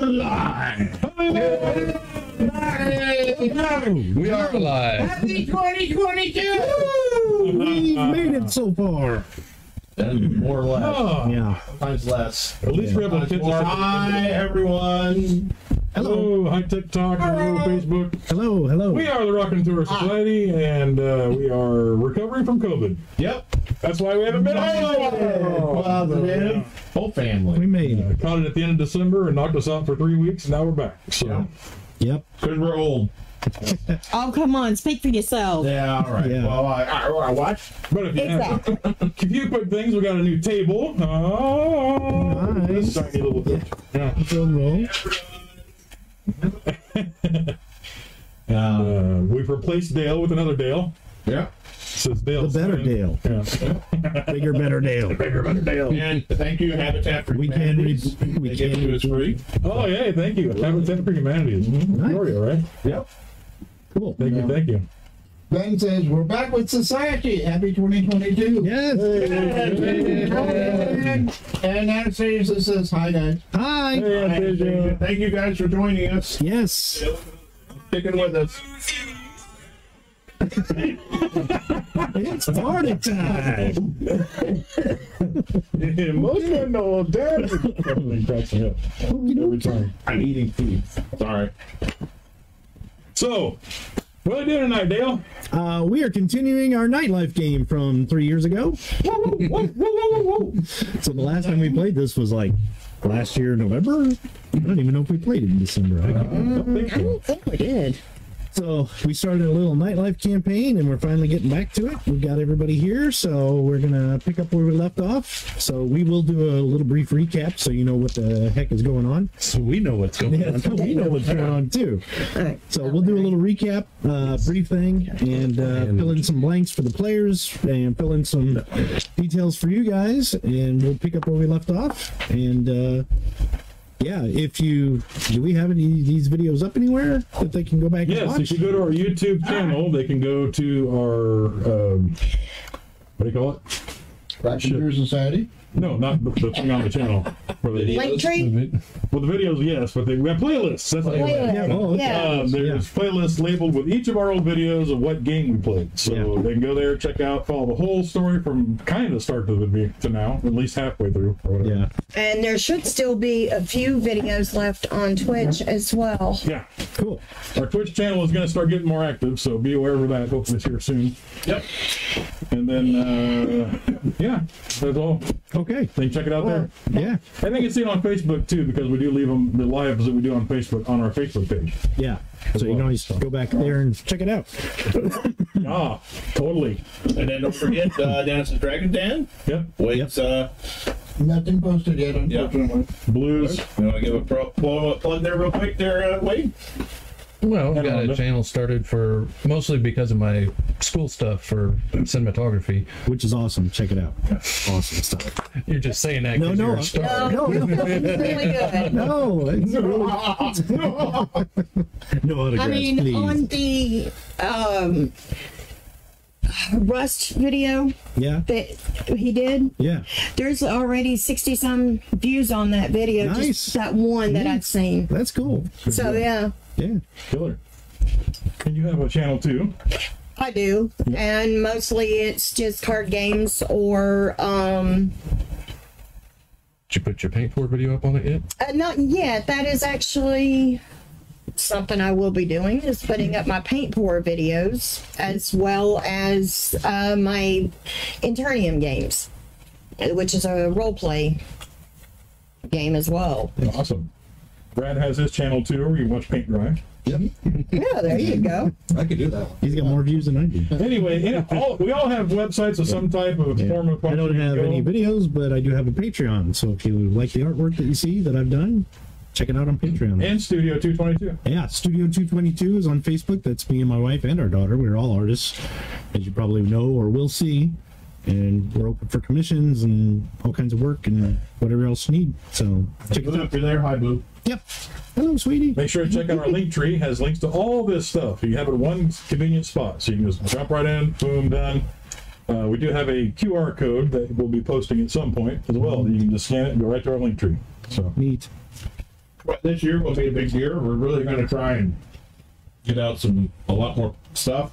alive. We are alive. Happy 2022! We've made it so far. More or less. Oh, yeah. Sometimes less. At least we're able to catch this. Hi, everyone. Hello. Hello, hi TikTok, hello Facebook. Hello, hello. We are the Raconteur Society, and we are recovering from COVID. Yep. That's why we haven't been home. Positive. Whole family. We made it. Caught it at the end of December and knocked us out for 3 weeks, and now we're back. So, Yep. Because we're old. Oh, come on, speak for yourself. Yeah, all right. Yeah. Well, I watch. but if you have a few quick things, we got a new table. Oh, Nice. this tiny little thing. Yeah. Drum roll. We've replaced Dale with another Dale. Yeah. Says Dale. The better Dale. Yeah. Bigger, better Dale. Bigger, better Dale. And thank you, Habitat for We can Humanity. we They give can it to us free. Oh, yeah, thank you. Habitat for Humanity. Nice. Gloria, right? Yep. Cool. Thank you, thank you. Ben says, we're back with society. Happy 2022. Yes. And Anastasia says, hi, guys. Hi. Hey, Anastasia. Thank you guys for joining us. Yes. Sticking with us. It's party time. Emotional damage. Everything cracks me up every time. I'm eating food. Sorry. So, what are we doing tonight, Dale? We are continuing our Nightlife game from 3 years ago. So the last time we played this was like last year, November. I don't even know if we played it in December. I don't think we did. So we started a little Nightlife campaign, and we're finally getting back to it. We've got everybody here, so we're gonna pick up where we left off. So we will do a little brief recap, so you know what the heck is going on. So we know what's going Yeah, on. so we know what's going on too. Alright. So we'll do a little recap, brief thing, and fill in some blanks for the players, and fill in some details for you guys, and we'll pick up where we left off. And yeah, do we have any of these videos up anywhere that they can go back and Yes, watch? if you go to our YouTube channel, they can go to our, what do you call it? Raconteur Society. No, not the thing on the channel. Where they, Link tree? well, the videos, yes, but we have playlists. That's what I Playlist. Yeah, oh, okay. Yeah. There's playlists labeled with each of our old videos of what game we played. So Yeah. they can go there, check out, follow the whole story from kind of start to now, at least halfway through. Or whatever. Yeah, And there should still be a few videos left on Twitch as well. Yeah. cool. Our Twitch channel is going to start getting more active, so be aware of that. Hopefully it's here soon. Yep. And then, yeah, that's all. Okay, They can check it out there. yeah, I think it's seen on Facebook too, because we do leave them the lives that we do on Facebook on our Facebook page. yeah. So you can always go back there and check it out. Ah, totally. And then don't forget Dennis's Dragon Den. Yep. Waits, Nothing posted yet, unfortunately. Blues. you want to give a plug there real quick there, Wade? Well, I've got Rhonda. a channel started for mostly because of my school stuff for cinematography. Which is awesome. Check it out. Awesome stuff. You're just saying that No, because no, you're a star. no, no, Really good. no. It's really, no autographs, I mean, please. on the Rust video Yeah, that he did, yeah. there's already 60-some views on that video. Nice. Just that one that I've seen. That's cool. So, yeah. Yeah. Killer. And you have a channel too. I do, and mostly it's just card games or Did you put your paint pour video up on it yet? not yet. That is actually something I will be doing, is putting up my paint pour videos as well as my Internium games, which is a role play game as well. Awesome. Brad has his channel too, where you watch paint dry. Yeah, there you go. I could do that. He's got more views than I do. Anyway, we all have websites of some type of form of. I don't have any videos, but I do have a Patreon. So if you like the artwork that you see that I've done, check it out on Patreon. And Studio 222. Yeah, Studio 222 is on Facebook. That's me and my wife and our daughter. We're all artists, as you probably know or will see. And we're open for commissions and all kinds of work and whatever else you need. So check it Boo, out. if you're there, hi, Boo. Yep. Hello, sweetie. Make sure to check out our link tree. It has links to all this stuff. You have it in one convenient spot. So you can just jump right in, boom, done. We do have a QR code that we'll be posting at some point as well. You can just scan it and go right to our link tree. So Neat. But this year will be a big year. We're really going to try and get out a lot more stuff.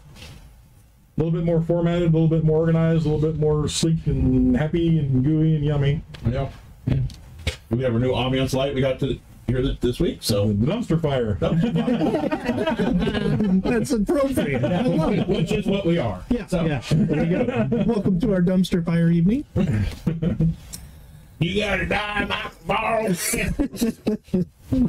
A little bit more formatted, a little bit more organized, a little bit more sleek and happy and gooey and yummy. Yeah. We have our new ambiance light we got to hear this week. So The dumpster fire. That's appropriate. I love it. which is what we are. Yeah, So, yeah. There you go. Welcome to our dumpster fire evening. You gotta die, my balls.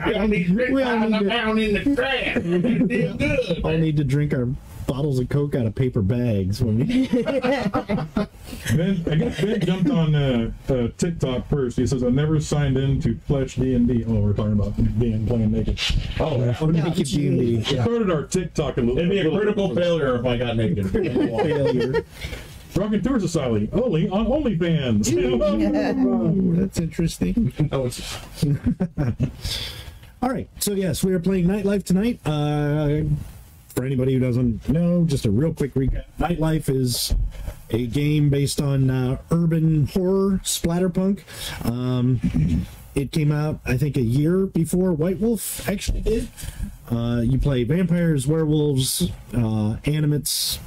I need we all need to- down in the trash. You did good. All need to drink our bottles of Coke out of paper bags when we. I guess Ben jumped on TikTok first. He says, I never signed in to Fletch D&D. Oh, we're talking about being playing naked. Oh, yeah. Oh, naked D&D. We started our TikTok a little It'd be a little- critical failure if I got naked. Failure. Raconteur Society, only on OnlyFans. Oh, that's interesting. No, it's All right, so yes, we are playing Nightlife tonight. For anybody who doesn't know, just a real quick recap. Nightlife is a game based on urban horror splatterpunk. It came out, I think, a year before White Wolf actually did. You play vampires, werewolves, animates.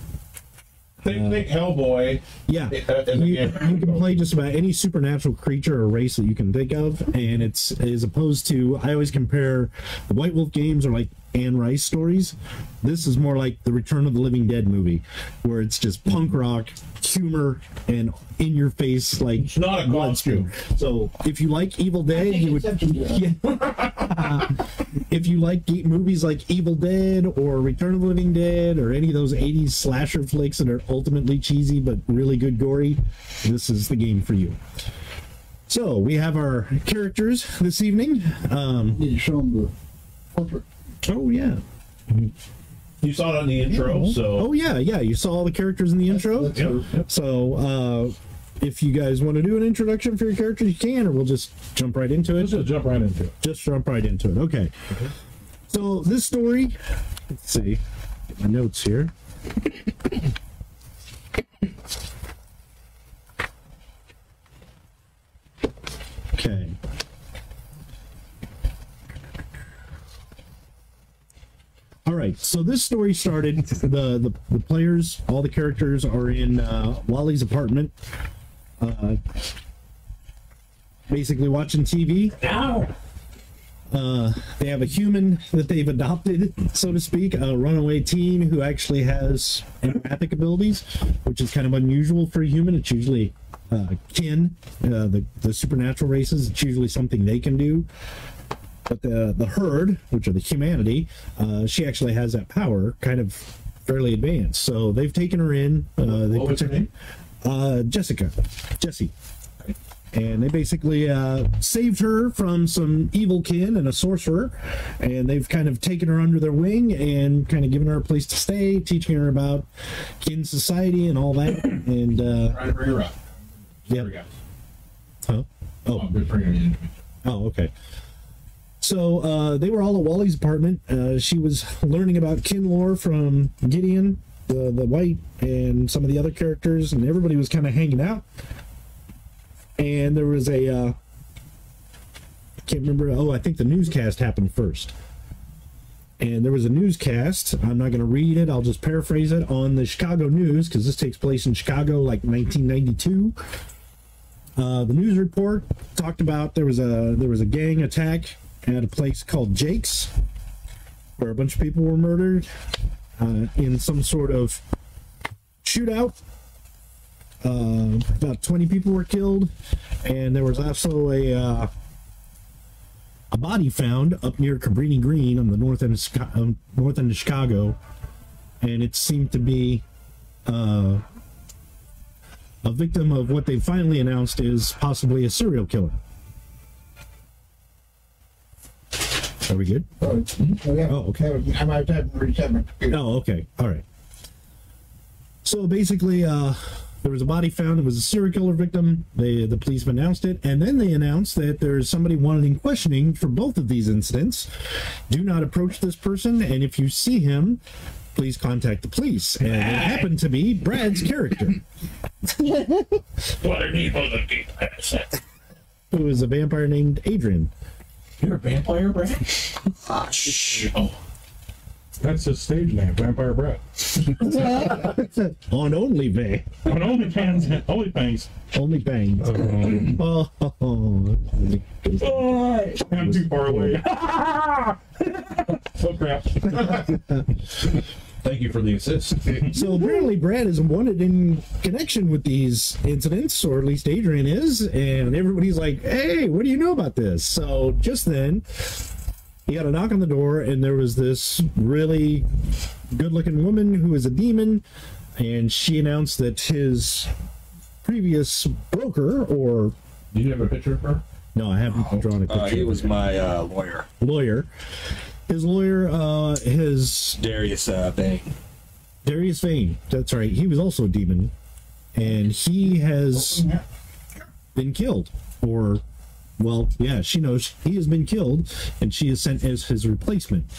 think Hellboy. Yeah, As a you game. can play just about any supernatural creature or race that you can think of, and it's as opposed to, I always compare the White Wolf games are like Anne Rice stories. This is more like the Return of the Living Dead movie, where it's just punk rock humor and in your face like It's not a costume. So if you like Evil Dead, you would. Yeah. If you like movies like Evil Dead or Return of the Living Dead or any of those 80s slasher flicks that are ultimately cheesy but really good gory, this is the game for you. So we have our characters this evening. You show them the portrait. Oh yeah. You saw it on the intro, so Oh yeah, yeah. You saw all the characters in the intro. That's her. So if you guys want to do an introduction for your characters, you can, or we'll just jump right into it. Let's just jump right into it. Just jump right into it. Okay. So this story, let's see, get my notes here. Okay. All right. So this story started. The players, all the characters are in Wally's apartment. Basically watching TV. They have a human that they've adopted, so to speak, a runaway teen who actually has empathic abilities, which is kind of unusual for a human. It's usually kin, the supernatural races. It's usually something they can do. But the herd, which are the humanity, she actually has that power, kind of fairly advanced. So they've taken her in. what was her name? Jessie. And they basically saved her from some evil kin and a sorcerer, and they've kind of taken her under their wing and kind of given her a place to stay, teaching her about kin society and all that. And trying to bring her up. yeah, huh? Oh, I'm bringing her in. Oh, okay. So they were all at Wally's apartment. She was learning about kin lore from Gideon, the white, and some of the other characters, and everybody was kind of hanging out. And there was I can't remember. Oh, I think the newscast happened first. And there was a newscast. I'm not going to read it. I'll just paraphrase it on the Chicago News, because this takes place in Chicago, like 1992. The news report talked about there was a gang attack at a place called Jake's, where a bunch of people were murdered in some sort of shootout. About 20 people were killed, and there was also a body found up near Cabrini Green on the north end of Chicago, and it seemed to be a victim of what they finally announced is possibly a serial killer. Are we good? Oh, yeah. Oh, okay. I might have to reset my computer. Oh, okay. All right. So basically, there was a body found. It was a serial killer victim. The police announced it, and then they announced that there's somebody wanted in questioning for both of these incidents. Do not approach this person, and if you see him, please contact the police. And it happened to be Brad's character, What an evil looking person. who is a vampire named Adrian. You're a vampire, Brad? Oh. That's his stage name, Vampire Brad. On OnlyFans. On OnlyFans. OnlyFans. OnlyFans. I'm too far away. Oh, crap. Thank you for the assist. So apparently Brad is wanted in connection with these incidents, or at least Adrian is, and everybody's like, hey, what do you know about this? So just then, he got a knock on the door, and there was this really good-looking woman who is a demon, and she announced that his previous broker, or... Do you have a picture of her? No, I haven't drawn a picture. He was my lawyer. His lawyer, his... Darius Vane. Darius Vane, that's right. He was also a demon, and he has been killed. Or, well, yeah, she knows he has been killed, and she is sent as his replacement.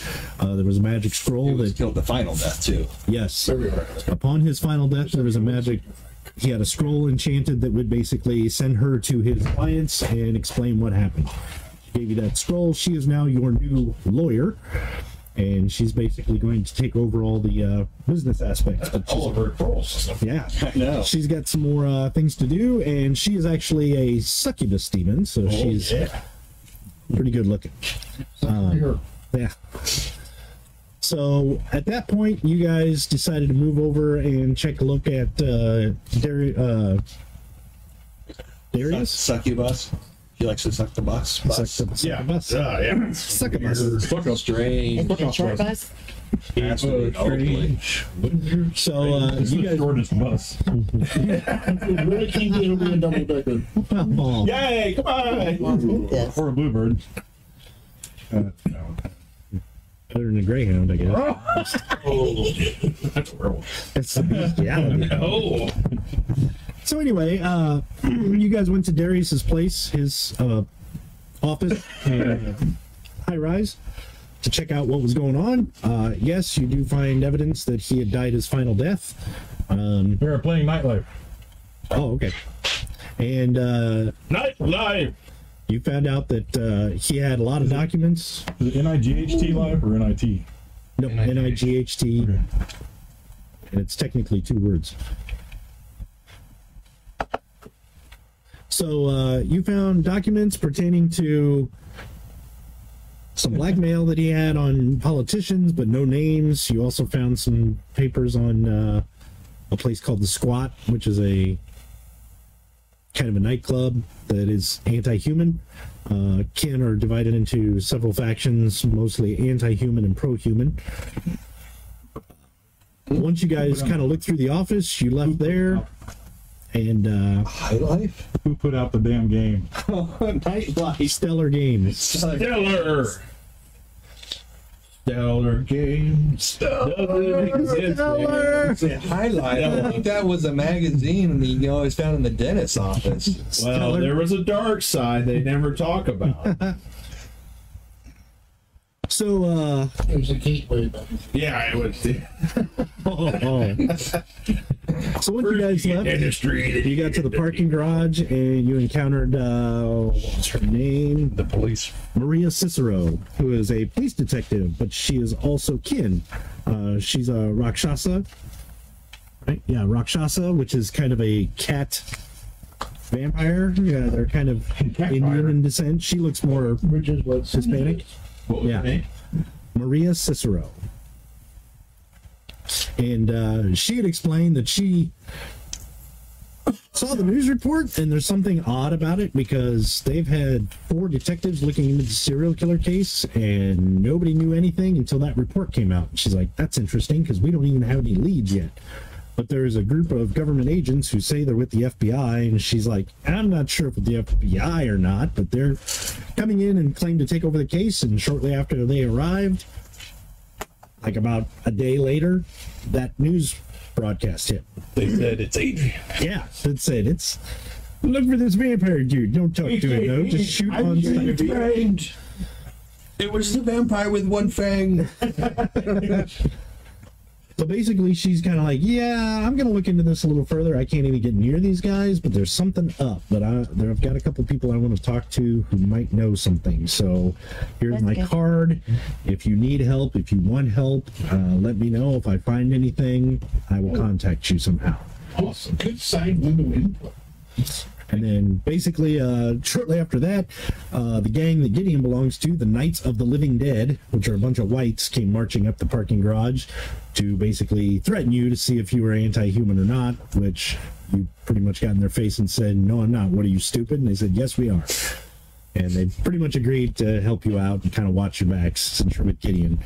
There was a magic scroll He was that... killed the final death, too. Yes. Upon his final death, there was a magic... He had a scroll enchanted that would basically send her to his clients and explain what happened. She gave you that scroll. She is now your new lawyer, and she's basically going to take over all the business aspects. All of her trolls. Yeah, I know. she's got some more things to do, and she is actually a succubus demon, so she's pretty good looking. Yeah. So at that point, you guys decided to move over and check a look at Darius. Succubus. He likes to suck the bus. Succubus. Yeah. Succubus. Fuck up. Strange. Short bus. Absolutely. So You guys shortest bus. Really think it'll be a double decker. oh, Yay, come on! Yes. Or a bluebird. better than a Greyhound, I guess. That's a werewolf. It's the bestiality. No. So anyway, you guys went to Darius's place, his office, high rise, to check out what was going on. Yes, you do find evidence that he had died his final death. We were playing Nightlife. Oh, okay. And Nightlife. you found out that he had a lot of documents. Is it NIGHT live or NIT? No, NIGHT. Okay. And it's technically 2 words. So you found documents pertaining to some blackmail that he had on politicians, but no names. You also found some papers on a place called The Squat, which is a kind of a nightclub that is anti-human. Kin are divided into several factions, mostly anti-human and pro-human. Once you guys kind of looked through the office, you left there. And Nightlife? Who put out the damn game? Nightlife. Stellar Games. Stellar. Stellar Games. Doesn't exist. Highlight. I think that was a magazine you always found in the dentist's office. Well, Stellar. there was a dark side they never talk about. So, It was a gateway, but Yeah, it was. so once you guys left, Industry. you got to the parking garage and you encountered, what's her name? The police. Maria Cicero, who is a police detective, but she is also kin. She's a Rakshasa. Right? Yeah, Rakshasa, which is kind of a cat vampire. Yeah, they're kind of Indian in descent. She looks more which is what's Hispanic. What was Yeah. her name? Maria Cicero. And she had explained that she saw the news report, and there's something odd about it because they've had 4 detectives looking into the serial killer case, and nobody knew anything until that report came out. She's like, that's interesting because we don't even have any leads yet. But there's a group of government agents who say they're with the FBI, and she's like, I'm not sure if with the FBI or not, but they're coming in and claim to take over the case. And shortly after they arrived, like about a day later, that news broadcast hit. They said it's Adrian. Yeah, it said it's look for this vampire dude. Don't talk to him though. Just shoot on sight. It was the vampire with one fang. So basically, she's kind of like, yeah, I'm going to look into this a little further. I can't even get near these guys, but there's something up. But I've got a couple people I want to talk to who might know something. So here's That's my good. card. If you need help, if you want help, let me know. If I find anything, I will contact you somehow. Awesome. Good side window input. And then basically, shortly after that, the gang that Gideon belongs to, the Knights of the Living Dead, which are a bunch of whites, came marching up the parking garage to basically threaten you to see if you were anti-human or not, which you pretty much got in their face and said, no, I'm not. What are you, stupid? And they said, yes, we are. And they pretty much agreed to help you out and kind of watch your backs since you're with Gideon.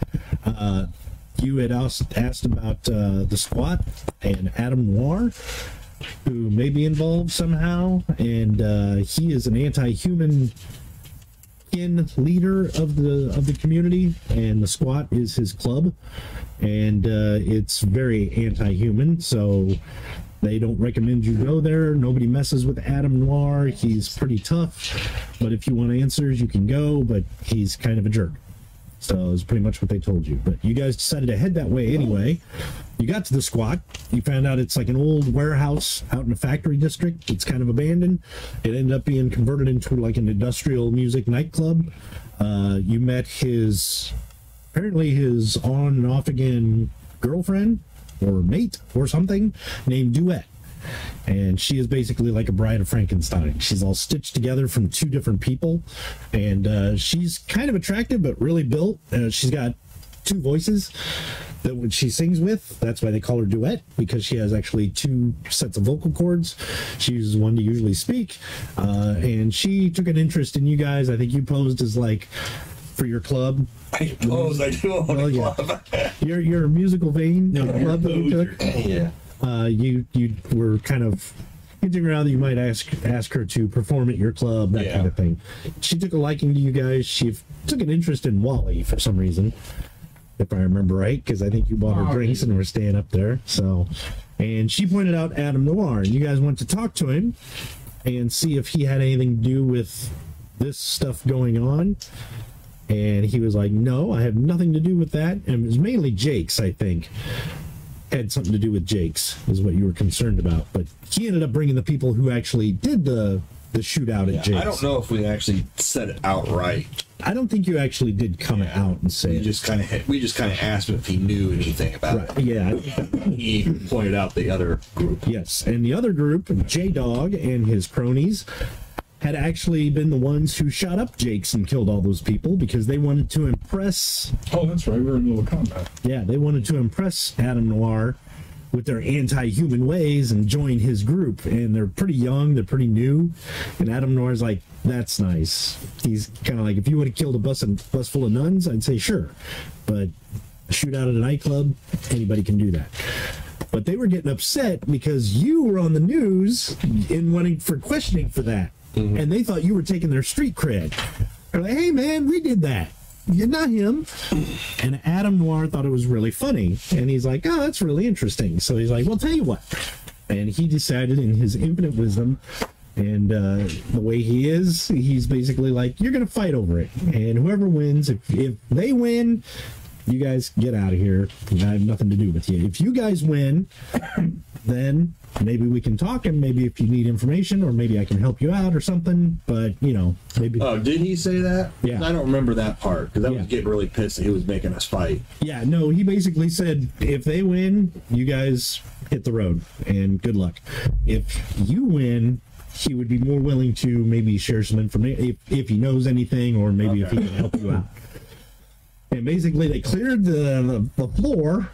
You had also asked about the Squat and Adam Noir, who may be involved somehow, and he is an anti-human kin leader of the community, and the Squat is his club, and it's very anti-human, so they don't recommend you go there. Nobody messes with Adam Noir. He's pretty tough, but if you want answers, you can go, but he's kind of a jerk. So it's pretty much what they told you. But you guys decided to head that way anyway. You got to the Squat. You found out it's like an old warehouse out in a factory district. It's kind of abandoned. It ended up being converted into like an industrial music nightclub. You met apparently his on and off again girlfriend or mate or something named Duet. And she is basically like a bride of Frankenstein. She's all stitched together from two different people, and she's kind of attractive but really built. She's got two voices that when she sings with, that's why they call her Duet, because she has actually two sets of vocal cords. She uses one to usually speak, and she took an interest in you guys. I think you posed as like for your club. I suppose I do own a club. Your musical vein club that you took. Yeah. You were kind of hinting around that you might ask her to perform at your club, that kind of thing. She took a liking to you guys. She took an interest in Wally for some reason, if I remember right, because I think you bought her drinks and were staying up there. So, and she pointed out Adam Noir, and you guys went to talk to him and see if he had anything to do with this stuff going on. And he was like, no, I have nothing to do with that. And it was mainly Jake's, I think. Had something to do with Jake's, is what you were concerned about. But he ended up bringing the people who actually did the shootout at Jake's. I don't know if we actually said it outright. I don't think you actually did come out and say We it. just kind of asked him if he knew anything about it. Yeah. He pointed out the other group. Yes. And the other group, J-Dog and his cronies, had actually been the ones who shot up Jake's and killed all those people because they wanted to impress... Oh, that's right. We were in the middle of combat. Yeah, they wanted to impress Adam Noir with their anti-human ways and join his group. And they're pretty young, they're pretty new. And Adam Noir's like, that's nice. He's kind of like, if you would have killed a bus full of nuns, I'd say sure. But a shootout at a nightclub, anybody can do that. But they were getting upset because you were on the news and wanting for questioning for that. Mm-hmm. And they thought you were taking their street cred. They're like, hey man, we did that. You're not him. And Adam Noir thought it was really funny. And he's like, oh, that's really interesting. So he's like, well, tell you what. And he decided in his infinite wisdom and the way he is, he's basically like, you're going to fight over it. And whoever wins, if they win, you guys get out of here. I have nothing to do with you. If you guys win, then maybe we can talk, and maybe if you need information, or maybe I can help you out or something. But, you know, maybe... Oh, did he say that? Yeah. I don't remember that part, because I was getting really pissed that he was making us fight. Yeah, no, he basically said, if they win, you guys hit the road, and good luck. If you win, he would be more willing to maybe share some information, if he knows anything, or maybe if he can help you out. And basically, they cleared the floor,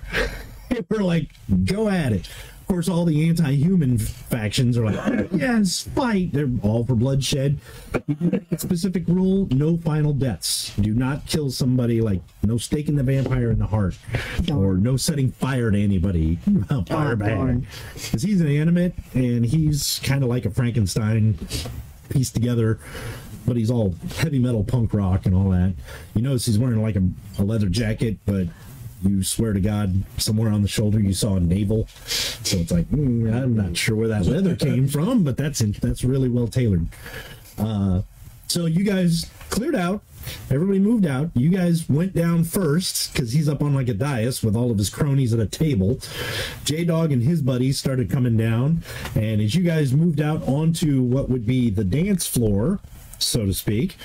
and we're like, go at it. Of course, all the anti-human factions are like, yes, fight. They're all for bloodshed. Specific rule, no final deaths. Do not kill somebody, like no staking the vampire in the heart. Or no setting fire to anybody. Fire bad. Because he's an animate, and he's kind of like a Frankenstein pieced together, but he's all heavy metal punk rock and all that. You notice he's wearing like a leather jacket, but you swear to God, somewhere on the shoulder you saw a navel. So it's like, I'm not sure where that leather came from, but that's really well tailored. So you guys cleared out. Everybody moved out. You guys went down first because he's up on like a dais with all of his cronies at a table. J-Dog and his buddies started coming down. And as you guys moved out onto what would be the dance floor, so to speak.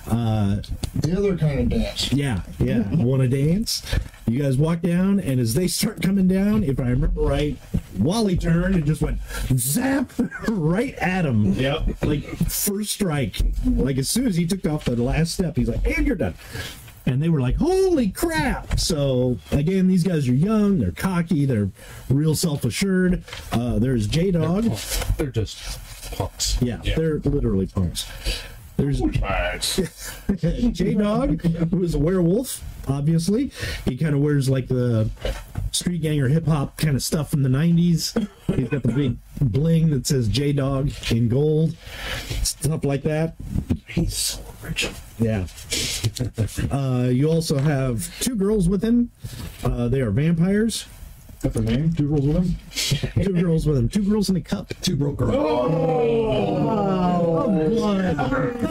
The other kind of dance. Yeah. Want to dance? You guys walk down, and as they start coming down, if I remember right, Wally turned and just went zap right at him. Yep. Like first strike. Like as soon as he took off the last step, he's like, and you're done. And they were like, holy crap. So again, these guys are young, they're cocky, they're real self-assured. There's J-Dog. They're just punks. Yeah, they're literally punks. There's J-Dog, who is a werewolf, obviously. He kind of wears like the street ganger hip hop kind of stuff from the 90s. He's got the big bling that says J-Dog in gold, stuff like that. He's so rich. Yeah. You also have two girls with him. They are vampires. That's their name? 2 girls with him? 2 girls with him. 2 girls in a cup. 2 broke girls. Oh, blood.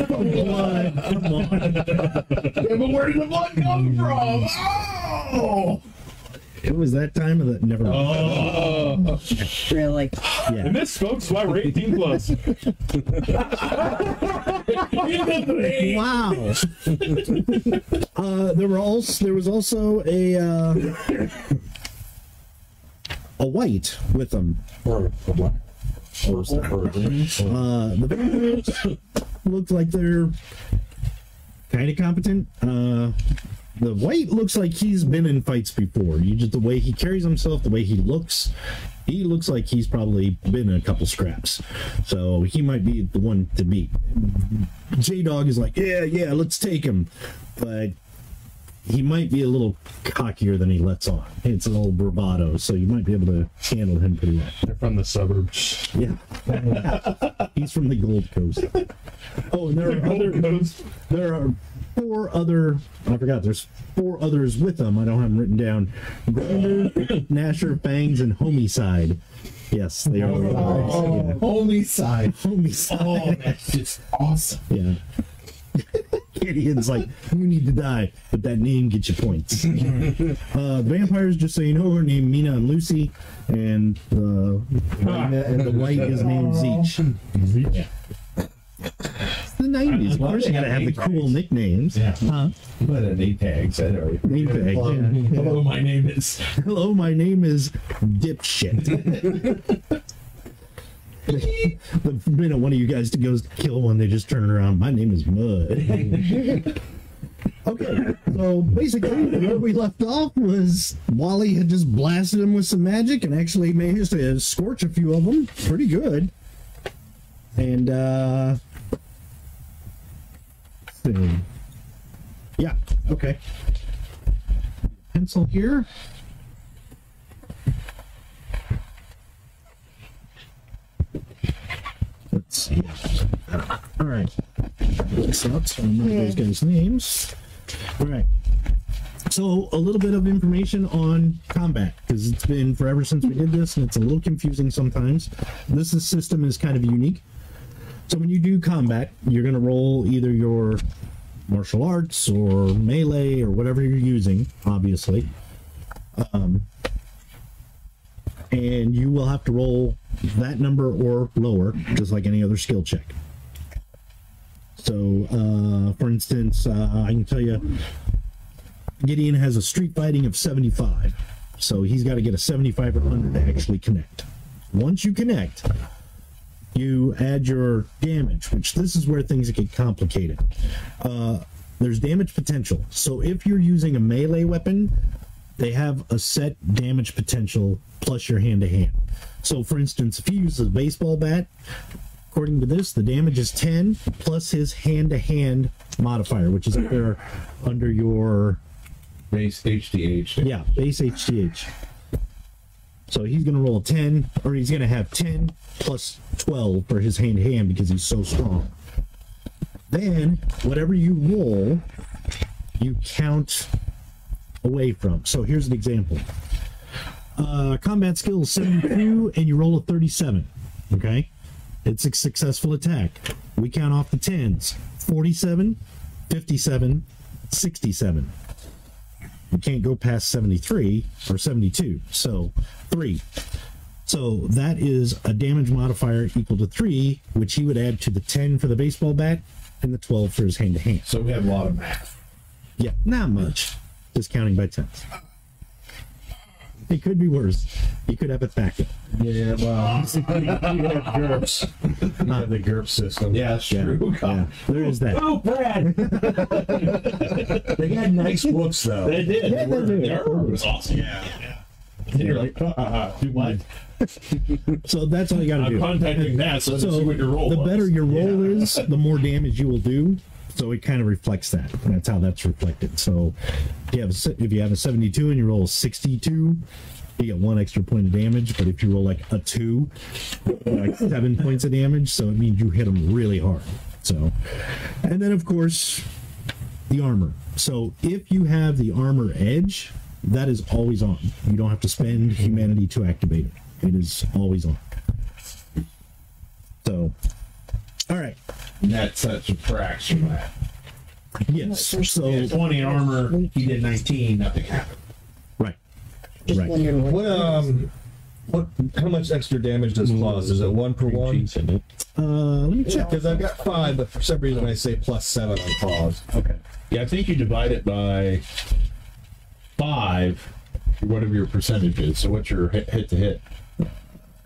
Blood. Come on. Yeah, but where did the blood come from? Oh! It was that time of the. Never mind. Really? Yeah. And this, folks, why we're 18 plus. Wow. There was also a white with them. Or a black. Or a green. The vampires look like they're kind of competent. The white looks like he's been in fights before. You just the way he carries himself, the way he looks like he's probably been in a couple scraps. So he might be the one to beat. J-Dog is like, yeah, let's take him. But he might be a little cockier than he lets on. It's a little bravado, so you might be able to handle him pretty well. They're from the suburbs. Yeah. He's from the Gold Coast. Oh, and there are 4 other, I forgot, there's 4 others with them. I don't have them written down. Grinder, Nasher, Fangs, and Homicide. Yes, they are. Oh, homicide. Homicide. Oh, that's just awesome. Yeah. Gideon's like, you need to die, but that name gets you points. Vampires, just so you know, are named Mina and Lucy, and the white is named Zeech. Yeah. It's the 90s. Of course, you gotta have the cool nicknames. Yeah. Huh? What a name tag said. Name tag. Yeah. Hello, my name is. Hello, my name is Dipshit. The minute one of you guys goes to kill one, they just turn around. My name is Mud. Okay, so basically where we left off was Wally had just blasted him with some magic and actually managed to scorch a few of them pretty good. And yeah, okay. Pencil here. Let's see. All right. So let's remember those guys' names. All right. So a little bit of information on combat, because it's been forever since we did this, and it's a little confusing sometimes. This system is kind of unique. So when you do combat, you're going to roll either your martial arts or melee or whatever you're using, obviously. And you will have to roll that number or lower, just like any other skill check. So, for instance, I can tell you, Gideon has a street fighting of 75. So he's got to get a 75 or under to actually connect. Once you connect, you add your damage, which this is where things get complicated. There's damage potential. So if you're using a melee weapon, they have a set damage potential plus your hand-to-hand. So, for instance, if he uses a baseball bat, according to this, the damage is 10 plus his hand-to-hand modifier, which is up there under your... Base HDH. Yeah, base HDH. So he's going to roll a 10, or he's going to have 10 plus 12 for his hand-to-hand because he's so strong. Then, whatever you roll, you count away from. So here's an example. Combat skill is 72 and you roll a 37. Okay? It's a successful attack. We count off the 10s. 47, 57, 67. You can't go past 73 or 72. So 3. So that is a damage modifier equal to 3, which he would add to the 10 for the baseball bat and the 12 for his hand-to-hand. So we have a lot of math. Yeah, not much. Just counting by tens. It could be worse. You could have it back up. Yeah, well, you have GURPS. You have the GURPS system. Yeah, that's true. Yeah, there is that. Oh, Brad! They had nice books, though. They did. Yeah, they do. It was awesome. Yeah. And you're like, do what? So that's all you got to do. I'm contacting that, so let's see what your roll the was. better your roll is, the more damage you will do. So it kind of reflects that. That's how that's reflected. So if you have a 72 and you roll a 62, you get 1 extra point of damage. But if you roll like a 2, like 7 points of damage. So it means you hit them really hard. So, and then of course the armor. So if you have the armor edge, that is always on. You don't have to spend humanity to activate it. It is always on. So, all right. And that subtracts from that. Yes. So 20 armor, he did 19, nothing happened. right. Just Right. wondering What? How much extra damage does claws? Is it 1 per 1? Let me check. Because I've got 5, but for some reason I say +7 on claws. Okay. Yeah, I think you divide it by 5, whatever your percentage is. So what's your hit to hit?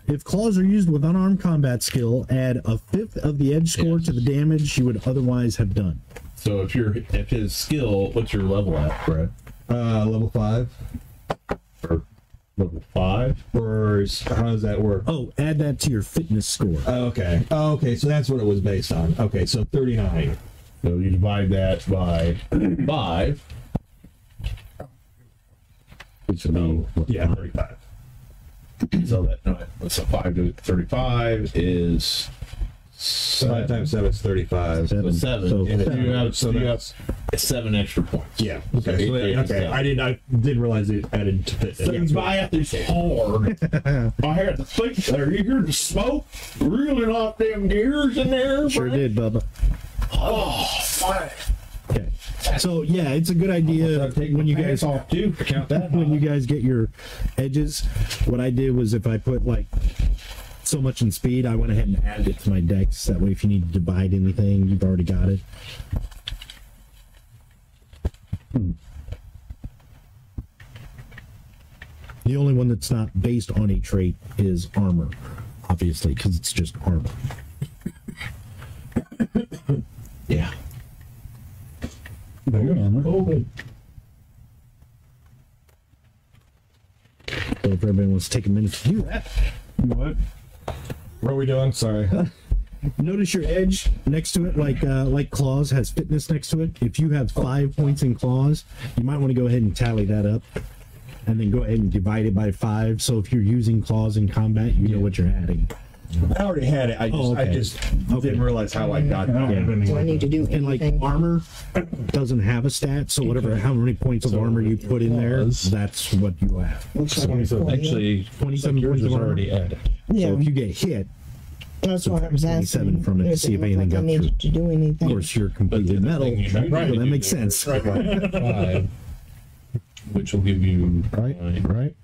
If claws are used with unarmed combat skill, add a 5th of the edge score to the damage you would otherwise have done. So if his skill, what's your level at, Brad? Level 5. Or level 5? Or how does that work? Oh, add that to your fitness score. Okay. Oh, okay, so that's what it was based on. Okay, so 39. So you divide that by 5. Which would be, Yeah. 35. So so 5 to 35 is 5 times 7 is 35. 7. So And if seven. you have 7 extra points. Yeah. Okay. So So okay. I didn't realize it added to fitness. Things by at this hard. I had to think there. You hear the smoke reeling off them gears in there? Sure Brad? did, Bubba. Oh, fine. Okay. So yeah, it's a good idea when you guys off too. Count that. when you guys get your edges. What I did was if I put like so much in speed, I went ahead and added it to my dex. That way, if you need to divide anything, you've already got it. The only one that's not based on a trait is armor, obviously, because it's just armor. Yeah. So if everybody wants to take a minute to do that. What? What are we doing? Sorry. Notice your edge next to it, like claws has fitness next to it. If you have 5 points in claws, you might want to go ahead and tally that up, and then go ahead and divide it by 5. So if you're using claws in combat, you know what you're adding. I already had it. I just didn't realize how I got do I need to do And like anything? armor doesn't have a stat, so how many points of armor you put in there, that's what you have. Looks like I'm 20. Actually, 27 yours points is of armor. already added. Yeah, So if you get hit, that's what I was 27 asking. from it to Does see if look anything like I got needed to do of anything. course you're completely metal, thing you so should try to that do makes there. sense. 5, which will give you Right, 9. right.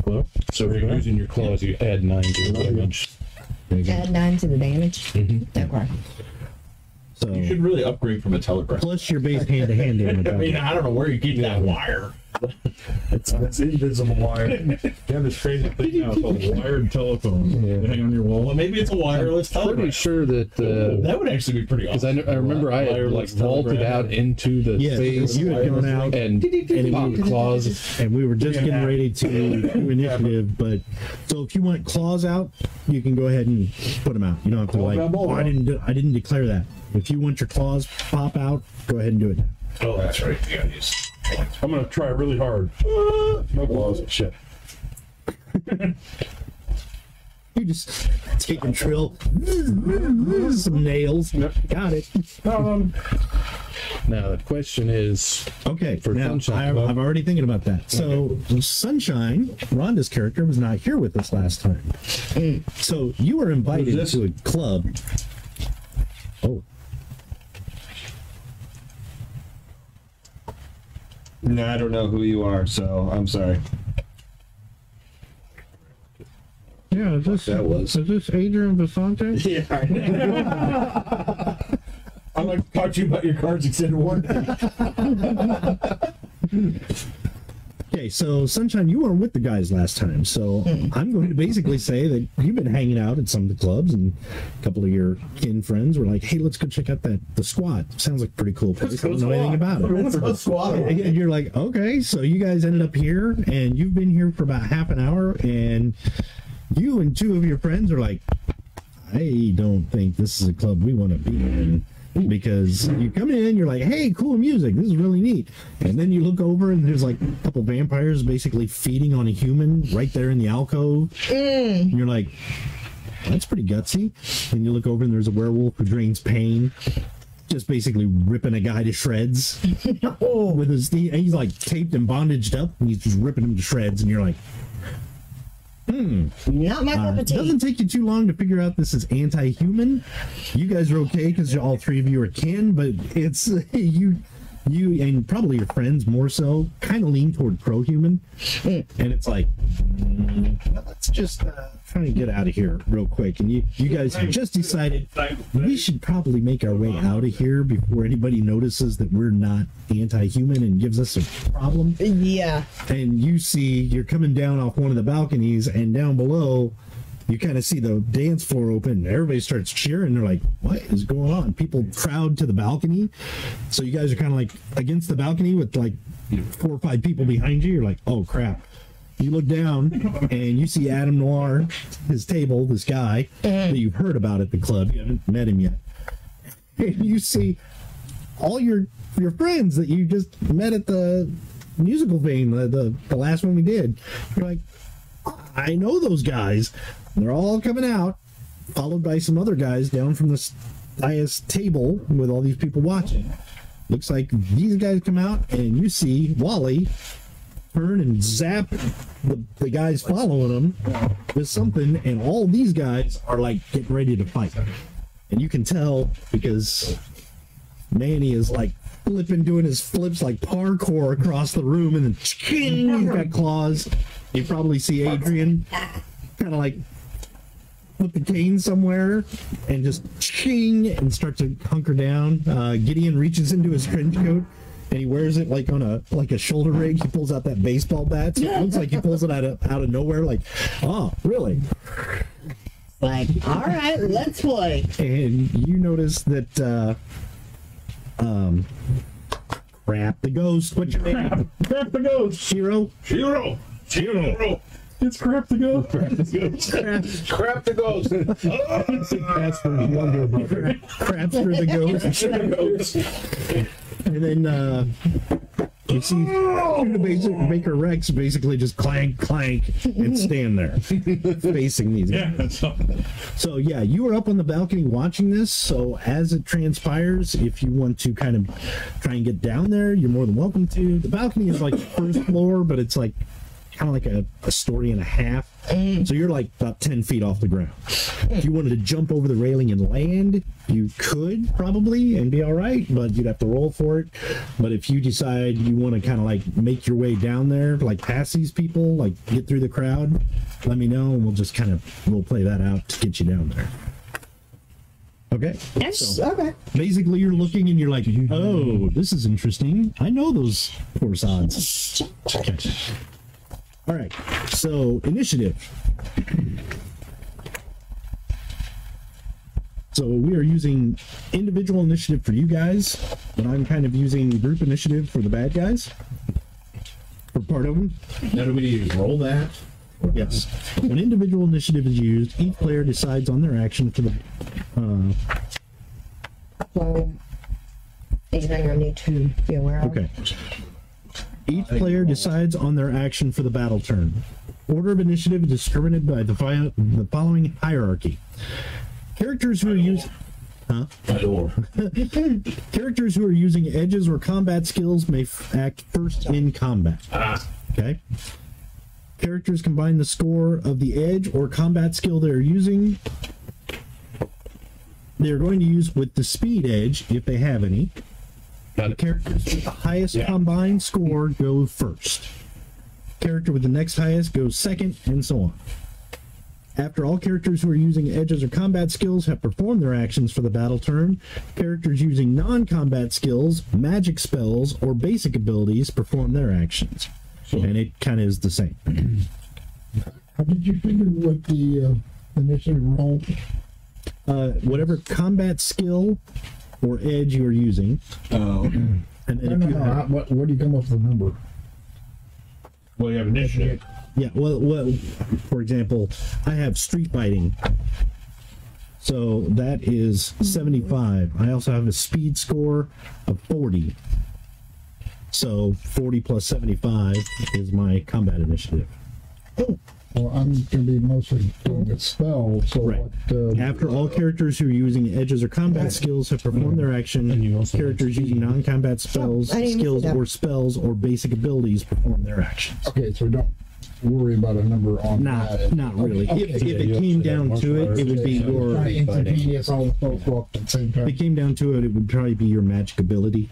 Hello? So if you're using your claws, you add 9 to your damage. Add 9 to the damage. Okay. So You should really upgrade from a telegraph. plus your base hand-to-hand damage. I mean, I don't know where you keep that wire. That's invisible wire. You have this crazy thing now called wired telephone. You hang on your wall. Well, maybe it's a wireless Pretty telegraph. sure that That would actually be pretty because awesome. I remember I had like Wireless vaulted telegraph. out into the Yeah, space you had gone out and popped claws. and we were just getting ready to do initiative, but so if you want claws out, you can go ahead and put them out. You don't have to like, oh, I didn't declare that. If you want your claws pop out, go ahead and do it now. Oh, that's right. You gotta use. I'm gonna try really hard. No claws. Shit. You just take and drill some nails. Got it. Now the question is, Okay, For now Sunshine. I'm already thinking about that. So Sunshine, Rhonda's character, was not here with us last time. So you were invited to a club. Oh, No, I don't know who you are, so I'm sorry. Yeah, is this Adrian Vasante? Yeah, I like to talk to you about your cards extended warranty. Okay, so Sunshine, you weren't with the guys last time, so I'm going to basically say that you've been hanging out at some of the clubs, and a couple of your kin friends were like, "Hey, let's go check out the Squat. Sounds like a pretty cool place. I don't know anything about it." And you're like, "Okay," so you guys ended up here, and you've been here for about half an hour, and you and two of your friends are like, "I don't think this is a club we want to be in." Because you come in, you're like, "Hey, cool music, this is really neat," and then you look over and there's like a couple vampires basically feeding on a human right there in the alcove, and you're like, "That's pretty gutsy." And you look over and there's a werewolf who drains pain, just basically ripping a guy to shreds with his and he's like taped and bondaged up, and he's just ripping him to shreds, and you're like, Not my cup of it tea. doesn't take you too long to figure out this is anti-human. You guys are okay because all three of you are kin, but it's you and probably your friends more so kind of lean toward pro-human, and it's like, let's just try to get out of here real quick. And you guys have just decided we should probably make our way out of here before anybody notices that we're not anti-human and gives us a problem. Yeah. And you see you're coming down off one of the balconies, and down below you kind of see the dance floor open. Everybody starts cheering. They're like, "What is going on?" People crowd to the balcony. So you guys are kind of like against the balcony with like 4 or 5 people behind you. You're like, "Oh crap." You look down and you see Adam Noir, his table, this guy that you've heard about at the club. You haven't met him yet. And you see all your friends that you just met at the musical thing, the last one we did. You're like, "I know those guys." They're all coming out, followed by some other guys down from the highest table with all these people watching. Looks like these guys come out, and you see Wally turn and zap the guys following him with something, and all these guys are like getting ready to fight. And you can tell because Manny is like doing his flips like parkour across the room, and then he's got claws. You probably see Adrian kind of like put the cane somewhere and just ching and start to hunker down. Gideon reaches into his trench coat and he wears it like on a shoulder rig. He pulls out that baseball bat. So it looks like he pulls it out of nowhere. Like, "Oh, really?" Like, all right, let's play. And you notice that Crap the Ghost. What's your name? Crap the Ghost. Shiro. It's Crap the Ghost. Crap the ghost. Casper's younger brother. Crapster the Ghost. And then you see the Baker Rex basically just clank, clank, and stand there facing these guys. Yeah. So yeah, you were up on the balcony watching this. So as it transpires, if you want to kind of try and get down there, you're more than welcome to. The balcony is like first floor, but it's like kind of like a story and a half. So you're like about 10 feet off the ground. If you wanted to jump over the railing and land, you could probably and be all right, but you'd have to roll for it. But if you decide you want to kind of like make your way down there, like past these people, like get through the crowd, let me know and we'll just kind of role play that out to get you down there. Okay. Yes. So, Okay. basically, you're looking and you're like, "Oh, this is interesting. I know those horse odds." Okay. All right, so initiative. So we are using individual initiative for you guys, but I'm kind of using group initiative for the bad guys. For part of them. Now, do we roll that? Yes. When individual initiative is used, each player decides on their action for the. So, anything I need to be aware of? Okay. Each player decides on their action for the battle turn. Order of initiative is determined by the following hierarchy. Characters who are using characters who are using edges or combat skills may act first in combat. Okay. Characters combine the score of the edge or combat skill they're using. They're going to use with the speed edge if they have any. The characters with the highest combined score go first. Character with the next highest goes second, and so on. After all characters who are using edges or combat skills have performed their actions for the battle turn, characters using non-combat skills, magic spells, or basic abilities perform their actions. And it kind of is the same. How did you figure what the initiative roll? Whatever combat skill or edge you are using. Oh, okay. And then if you have, What do you come up with the number? Well, you have initiative. yeah, well, for example, I have street fighting. So that is 75. I also have a speed score of 40. So 40 plus 75 is my combat initiative. Well, I'm going to be mostly doing a spell, so Right. what, After all characters who are using edges or combat skills have performed their action, characters using non-combat spells, I didn't see skills, that. or spells or basic abilities perform their actions. okay, so don't worry about a number on that. Not really. Okay. If it came down to it, it would be your. Trying to instantaneous all the folks go up at the same If time. it came down to it, it would probably be your magic ability.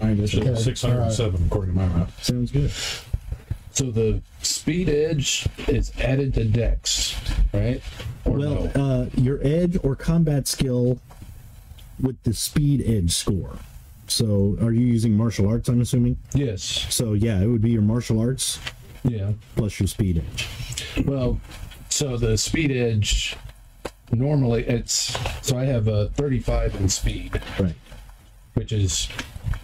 Mine is 607 according to my math. Sounds good. So the speed edge is added to Dex, right? Or Well, no? your edge or combat skill with the speed edge score. So, are you using martial arts? I'm assuming. Yes. So, yeah, it would be your martial arts Yeah. plus your speed edge. Well, so the speed edge normally it's so I have a 35 in speed, Right. which is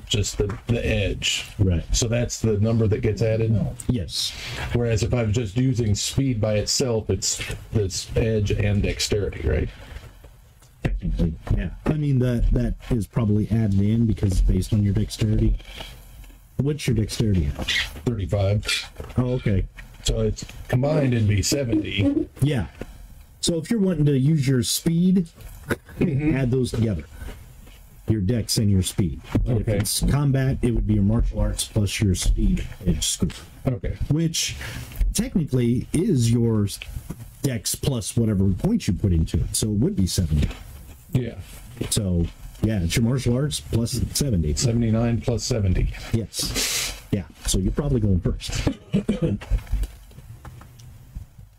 just the edge. Right. So that's the number that gets added. Yes. Whereas if I'm just using speed by itself, it's edge and dexterity, right? Technically, yeah. I mean that is probably added in because it's based on your dexterity. What's your dexterity at? 35. Oh, okay. So it's combined it'd be 70. Yeah. So if you're wanting to use your speed, add those together. Your dex and your speed. If Okay. it's combat, it would be your martial arts plus your speed edge score, Okay. which technically is your dex plus whatever points you put into it. So it would be 70. Yeah. So yeah, it's your martial arts plus 70. 79 plus 70. Yes. Yeah. So you're probably going first.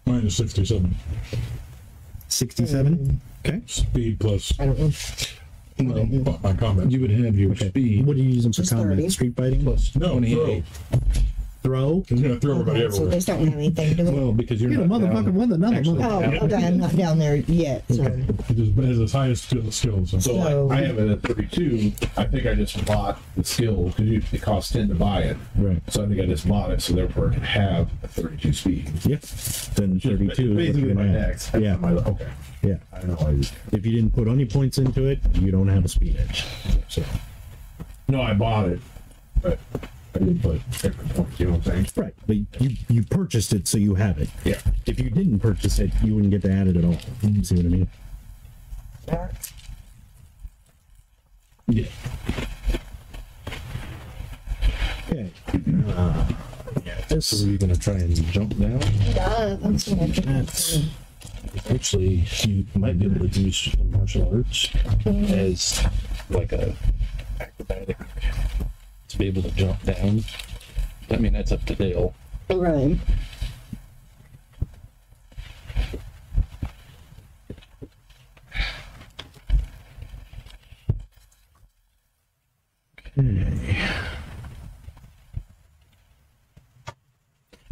Mine is 67. 67. Okay. Speed plus I don't know. Well, my combat. you would have your Okay. speed What are you using for Just combat? 30. Street fighting? plus No, 28. Throw? He's going to throw everybody Okay, so everywhere. these don't have anything to do with it. Well, because you're You're a not motherfucker down. with another Actually, motherfucker. Oh, okay, I'm not down there yet, so. He just has his highest skills. So So- I have it at 32. I think I just bought the skill because it costs 10 to buy it. Right. So I think I just bought it, so therefore I can have a 32 speed. Yeah. Then 32 is what Basically you're my gonna have. dex. Yeah. Okay. Yeah. I don't know why. If you didn't put any points into it, you don't have a speed edge. So No, I bought it, but I didn't put extra points. You know what I'm saying? right, but you purchased it, so you have it. Yeah. If you didn't purchase it, you wouldn't get to add it at all. See what I mean? Yeah. Okay. So you're going to try and jump down? Yeah, that's what I think. That's Actually, you might be able to use martial arts as like a acrobatic to be able to jump down. I mean, that's up to Dale. Right.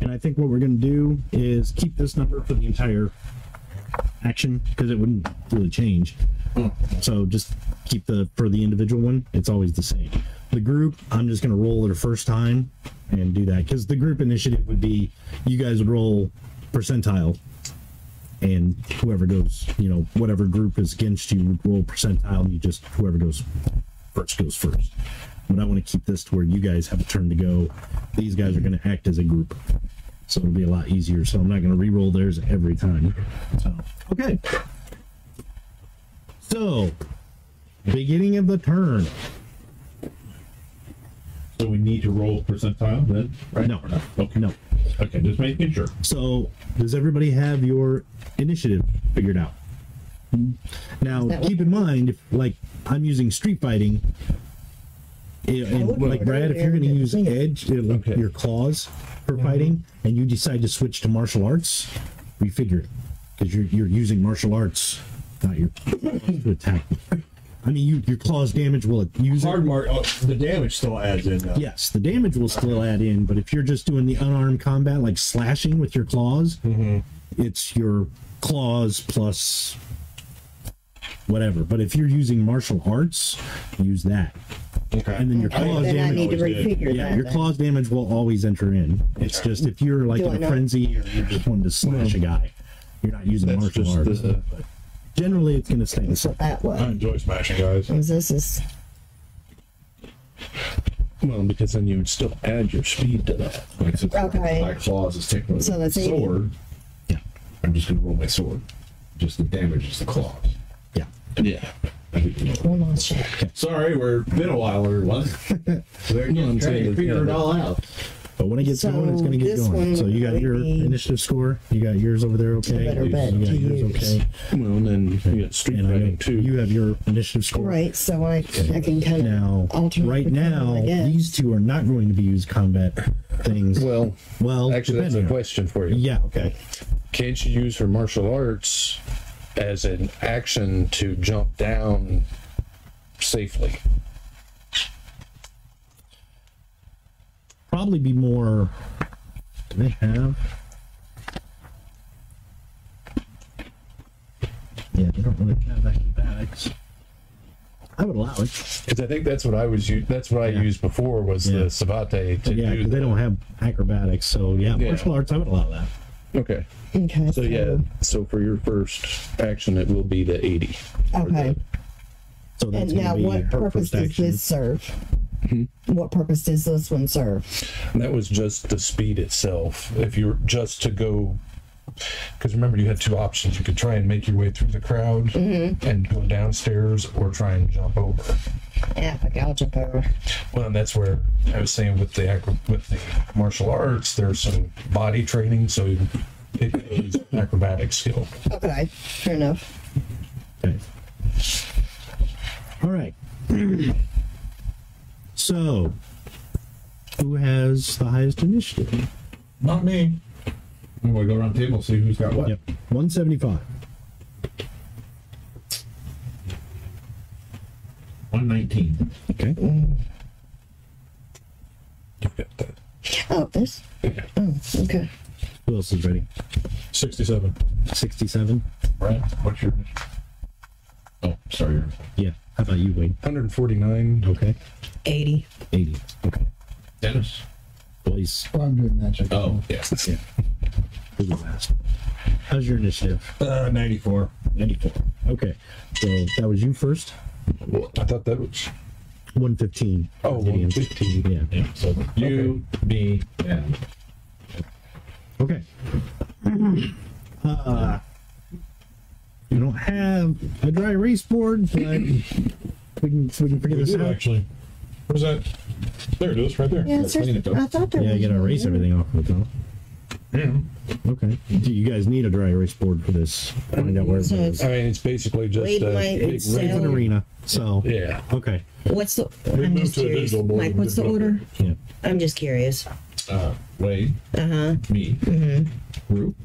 And I think what we're going to do is keep this number for the entire action because it wouldn't really change. So just keep for the individual one, it's always the same. The group, I'm just going to roll it a first time and do that because the group initiative would be you guys would roll percentile and whoever goes, whatever group is against you would roll percentile and you just, whoever goes first. But I want to keep this to where you guys have a turn to go. These guys are going to act as a group. So it'll be a lot easier. So I'm not going to re-roll theirs every time. So, okay. So, beginning of the turn. So we need to roll percentile then, right? No. Or not? Okay. No. Okay, just making sure. So, does everybody have your initiative figured out? Now, keep in mind, if, like, I'm using street fighting, and like Brad, if you're going to use edge, like your claws for fighting, and you decide to switch to martial arts, refigure it, because you're using martial arts, not your to attack. I mean, your claws damage will use the damage still adds in, though. Yes, the damage will still add in, but if you're just doing the unarmed combat, like slashing with your claws, it's your claws plus whatever. But if you're using martial arts, use that. Okay. And then your claws then I damage. need to refigure that. Your claws damage will always enter in. It's just if you're like in a frenzy or you just wanted to slash a guy, you're not using martial arts. But generally, it's going to stay the same. That I way. enjoy smashing guys. This is Well, because then you would still add your speed to that. Like, since Okay. my claws is taking So that's the 80. sword, I'm just going to roll my sword. Just the damage is the claws. Yeah. Yeah. hold on, shit. Sorry, we're been a while, everyone. We're No, I'm trying saying to that, figure yeah, it all out. But when it gets So going, it's going to get this going. one So you got would your be- initiative score. You got yours over there, okay? better bet You got to yours, use. okay? Well, and then you got street And I know fighting too. you have your initiative score. Right, so I can kind of Now, alternate right between them, now, I guess. these two are not going to be used combat things. Well, actually, that's a depending on- question for you. Yeah, okay. Can't you use her martial arts as an action to jump down safely? Probably be more. Do they have? Yeah, they don't really have acrobatics. I would allow it. Because I think that's what I was. That's what I used before was Yeah. the savate to Yeah, do. because they don't have acrobatics, so yeah, Yeah. martial arts, I would allow that. Okay. Okay. So yeah. So for your first action, it will be the 80. Okay. So that's And going now, to be what her purpose first does action. this serve? What purpose does this one serve? And that was just the speed itself. If you were just to go, because remember you had two options. You could try and make your way through the crowd and go downstairs, or try and jump over. Yeah, okay, I'll jump over. Well, and that's where I was saying with the martial arts, there's some body training, so it is acrobatic skill. Okay, fair enough. Okay. All right. So, who has the highest initiative? Not me. I'm going to go around the table and see who's got what. Yep, 175. 119. Okay. You've got that. Oh, this? Oh, okay. Who else is ready? 67. 67. Brad, what's your... Oh, sorry. Yeah. How about you, Wade? 149. Okay. 80. 80. Okay. Dennis. Blaze. Well, I'm doing magic. Oh, yeah. Yeah. Who's the last? How's your initiative? 94. 94. Okay. So that was you first. Well, I thought that was. 115. Oh, Gideon. 115. Yeah. Yeah, so you, me, and... Okay. You don't have a dry erase board, but we can figure We this do out. actually. Where's that? There it is, right there. Yeah, clean it, though. I thought there Yeah, was you gotta one erase there. everything off of it though. Yeah. Okay. Do you guys need a dry erase board for this? Find out where it So is. I mean, it's basically just Wade a might big sell- It's an arena, so Yeah. okay. What's the? We I'm moved just to a curious. digital board Mike, and what's the we put it order? Yeah. I'm just curious. Wade, me, Group,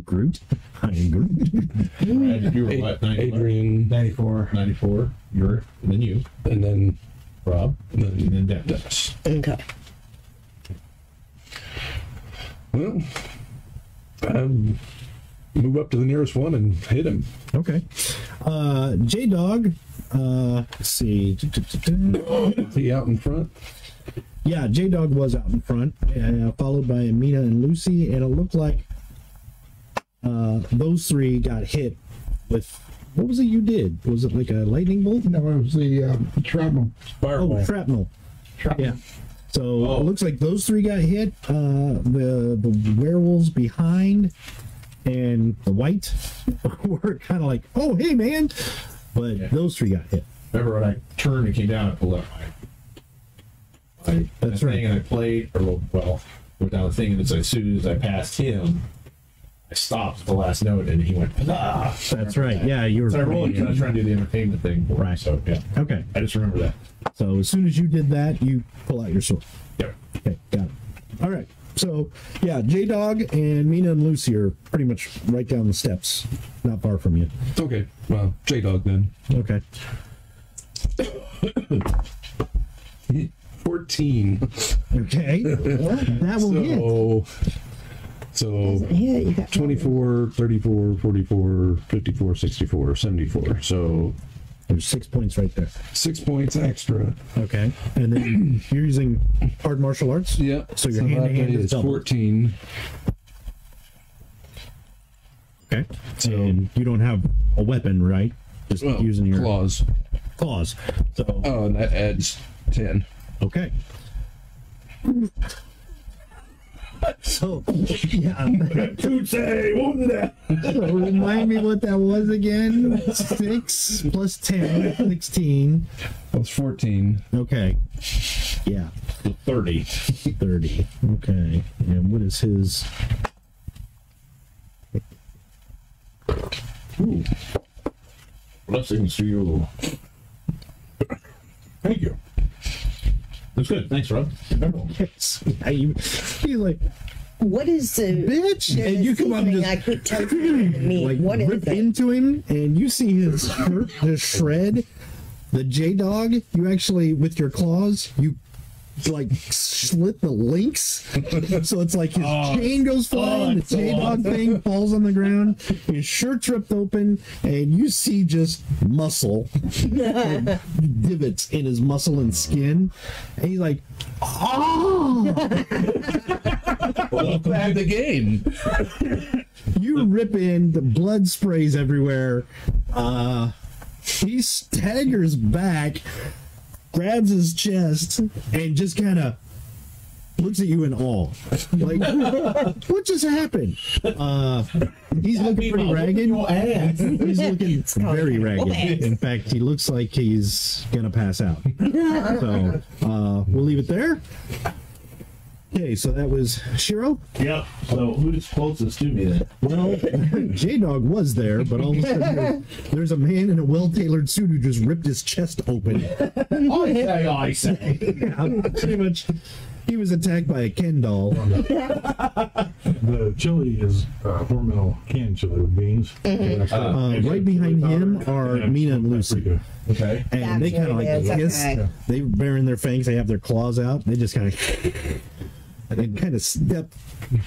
Groot. I am Groot. Brad, you were what, 91? Adrian, 94. 94, you're, and then you, and then Rob, and and then then Dennis. Okay. well, move up to the nearest one and hit him. Okay. J Dog. Let's see. Is he out in front? Yeah, J Dog was out in front, followed by Amina and Lucy, and it looked like those three got hit with. What was it you did? Was it like a lightning bolt? No, it was the shrapnel. Oh, shrapnel. Yeah. So it looks like those three got hit. The werewolves behind and the white were kind of like, oh, hey, man. But those three got hit. Remember when I turned and came down, I pulled out my That's thing right. and I played, or well, went down the thing, and as soon as I passed him, I stopped at the last note, and he went, ah. That's right. Yeah, you were. So I rolled kind of trying to do the entertainment thing. For him, Right. So, yeah. Okay. I just remember that. So as soon as you did that, you pull out your sword. Yep. Okay, got it. All right. So yeah, J-Dog and Mina and Lucy are pretty much right down the steps, not far from you. Okay, well, J-Dog then. Okay. 14. Okay. That will hit. So Yeah, you got 24, 34, 44, 54, 64, 74. So There's 6 points right there. 6 points extra. Okay. And then you're using hard martial arts? Yep. So your hand-to-hand is double. 14. Okay. And you don't have a weapon, right? Just Well, using your claws. claws. So Oh, and that adds 10. okay. So yeah. So remind me what that was again. 6 plus 10, 16. That's 14. Okay. Yeah. 30. 30. Okay. And what is his? Ooh. Blessings to you. Thank you. That's good. Thanks, Rob. Yes. He's like, What is the bitch, the and you come up and seasoning I just put tofu in the meat? like What is rip it? into him, and you see his shirt, his shred. The J-Dog, you actually with your claws, you like slit the links, so it's like his chain goes flying, the J-Dog thing falls on the ground, his shirt's ripped open, and you see just muscle, like, divots in his muscle and skin, and he's like, oh! Welcome to the game. You rip in, the blood sprays everywhere. He staggers back, grabs his chest, and just kind of looks at you in awe. Like, what just happened? He's looking pretty ragged. He's looking very ragged. In fact, he looks like he's gonna pass out. So we'll leave it there. Okay, so that was Shiro. Yep. So who's closest to me then? Well, J-Dog was there, but all of a sudden there's a man in a well-tailored suit who just ripped his chest open. I say. Yeah, pretty much. He was attacked by a Ken doll. The chili is hormel canned chili with beans. Right behind him are Mina and Lucy. Okay. And they kind of like That's what it is, hiss. okay. They baring their fangs. They have their claws out. They just kind of step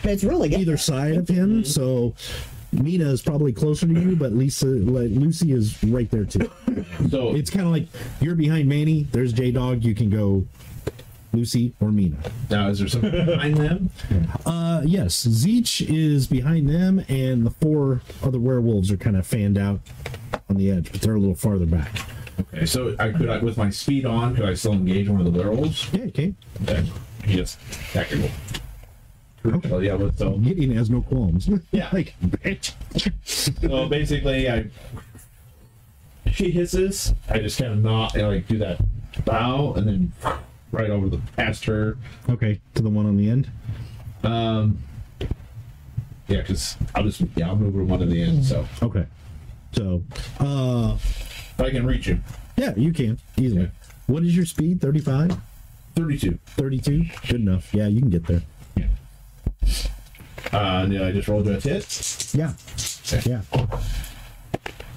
It's really good. either side of him. So Mina is probably closer to you, but Lucy is right there too. So It's kind of like you're behind Manny. There's J-Dog. You can go Lucy or Mina. now is there something behind them? Yes, Zeech is behind them, and the 4 other werewolves are kind of fanned out on the edge, but they're a little farther back. Okay. So with my speed on, could I still engage one of the werewolves? Yeah, okay. Okay. Yes. Tactical. So yeah. So Gideon has no qualms. Yeah. Like, bitch. So basically, she hisses. I just kind of do that bow, and then right over past her. Okay, to the one on the end. Yeah, because I'll move her one to the end. So Okay. So, if I can reach him. yeah, you can easily. Okay. What is your speed? 35? 32. 32? Good enough. Yeah, you can get there. And I just rolled a hit. Yeah. Yeah.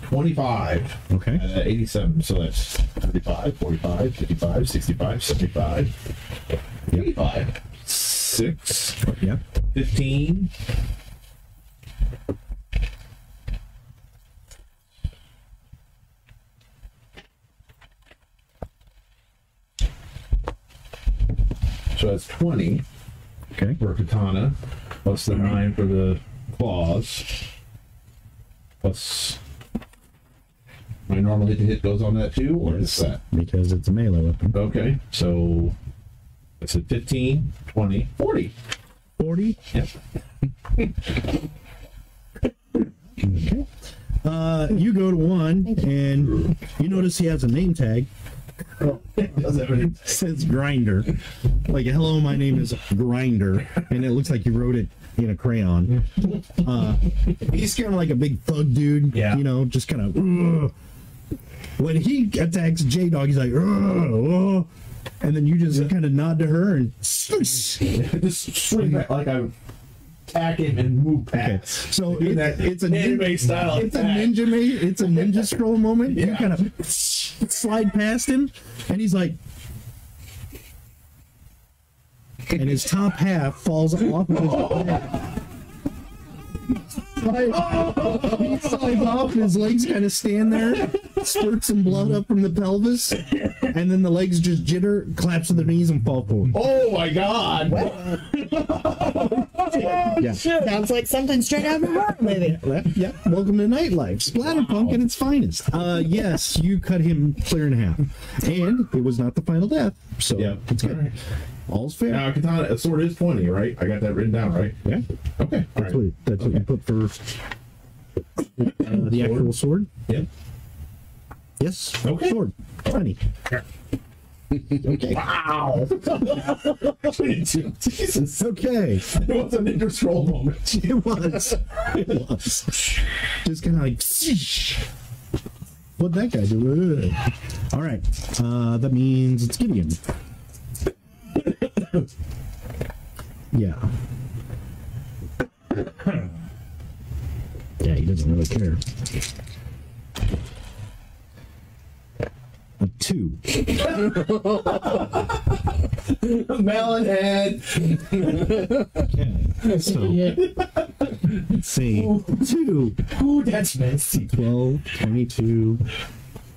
25. Okay. 87. So that's 35, 45, 55, 65, 75, 85, 6, Yeah. 15. So that's 20 Okay. for katana, plus the 9 for the claws, plus my normal hit goes on that too, or is that? Because it's a melee weapon. Okay, so that's a 15, 20, 40. 40? Yep. Okay. You go to one, and you notice he has a name tag. It says Grinder. Like, hello, my name is Grinder. And it looks like you wrote it in a crayon. He's kind of like a big thug dude. Yeah. You know, just kind of. When he attacks J-Dog, he's like, and then you just kind of nod to her and. Just swing back like I attack him and move past. Okay. So it's an anime style. It's attack. a ninja scroll moment. Yeah. You kind of slide past him, and he's like. And his top half falls off of his head. He slides off, and his legs kind of stand there, spurts some blood up from the pelvis, and then the legs just jitter, collapse to their knees, and fall forward. Oh my god! Yeah. Sounds like something straight out of a horror movie. Yeah. Welcome to Nightlife. Splatterpunk at its finest. Yes, you cut him clear in half. And it was not the final death. So Yeah. it's good. Alright. All's fair. Now, katana, a sword is pointy, right? I got that written down, right? Yeah. Okay. That's what you put for the actual sword. Yep. Yes. Okay. Sword. Funny. Okay. Wow! Jesus. Okay. It was a ninja scroll moment. It was. It was. Just kind of like. What'd that guy do? All right. That means it's Gideon. Yeah. Yeah, he doesn't really care. A 2. Melon head. Okay. So, let's see. 2. Ooh, that's messy. 12, 22,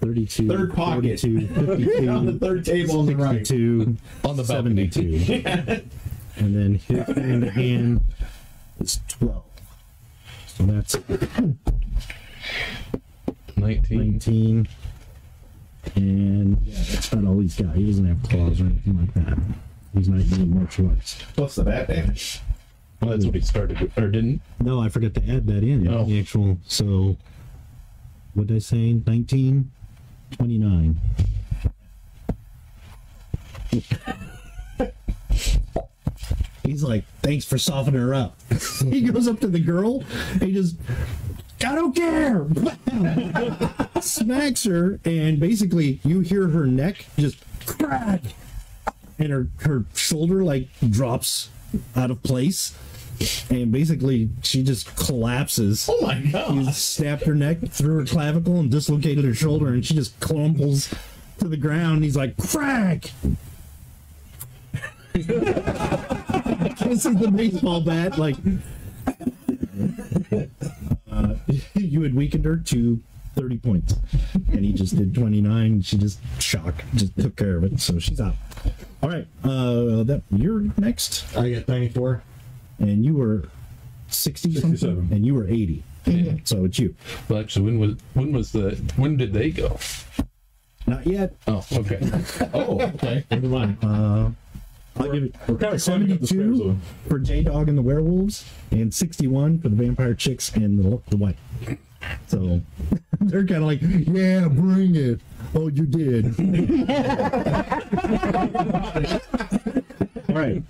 32, Third pocket. 42, 52, On the third table on the right. 62, On the balcony. 72. And then his hand is 12. So that's 19. 19. And yeah, that's not all he's got. He doesn't have claws or anything like that. He's not doing martial arts. Plus the bat damage. Well, that's what he started with, or didn't. No, I forgot to add that in. Oh. The actual, so what did I say? 19, 29. He's like, thanks for softening her up. He goes up to the girl and he just, I don't care. Smacks her, and basically you hear her neck just crack, and her shoulder like drops out of place, and basically she just collapses. Oh my god! He snapped her neck through her clavicle and dislocated her shoulder, and she just clumples to the ground. He's like, crack. This is the baseball bat. Like, you had weakened her to 30 points, and he just did 29. She just took care of it, so she's out. All right, that you're next, I get 94. and you were 60 something, 67. and you were 80. So it's you. Well, actually, when did they go? Not yet. Oh, okay. Oh, okay. Never mind. I'll give it We're kind of climbing up the stairs, 72 for J-Dog and the werewolves, and 61 for the vampire chicks and the white. So they're kind of like, yeah, bring it. Oh, you did. All right.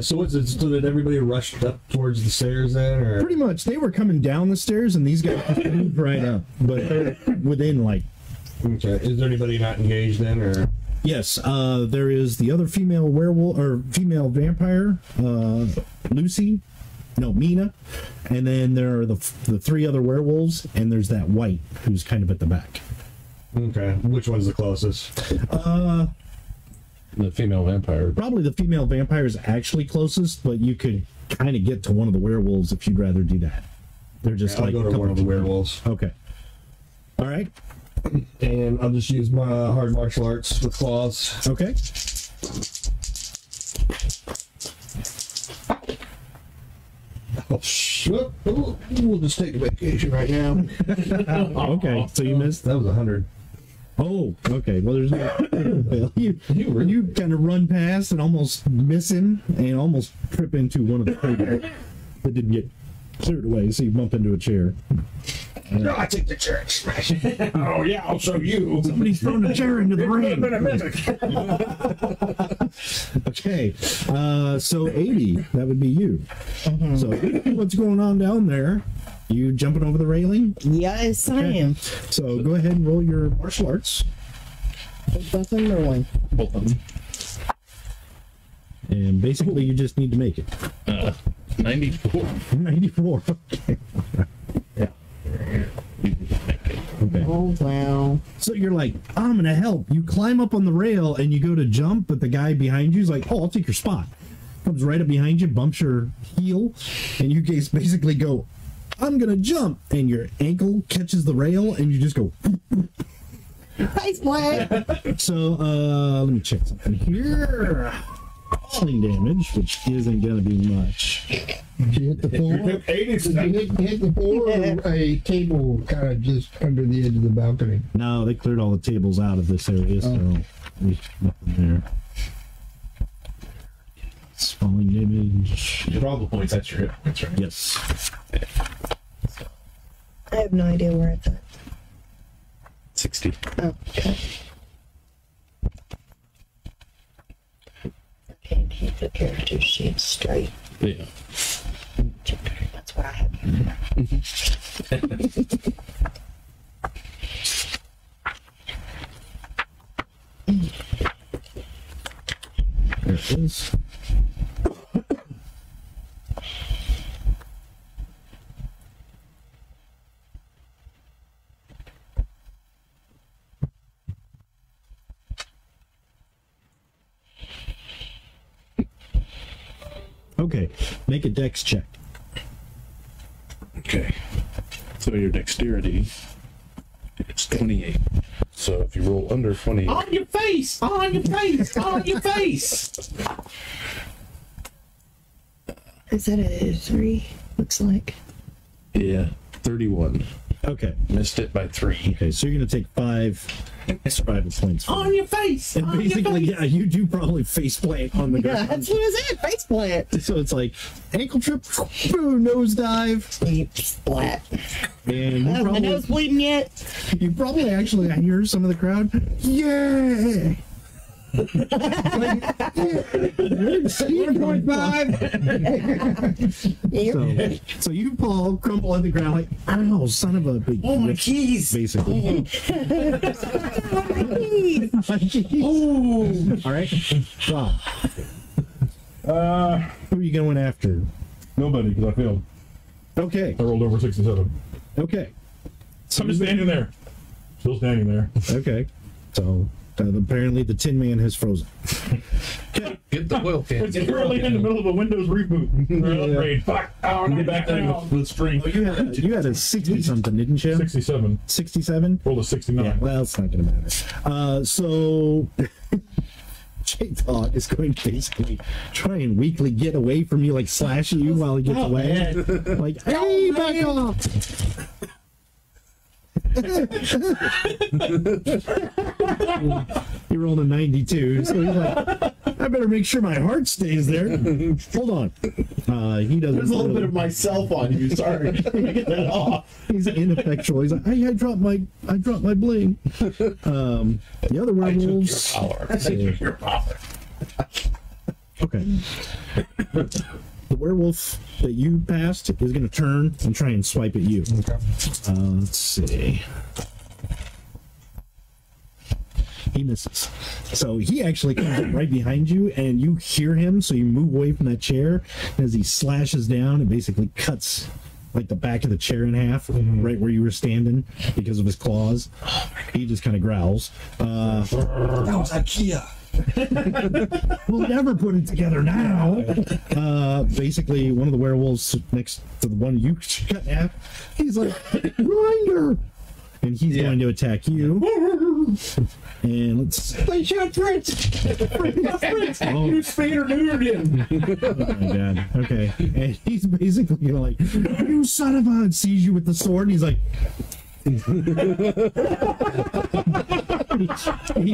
So what's it? So did everybody rush up towards the stairs then, or? Pretty much, they were coming down the stairs, and these guys just moved right up. But they're within, like... Okay. Is there anybody not engaged then, or? Yes, there is the other female werewolf, or female vampire, Lucy. No, Mina. And then there are the 3 other werewolves, and there's that white who's kind of at the back. Okay. Which one's the closest? The female vampire. Probably the female vampire is actually closest, but you could kind of get to one of the werewolves if you'd rather do that. They're just I'll like go to one of the werewolves. Okay. All right. And I'll just use my hard martial arts with claws. Okay. Oh, shit. We'll just take a vacation right now. Okay. So you missed. That was 100. Oh, okay. Well, there's no. You kind of run past and almost miss him, and almost trip into one of the tables that didn't get cleared away. So you bump into a chair. No, I take the chair and smash it. Oh, yeah, I'll show you. Somebody's thrown a chair into the ring. Okay, so 80, that would be you. So what's going on down there? You jumping over the railing? Yes, I am. So go ahead and roll your martial arts. Both of them or one? Both of them. And basically you just need to make it. 94. 94. Okay. Yeah. Okay. Oh, wow. So you're like, I'm gonna help. You climb up on the rail and you go to jump, but the guy behind you is like, oh, I'll take your spot. Comes right up behind you, bumps your heel, and you guys basically go, I'm gonna jump, and your ankle catches the rail, and you just go. Face plant. So let me check something here. Falling damage, which isn't gonna be much. Did you hit the floor? Did you hit the floor or a table kind of just under the edge of the balcony? No, they cleared all the tables out of this area, so there's nothing there. It's falling damage. For all the points, that's your hit points, right? Yes. I have no idea where it's at. 60. Oh, okay. Okay, keep the character sheet straight. Yeah. That's what I have. There it is. Okay, make a dex check. Okay. So your dexterity is 28. So if you roll under 28. On your face! On your face! On your face! Is that a 3? Looks like. Yeah. 31. Okay. Missed it by 3. Okay, so you're gonna take 5 survival points. On your face! And basically, yeah, you do probably face plant on the Yeah, ground. that's what I said. Face plant. So it's like ankle trip, boom, nosedive, Deep splat. and Oh, my nose bleeding yet? you probably actually hear some of the crowd. Yeah. Like, yeah. 1.5. So you fall, crumple on the ground like, ow, son of a big. Oh, my keys. Basically. Ooh. All right. Rob, who are you going after? Nobody, because I failed. Okay. I rolled over 67. Okay. So I'm just standing there. Still standing there. Okay. So apparently the Tin Man has frozen. Get the oil can. It's currently in the middle of a Windows reboot. Upgrade. Fuck. Oh, Get back there with the string. You had a 60 something, didn't you? 67. 67? Rolled a 69. Yeah, well, it's not going to matter. So J-Dog is going to basically try and weakly get away from you, like slash at you while he gets away. Like, hey, back off! He rolled a 92, so he's like, I better make sure my heart stays there. Hold on. He doesn't. There's a little bit of myself on you. Sorry. Get that off. He's ineffectual. He's like, hey, I dropped my bling. The other werewolves. Your power. Okay. The werewolf that you passed is going to turn and try and swipe at you. Let's see. He misses. So he actually comes up right behind you, and you hear him, so you move away from that chair. And as he slashes down, it basically cuts like the back of the chair in half, right where you were standing, because of his claws. He just kind of growls. That was IKEA. We'll never put it together now. Basically, one of the werewolves next to the one you cut in half, he's like, Grinder! And he's going to attack you. And let's They shot Fritz! Oh. You spayed or neutered him! Oh my god. Okay. And he's basically gonna like, you son of a, and sees you with the sword, and he's like, He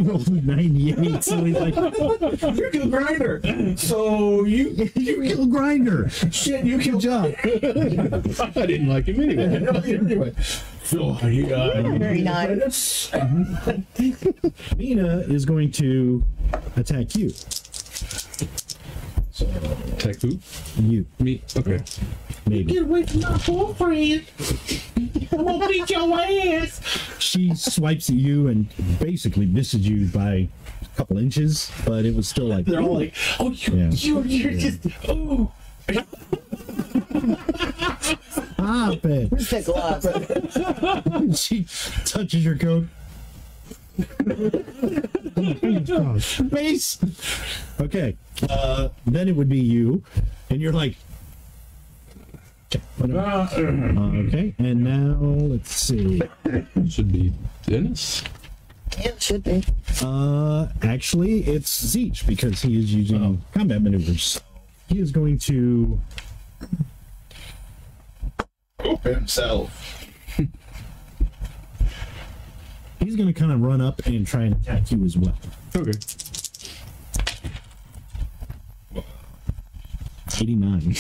rolled a 98, so he's like, You killed Grinder. So you killed Grinder. shit. You Good killed job. I didn't like him anyway. anyway. Oh, you got Very nice. Mina is going to attack you. Attack who? You, Me? Okay. maybe. Get away from my boyfriend. I'm gonna beat your ass. She swipes at you and basically misses you by a couple inches, but it was still like. They're all like, oh, Yeah. you're just, oh. Stop it. Where's the glove? She touches your coat. Face. Okay. Then it would be you, and you're like. Okay, and now let's see. Should be Dennis. Yeah, it should be. Actually, it's Zeech because he is using combat maneuvers. He is going to. Himself. He's going to kind of run up and try and attack you as well. Okay. 89.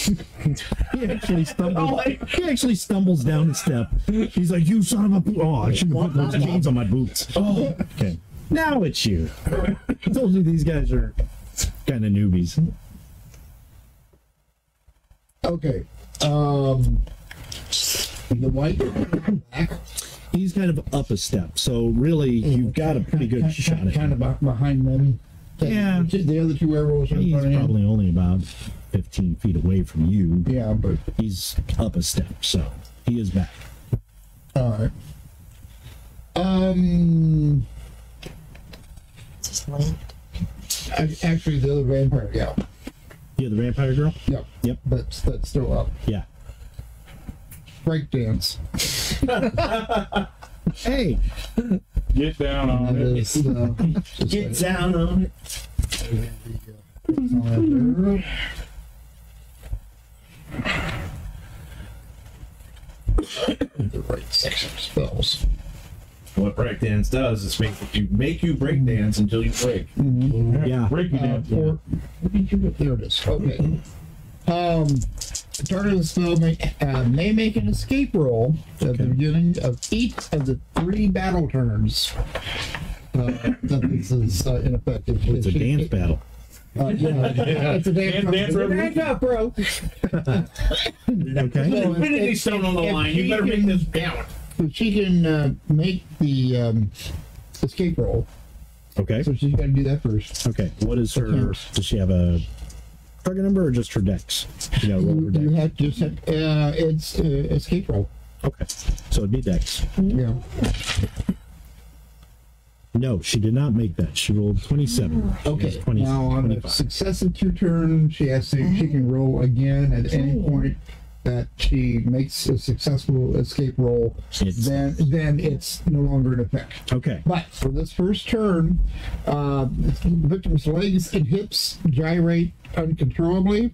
He actually stumbles down the step. He's like, "You son of a oh! I shouldn't have put those chains on my boots." Oh, okay. Now it's you. I told you these guys are kind of newbies. Okay. The white back. He's kind of up a step, so really you've got a pretty good shot at Kind him. of behind them. Yeah. The other two werewolves are in He's front of him. probably only about 15 feet away from you. Yeah, but He's up a step, so he is back. all right. Actually, the other vampire gal. Yeah, the vampire girl? Yep. Yep. That's still up. Yeah. Breakdance. Hey! Get down on That it. is, Get down on it. The right section of spells. What breakdance does is make you breakdance until you break. Yeah. Break you down. Or, there it is. Okay. The target of the spell may make an escape roll at the beginning of each of the 3 battle turns. That this is ineffective. It's a dance battle. Yeah, it's a dance Dance bro. Okay. So Infinity if- Stone on the if line. she You better make can- this count. So she can make the escape roll. Okay. So she's got to do that first. Okay. What is her? Does she have a target number or just her dex? You gotta roll her You dex. have to just it's escape roll. Okay. So it'd be dex. Yeah. No, she did not make that. She rolled 27. She Okay. has 20, Now on a 25. successive 2 turn, she can roll again at any point that she makes a successful escape roll. It's- Then it's no longer in effect. Okay. But for this first turn, the victim's legs and hips gyrate uncontrollably,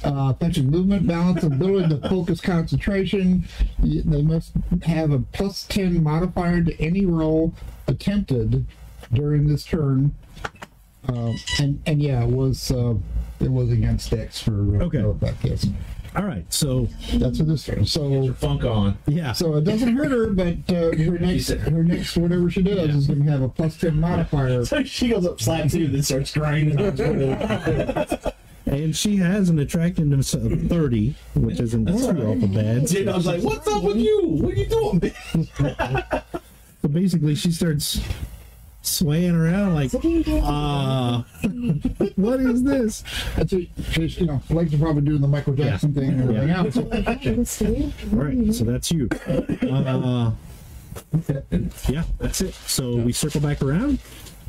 affecting movement, balance, ability to focus concentration. They must have a +10 modifier to any roll attempted during this turn. And yeah, it was against Dex for Okay. that case. All right. So That's what this turn. So Funk on. yeah. so it doesn't hurt her, but her next whatever she does is going to have a +10 modifier. So she goes up slap 2, then starts grinding. And she has an attractiveness of 30, which isn't too awful bad. Dude, I was like, "What's up with you? What are you doing, bitch?" So basically, she starts swaying around like, what is this? That's what she's, legs are probably doing the Michael Jackson thing and everything else. All right, so that's you. Yeah, that's it. So we circle back around.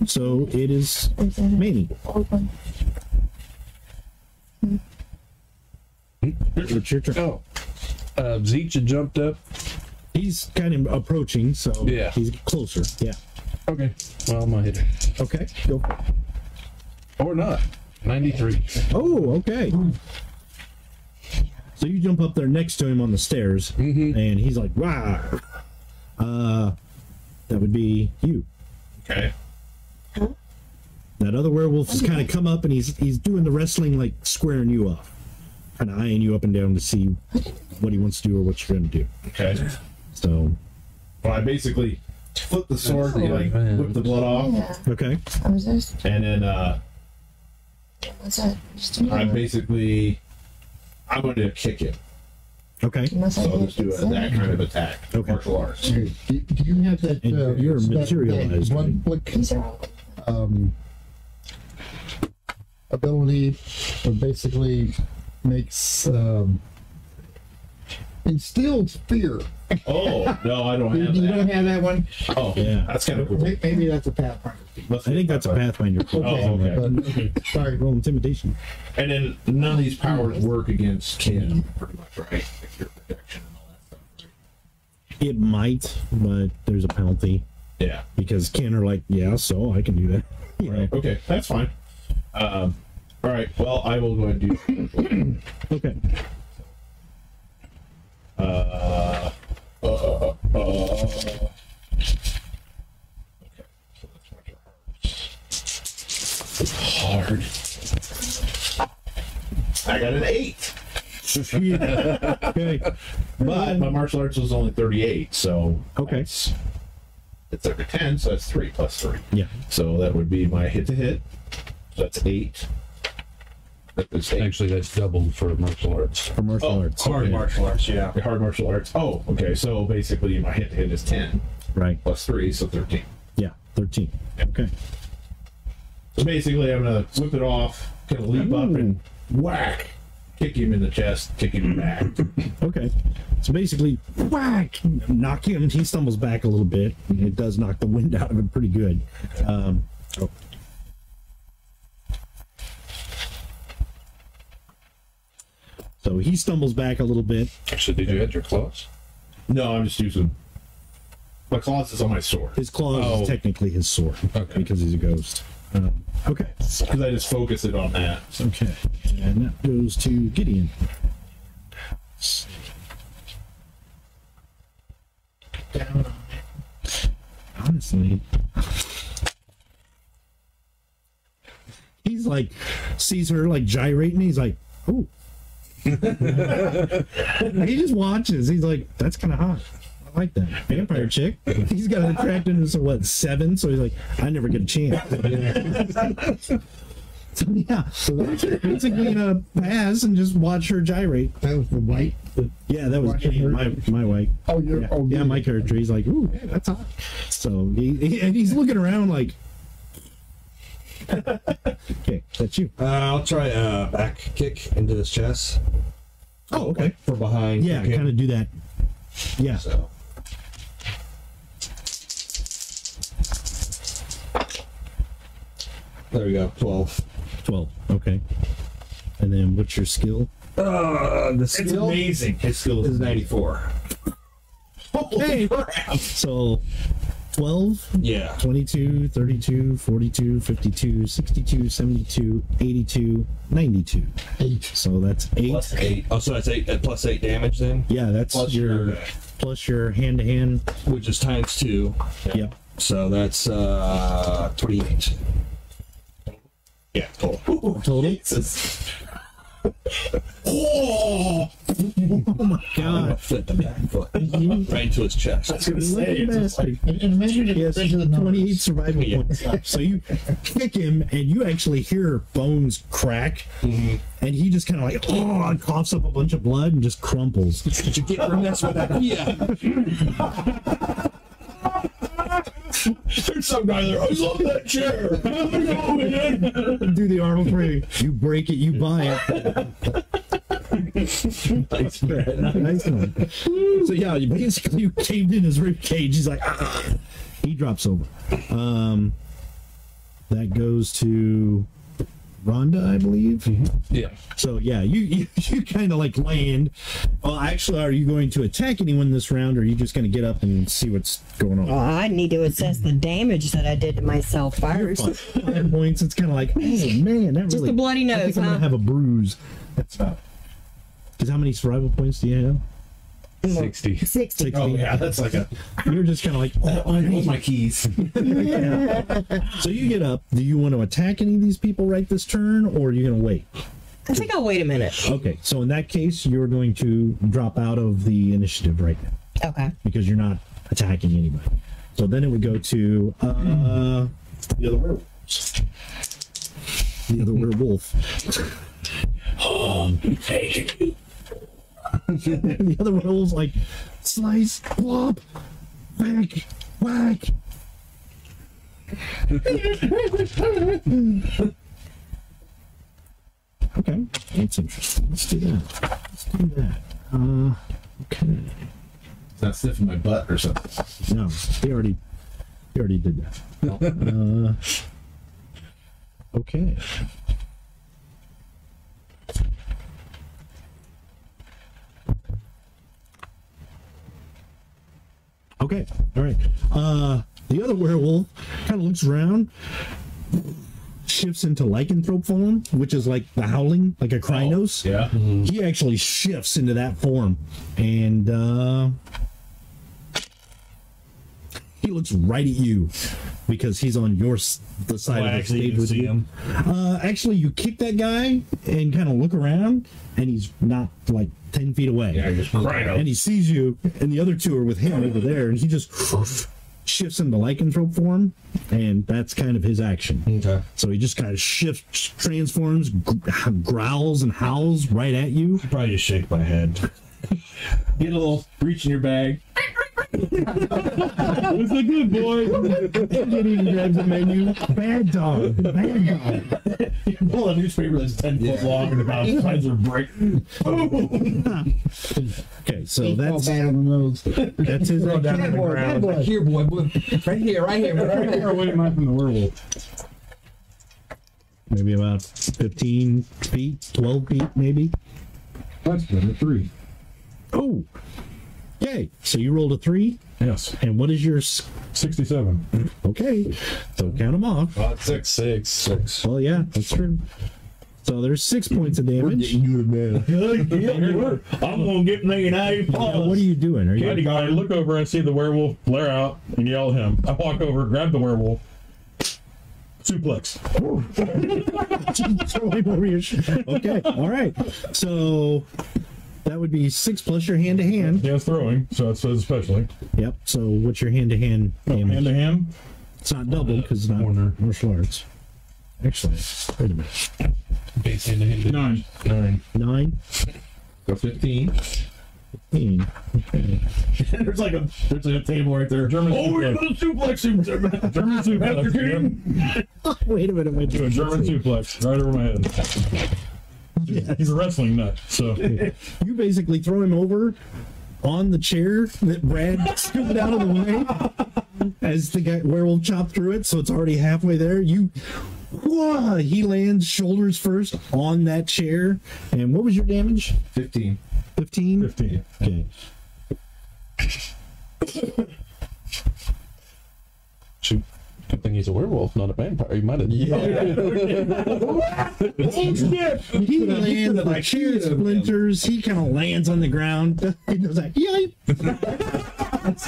So it is Manny. It's your turn. Oh. Zeech had jumped up. He's kind of approaching, so Yeah. he's closer. Yeah. Okay. Well, I'm gonna hit it. Okay, go. Or not. 93. Oh, okay. So you jump up there next to him on the stairs, and he's like, "Wow, That would be you. Okay. That other werewolf has kind of come up and he's doing the wrestling, like squaring you off, kind of eyeing you up and down to see what he wants to do or what you're going to do. Okay. So, well, I basically flip the sword and like whip the blood off. Okay. What was this? And then What's that? I'm going to kick him. Okay. So I'll just do that kind of attack. Okay. Martial arts. Do you have that? And you're materialized, that one flick ability that basically makes instills fear. Oh no, I don't have You that. don't have that one. Oh Yeah. that's kind of cool. Maybe that's a Pathfinder. I think that's a Pathfinder. Oh, okay. Okay. Sorry. Roll intimidation. And then none of these powers work against kin, pretty much, right? Like your protection and all that stuff. Right? It might, but there's a penalty Yeah. because kin are like, yeah, so I can do that. You know. Right. Okay, that's fine. All right. Well, I will go ahead and do. Okay. Hard. I got an 8. Okay. But my martial arts was only 38, so Okay. it's over 10, so that's 3 plus 3. Yeah. So that would be my hit to hit. So that's 8. That was 8. Actually, that's doubled for martial arts. For martial arts. Hard Okay. martial arts, yeah. Hard martial arts. Oh, okay. So basically, my hit to hit is 10 Right. plus 3, so 13. Yeah. 13. Okay. So basically, I'm gonna whip it off, kind of leap up and whack, kick him in the chest, kick him back. Okay. So basically, whack, knock him. He stumbles back a little bit. And it does knock the wind out of him pretty good. So he stumbles back a little bit. So did you add your claws? No, I'm just using my claws is on my sword His claws is technically his sword because he's a ghost. Okay. because I just focus it on that. So. Okay. And that goes to Gideon. Honestly, he's like, sees her like gyrating. He's like, oh. He just watches. He's like, that's kind of hot. I like that. Vampire chick. He's got an attractiveness of what, 7? So he's like, I never get a chance. So yeah, basically pass and just watch her gyrate. That was the white. Yeah, that was my wife. Oh, you're. Yeah, my character. He's like, ooh, that's hot. So he's looking around like, okay, that's you. I'll try a back kick into his chest. Oh, okay. For behind. Yeah, kicking. kind of do that. Yeah. So. There we go, 12. 12. Okay. And then what's your skill? The It's skill amazing. His skill is 94. Okay. So 12, Yeah. 22, 32, 42, 52, 62, 72, 82, 92. 8. So that's 8. Plus 8. Oh, so that's 8 plus 8 damage then? Yeah, that's Plus your plus your hand-to-hand. Which is times 2. Yep. So that's 28. Yeah, total. Total. Oh my god. Flip the back foot. Right into his chest. Lucky bastard. And imagine He has into the numbers. 28 survival points. So you kick him, and you actually hear bones crack, and he just kind of like, and coughs up a bunch of blood and just crumples. Did you get from this with that? Yeah. There's some guy there. I love that chair. Do the Arnold training. You break it, you buy it. Nice one. So yeah, you caved in his rib cage. He's like, ah. He drops over. That goes to Rhonda, I believe. Yeah. So yeah, you kind of like land. Well, actually, are you going to attack anyone this round, or are you just going to get up and see what's going on? Well, I need to assess the damage that I did to myself first. 5 points. It's kind of like, oh man, that Just really. a bloody I nose, think I'm huh? gonna have a bruise. That's about. Because how many survival points do you have? 60. 60. Oh yeah, that's like a. You're just kind of like, oh, I Where's my keys? So you get up. Do you want to attack any of these people right this turn, or are you going to wait? I think I'll wait a minute. Okay, so in that case, you're going to drop out of the initiative right now Okay. because you're not attacking anybody. So then it would go to the other werewolf. The other werewolf. The other werewolf's like, slice, plop, whack, whack. Okay, that's interesting. Let's do that. Let's do that. Okay. Is that sniffing my butt or something? No, he already did that. Okay. Okay. All right. The other werewolf kind of looks around, shifts into lycanthrope form, which is like the howling, like a Krynos. Yeah. He actually shifts into that form, and he looks right at you because he's on the side of the stage with you. Actually, you kick that guy and kind of look around, and he's not like 10 feet away. Yeah, just right up. And he sees you, and the other two are with him over there, and he just shifts into lycanthrope form, and that's kind of his action. Okay. So he just kind of shifts, transforms, growls and howls right at you. Probably just shake my head. Get a little reach in your bag. It's a good boy. He even grabs the menu. Bad dog. Bad dog. You pull a newspaper that's 10 foot long and about the size of a brick. Okay, so All that's bad on the nose. his Throw it down on Bad the boy, bad ground. boy. Here, boy. Right here, right here. Right here. Away mine from the werewolf. maybe about 15 feet, 12 feet, maybe. That's good. A 3. Oh, yay! So you rolled a 3, Yes. and what is your? 67. Okay, so count them off. Six. Well, yeah, that's true. So there's 6 points of damage. I'm gonna get me an A+. Now, what are you doing? Are you? I look over and see the werewolf blare out and yell at him. I walk over, grab the werewolf, suplex. Throw him over your okay, all right. So that would be 6 plus your hand to hand. He has throwing, so it says especially. Yep. So what's your hand to hand damage? Hand to hand. It's not double because it's not Corner. martial arts. Actually, wait a minute. Base hand to hand. 9. 9, Go 15. 15. Okay. There's like a table right there. German We're gonna suplex him. German suplex. Jim. Wait a minute. Do a German suplex right over my head. Yeah. He's a wrestling nut, so You basically throw him over on the chair that Brad scooped out of the way as the guy werewolf chopped through it, so it's already halfway there. He lands shoulders first on that chair. And what was your damage? 15. 15? 15. Okay. Shoot. Good thing he's a werewolf, not a vampire. He might have. He lands, the chair splinters, he kind of lands on the ground. He does that, yipe!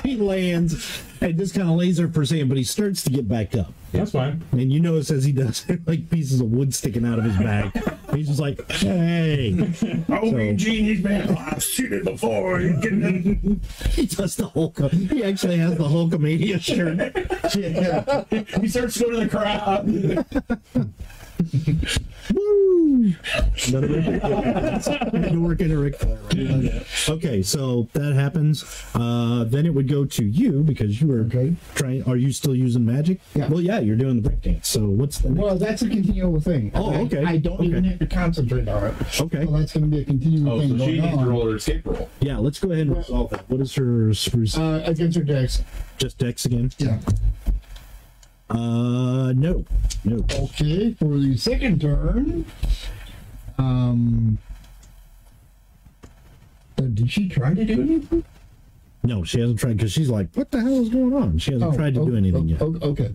He lands and just kind of lays there for a second, but he starts to get back up. That's fine. And you notice as he does, like pieces of wood sticking out of his bag. He's just like, hey. Oh, Eugene, he's been. I've seen it before. He does the Hulk. He actually has the Hulkamania shirt. He starts to go to the crowd. Woo! Had to work in a Ric Flair. Okay, so that happens. Then it would go to you because you were trying. Are you still using magic? Yeah. Well, yeah, you're doing the breakdance. So what's the next? Well, that's a continual thing. Oh, okay. I don't even have to concentrate on it. Okay. So that's going to be a continual Oh, thing so she going needs to on. roll her escape roll. Yeah, let's go ahead and resolve that. What is her Against her dex. just dex again? Yeah. No. Okay, for the second turn, did she try to do anything? No, she hasn't tried because she's like, what the hell is going on? She hasn't tried to do anything yet. Okay.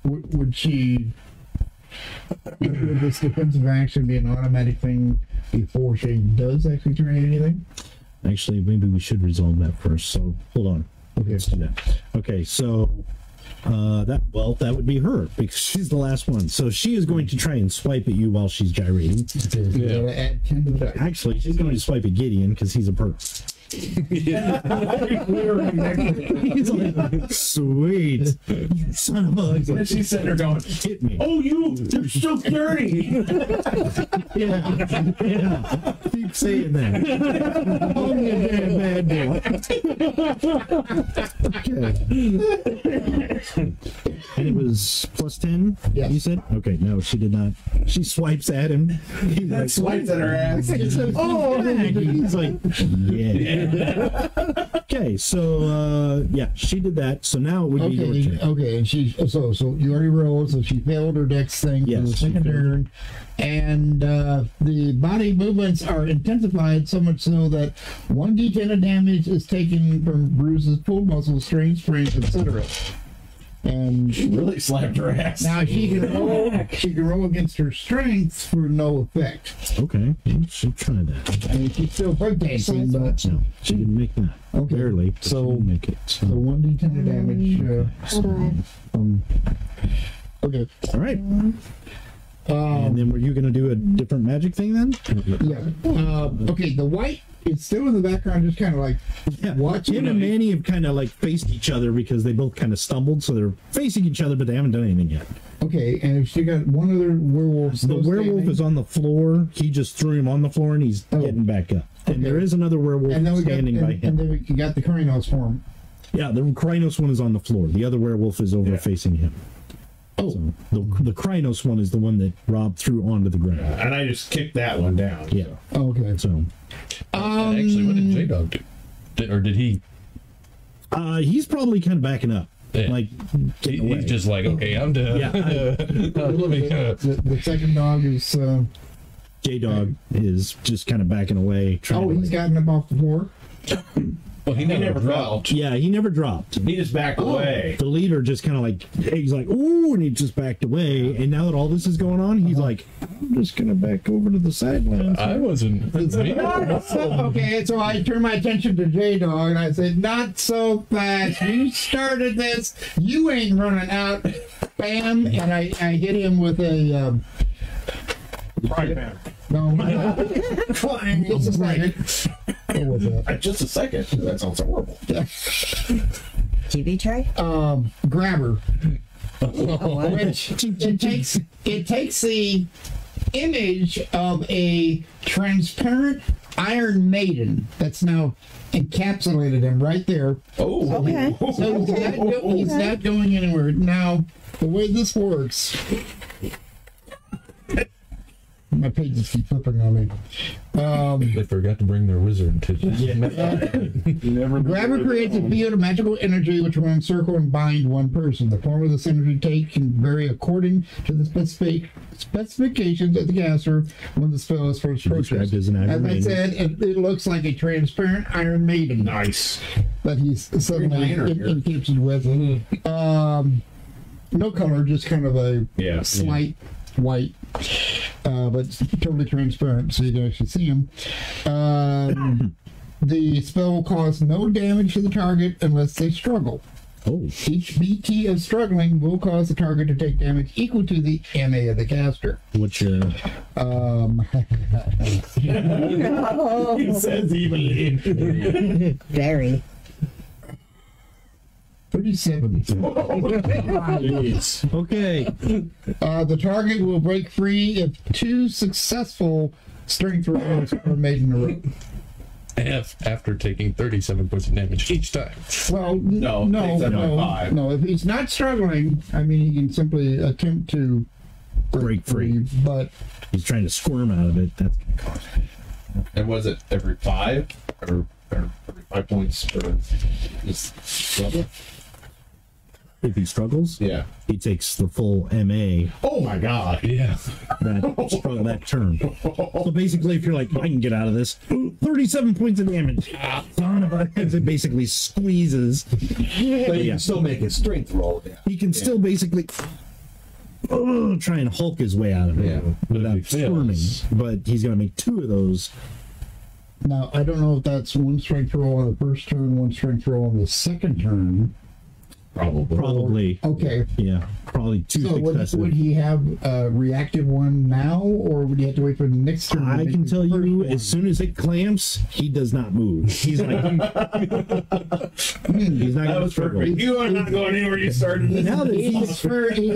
Would she Would this defensive action be an automatic thing before she does actually turn anything? Actually, maybe we should resolve that first. So hold on. Okay. Let's do that. Okay, so that would be her because she's the last one. So she is going to try and swipe at you while she's gyrating. Yeah. Add 10 to the die. Actually, she's going to swipe at Gideon because he's a perk. He's like, sweet, you son of a. And she's sitting there going, Hit me. "Oh, you're so dirty." Yeah. Keep saying that. Oh, you damn bad boy. Okay. And it was plus 10? Yeah. You said? Okay, no, she did not. She swipes at him. He's like, Swipes at her ass. oh, he's like, yeah. Okay, so, yeah, she did that. So now it would be your turn. Okay, and she so you already rolled, so she failed her dex thing for Yes, the she second failed. turn, and the body movements are intensified so much so that 1d10 of damage is taken from bruises, pulled muscles, strained sprains, etc. And Really slapped her ass. now she can roll against her strength for no effect. Okay, she'll try that. I mean, she's still breakdancing, but No, she didn't make that. Okay, Barely. But so- she didn't make it. so So. 1d10 of damage. Okay. All right. And then were you going to do a different magic thing then? Yeah. Okay, the white is still in the background, just kind of like watching. Jim and Manny have kind of like faced each other because they both kind of stumbled, so they're facing each other, but they haven't done anything yet. Okay, and if she got one other werewolf. The werewolf is on the floor. He just threw him on the floor, and he's getting back up. And there is another werewolf and then we got, standing by him. and then we got the Krynos form. Yeah, the Krynos one is on the floor. The other werewolf is over facing him. Oh, So the Krynos one is the one that Rob threw onto the ground. And I just kicked that one down. Yeah. okay. So And actually, what did J-Dog do? Or did he? he's probably kind of backing up. Yeah. Like getting away. He's just like, okay, I'm done. Yeah, Let me, The second dog is. J-Dog is just kind of backing away. Oh, he's gotten up off the floor. well, he never dropped. Yeah, he never dropped. He just backed away. The leader just kind of like, he's like, ooh, and he just backed away. And now that all this is going on, he's like, I'm just going to back over to the sidelines. I wasn't. It's me. Okay, so I turned my attention to J-Dog and I said, not so fast. You started this. You ain't running out. Bam. And I hit him with a. Right, man. No. Just a second. What was that? Just a second. That sounds horrible. TV tray? Grabber. What? Which it takes the image of a transparent Iron Maiden that's now encapsulated him right there. Oh. Okay. So he's not going anywhere. Now, the way this works. My pages keep flipping on me. They forgot to bring their wizard to. Grabber creates a field of magical energy which will encircle and bind one person. The form of this energy take can vary according to the specifications of the caster when the spell is first Described purchased. as an Iron As I Maiden. said, it looks like a transparent Iron Maiden Nice. that he's suddenly Green Lantern here. encapsulated with. No color, just kind of a Yeah. slight white, but totally transparent, so you can actually see him. The spell will cause no damage to the target unless they struggle. Oh, Each BT of struggling will cause the target to take damage equal to the MA of the caster. what's your... He says evenly. Very. 37. Jeez. Okay. The target will break free if 2 successful strength rolls are made in a row. After taking 37 points of damage each time. Well, No, takes that by 5. no. If he's not struggling, I mean, he can simply attempt to Break free. But He's trying to squirm out of it. That's going to cost. And was it every 5 or every 5 points for this level? If he struggles, Yeah. he takes the full MA Oh my god. Yeah. that turn. So basically, if you're like, I can get out of this, 37 points of damage. Son of a... It basically squeezes. But you can still make a strength roll. Yeah. He can still basically... try and Hulk his way out of it without storming. But he's going to make 2 of those. Now, I don't know if that's 1 strength roll on the first turn, 1 strength roll on the second turn. Probably. Okay. Yeah, probably 2 So successive. would he have a reactive one now, or would he have to wait for the next turn? I can tell you, as soon as it clamps, he does not move. He's like, he's not going to struggle. You are not going anywhere you started. Now that He's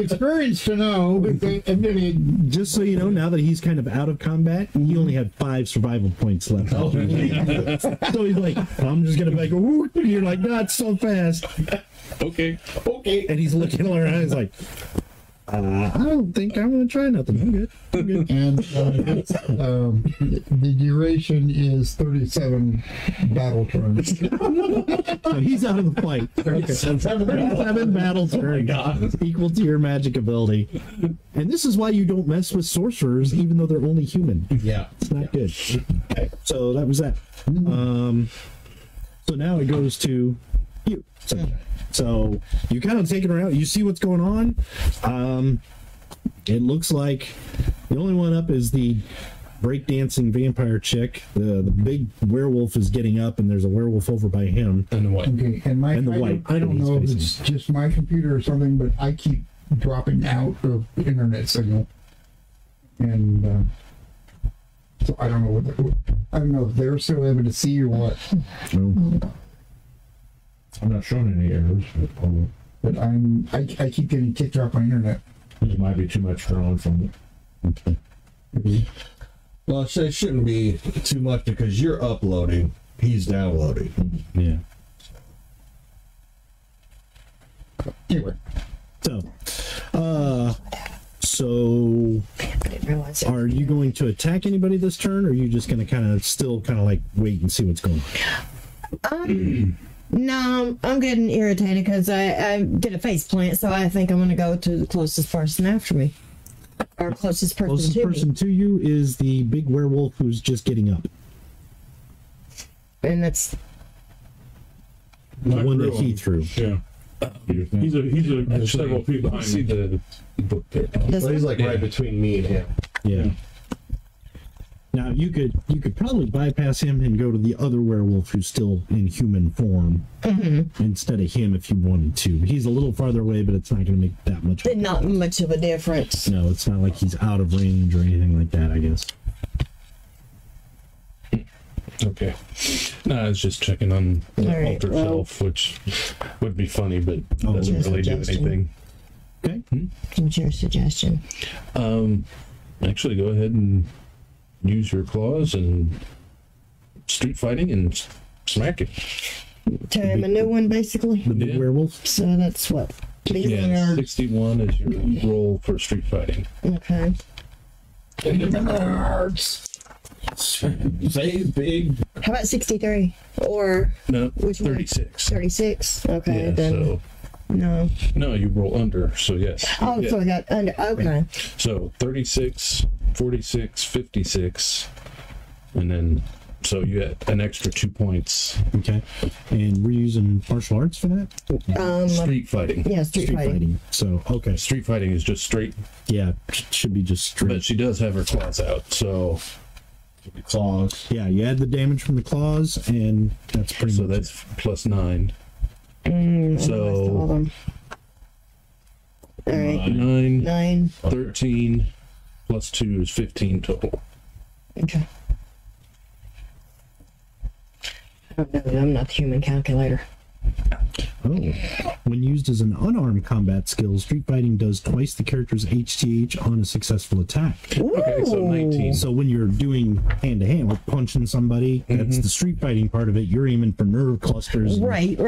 experienced to know. Just so you know, now that he's kind of out of combat, he only had 5 survival points left. So he's like, I'm just going to like, ooh, and you're like, not so fast. Okay. And he's looking around, he's like, I don't think I'm going to try nothing. I'm good. And the duration is 37 battle turns. So he's out of the fight. 37 battle turns equal to your magic ability. And this is why you don't mess with sorcerers, even though they're only human. Yeah. It's not good. So that was that. So now it goes to you. So you kind of take it around. You see what's going on. It looks like the only one up is the breakdancing vampire chick. The big werewolf is getting up, and there's a werewolf over by him. And the white. Okay, and I don't know if it's just my computer or something, but I keep dropping out of the internet signal, and so I don't know I don't know if they're still able to see or what. I'm not showing any errors, but I keep getting kicked off my internet. There might be too much drawn from it. Well, it shouldn't be too much because you're uploading, he's downloading. Yeah. Anyway. So, are you going to attack anybody this turn, or are you just going to kind of still like wait and see what's going on? No, I'm getting irritated because I did a face plant, so I think I'm going to go to the closest person after me. Or closest person to you is the big werewolf who's just getting up. And that's the one that he threw. Yeah. He's several feet behind see me. the book there. So he's like right between me and him. Yeah. Now you could probably bypass him and go to the other werewolf who's still in human form instead of him if you wanted to. He's a little farther away, but it's not going to make that much. Not much of a difference. No, it's not like he's out of range or anything like that, I guess. Okay. No, I was just checking on the All right, altar shelf, which would be funny, but doesn't Just really do suggestion. anything. Okay. What's your suggestion? Actually, go ahead and use your claws and street fighting and smack it. Turn him a new one, basically. The big werewolf. So that's what? Yeah, 61 is your roll for street fighting. Okay. Say big. How about 63? Or No, which one? 36. 36? Okay, Yeah, then. so no, you roll under, so yes. Oh, Yeah. so I got under. Okay. So 36, 46, 56, and then so you had an extra 2 points. Okay. And we're using martial arts for that? Street fighting. Yeah, street fighting. So, okay. Street fighting is just straight, Yeah, should be just straight. but she does have her claws out, so Claws. Yeah, you add the damage from the claws, and that's pretty so much that's plus 9. All So of them. All right. 9, 9. 13 plus 2 is 15 total. Okay. I don't know. I'm not the human calculator. Oh. When used as an unarmed combat skill, street fighting does twice the character's HTH on a successful attack. Okay, so 19. So when you're doing hand-to-hand, like punching somebody, that's the street fighting part of it. You're aiming for nerve clusters. and- Right.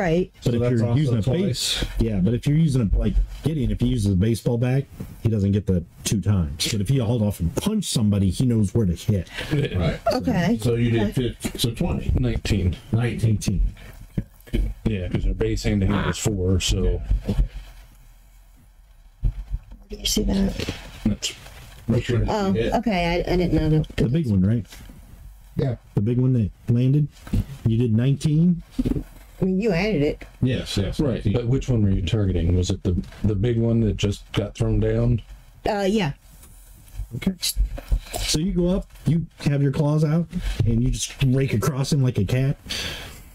But if you're using a base, but if you're using a, like Gideon, if he uses a baseball bat, he doesn't get the 2 times. But if he hauled off and punched somebody, he knows where to hit. Right. Okay. So you did 50, so 20. 19. 18. Yeah, because her base hand to hand is 4, so Do you see that? that's Oh, okay. I didn't know that. The big one, right? Yeah. The big one that landed. You did 19. I mean, you added it. Yes. right. But which one were you targeting? Was it the big one that just got thrown down? Yeah. Okay. So you go up, you have your claws out, and you just rake across him like a cat.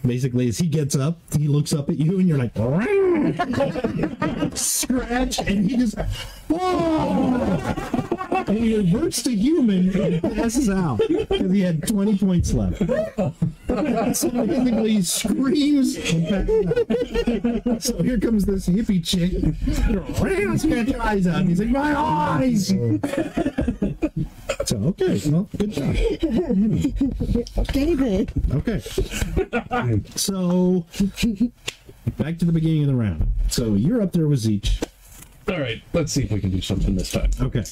Basically, as he gets up, he looks up at you, and you're like, scratch, and he just, whoa! And he reverts to human and passes out because he had 20 points left. So basically, he screams and passes out. So here comes this hippie chick. Scratch your eyes out. And he's like, my eyes! So, okay, well, good job. David. Okay. So, back to the beginning of the round. So, you're up there with Zeech. All right, let's see if we can do something this time. Okay.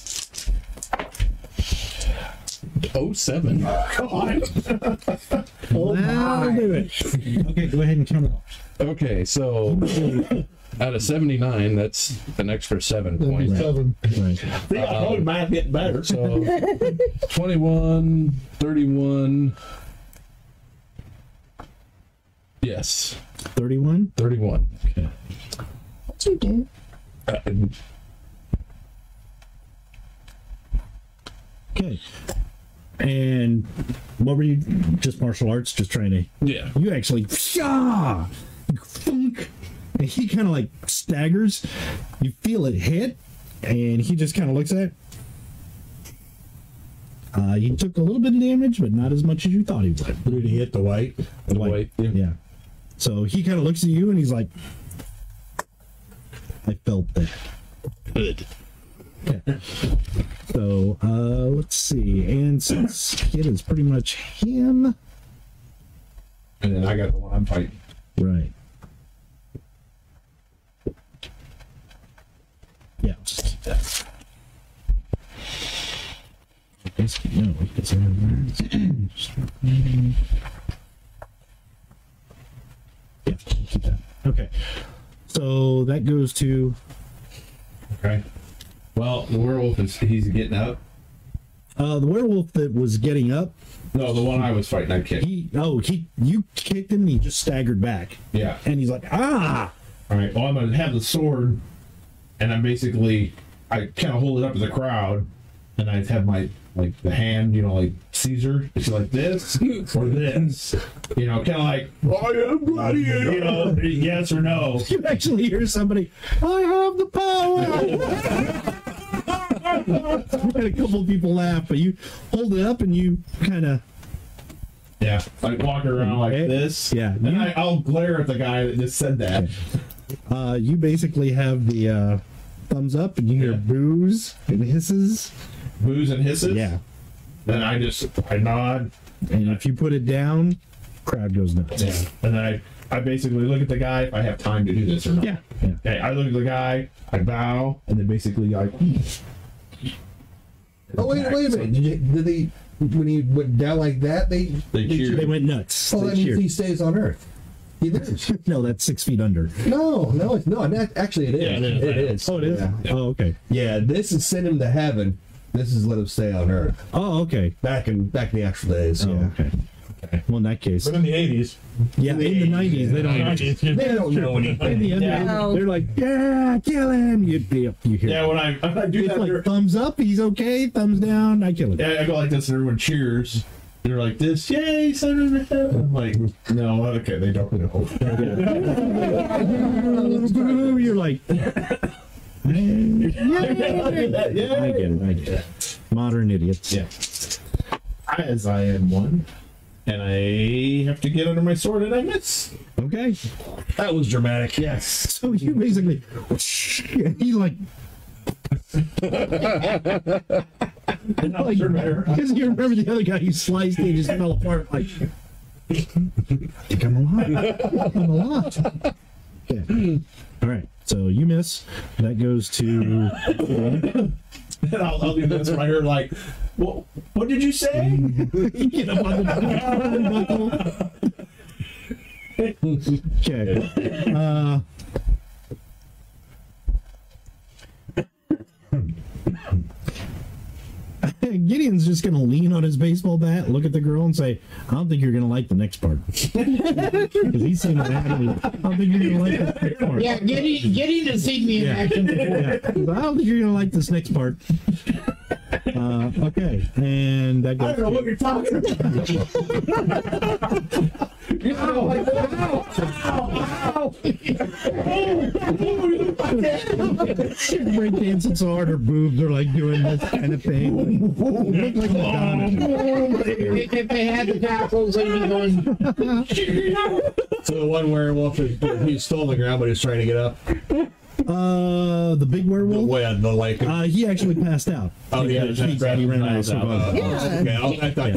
07. That'll do it. Okay, go ahead and count it off. Okay, so out of 79, that's an extra 7 points. 7. Right. See, I told you mine's getting better. So 21, 31. Yes, 31? 31. Okay. What'd you do? Okay. And what were you, just martial arts, just trying to, Yeah. you actually, funk, and he kind of like staggers. You feel it hit, and he just kind of looks at it. He took a little bit of damage, but not as much as you thought he would. Did he hit the white? The white, yeah. So he kind of looks at you, and he's like, I felt that. Good. Okay. So, let's see. And since it is pretty much him. And then I got the one I'm fighting. Right. Yeah, let's just keep that. I guess, no, because I yeah, keep that. Okay. So that goes to Okay. Well, the werewolf he's getting up. the werewolf that was getting up. No, the one I was fighting, I kicked. You kicked him and he just staggered back. Yeah. And he's like, ah! All right. Well, I'm gonna have the sword, and I kind of hold it up to the crowd, and I have my the hand, like Caesar. It's like this or this, kind of like I am gladiator. Yes or no. You actually hear somebody, I have the power! And a couple of people laugh, but you hold it up and you kind of... Yeah, like walk around like this. Yeah. And I'll glare at the guy that just said that. You basically have the thumbs up and you hear boos and hisses. Boos and hisses? Yeah. Then I nod. And if you put it down, crowd goes nuts. Yeah. And then I basically look at the guy if I have time to do this or not. Yeah. Okay, I look at the guy, I bow, and then basically I... Oh, wait a minute. Did they, when he went down like that, they cheered. They went nuts. Oh, They that means cheered. he stays on Earth. He lives. No, that's 6 feet under. No, actually it is. Yeah, it is. Oh, it is? Yeah. Oh, okay. Yeah, this is send him to heaven. This is let him stay on Earth. Oh, okay. Back in the actual days. Oh, Yeah. okay. Well, in that case, But in the 80s, yeah, in the 90s, they don't. They don't know anything. In the end, Yeah. they're like, yeah, kill him. You hear. Yeah, when I do It's that, like thumbs up, he's okay. Thumbs down, I kill him. yeah, I go like this and everyone cheers. They're like this, yay, son of a hell. I'm like, no, okay, they don't know. You're like, I get it. Modern idiots. Yeah. As I am one, and I have to get under my sword and I miss. Okay. That was dramatic. Yes. So you basically, he like, And I'll turn there. because you remember the other guy you sliced, he just fell apart. Like, I think I'm alive. I'm alive. Okay. All right. So you miss. That goes to. And I'll do this right here, like, well, what did you say? Get up on the buckle. Okay. Gideon's just going to lean on his baseball bat, look at the girl, and say, "I don't think you're going to like the next part." Because he's seen that happen. I don't think you're going to like this next part. Yeah, Gideon has seen me in action before. Yeah. I don't think you're going to like this next part. Okay, and that goes. I don't know what you're talking about. Breakdancing so hard, her boobs are like doing this kind of thing. Look like Madonna. If they had the tackles, they'd be going. So the one werewolf, he's still on the ground, but he's trying to get up. The big werewolf. The lake. He actually passed out. Oh, yeah, he ran out of survival. Okay, I thought.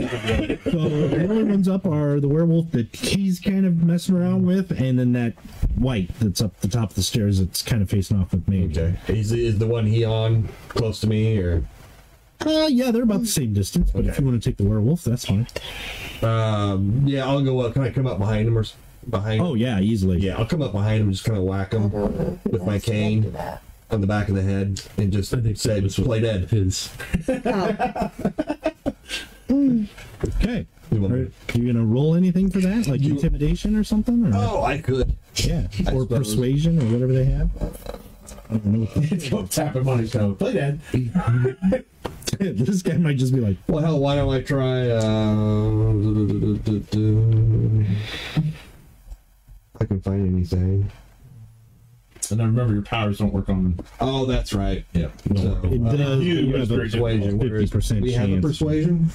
So the only ones up are the werewolf that he's kind of messing around with, and then that white that's up the top of the stairs that's kind of facing off with me. Okay, is the one he on close to me or? Yeah, they're about the same distance. But if you want to take the werewolf, that's fine. Yeah, I'll go up. Can I come up behind him or behind? Oh yeah, easily. Yeah, I'll come up behind him and just kind of whack him with my cane on the back of the head and just say, "Play dead." Okay. Are you gonna roll anything for that, like intimidation or something? Or? Oh, I could. Yeah, or persuasion or whatever they have. I don't know. Go tap him on his toe. Play dead. This guy might just be like, Well, hell, why don't I try? I can find anything. And then remember, your powers don't work on. Oh, that's right. Yeah. So, it does. You have a persuasion. 50% We have a chance. persuasion.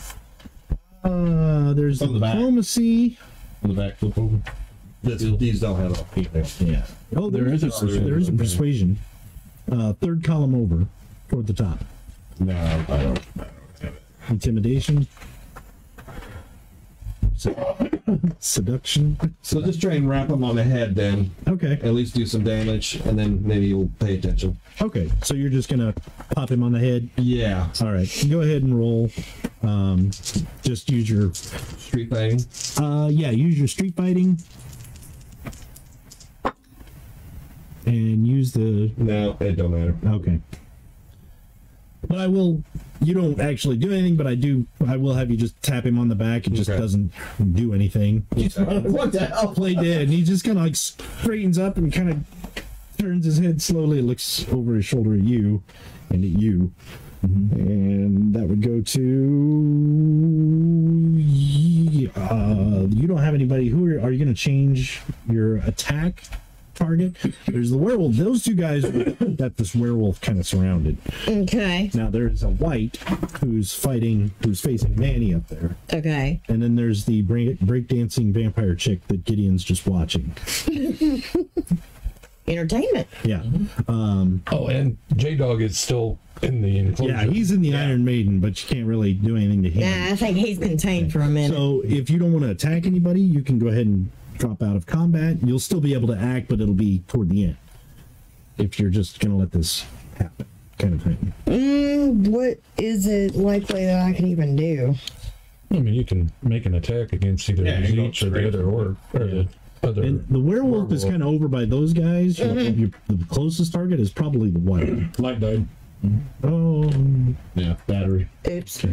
There's On the back. diplomacy. On the back, flip over. These don't have a. Yeah. Oh, there is a persuasion. Third column over, toward the top. No, I don't. Intimidation. Seduction. So just try and wrap him on the head, then Okay. at least do some damage, and then maybe you'll pay attention. Okay. So you're just gonna pop him on the head. Yeah. All right. Go ahead and roll. Just use your. Street fighting. Yeah. Use your street fighting. And use the. No, it don't matter. Okay. But I will. You don't actually do anything, but I do. I will have you just tap him on the back. It just Okay. doesn't do anything. What the hell? Play dead. And he just kind of like straightens up and kind of turns his head slowly, looks over his shoulder at you and at you. And that would go to. You don't have anybody. Who are you going to change your attack target? There's the werewolf. Those two guys that this werewolf kind of surrounded. Okay. Now there's a white who's facing Manny up there. Okay. And then there's the breakdancing vampire chick that Gideon's just watching. Entertainment. Yeah. Oh, and J-Dog is still in the enclosure. Yeah, he's in the Iron Maiden, but you can't really do anything to him. Nah, I think he's contained for a minute. So if you don't want to attack anybody, you can go ahead and drop out of combat. You'll still be able to act, but it'll be toward the end. If you're just going to let this happen, kind of thing. What is it likely that I can even do? I mean, you can make an attack against either each or the other or the other. And the werewolf is kind of over by those guys. The closest target is probably the white. Light died. Oh, Yeah, battery. Oops.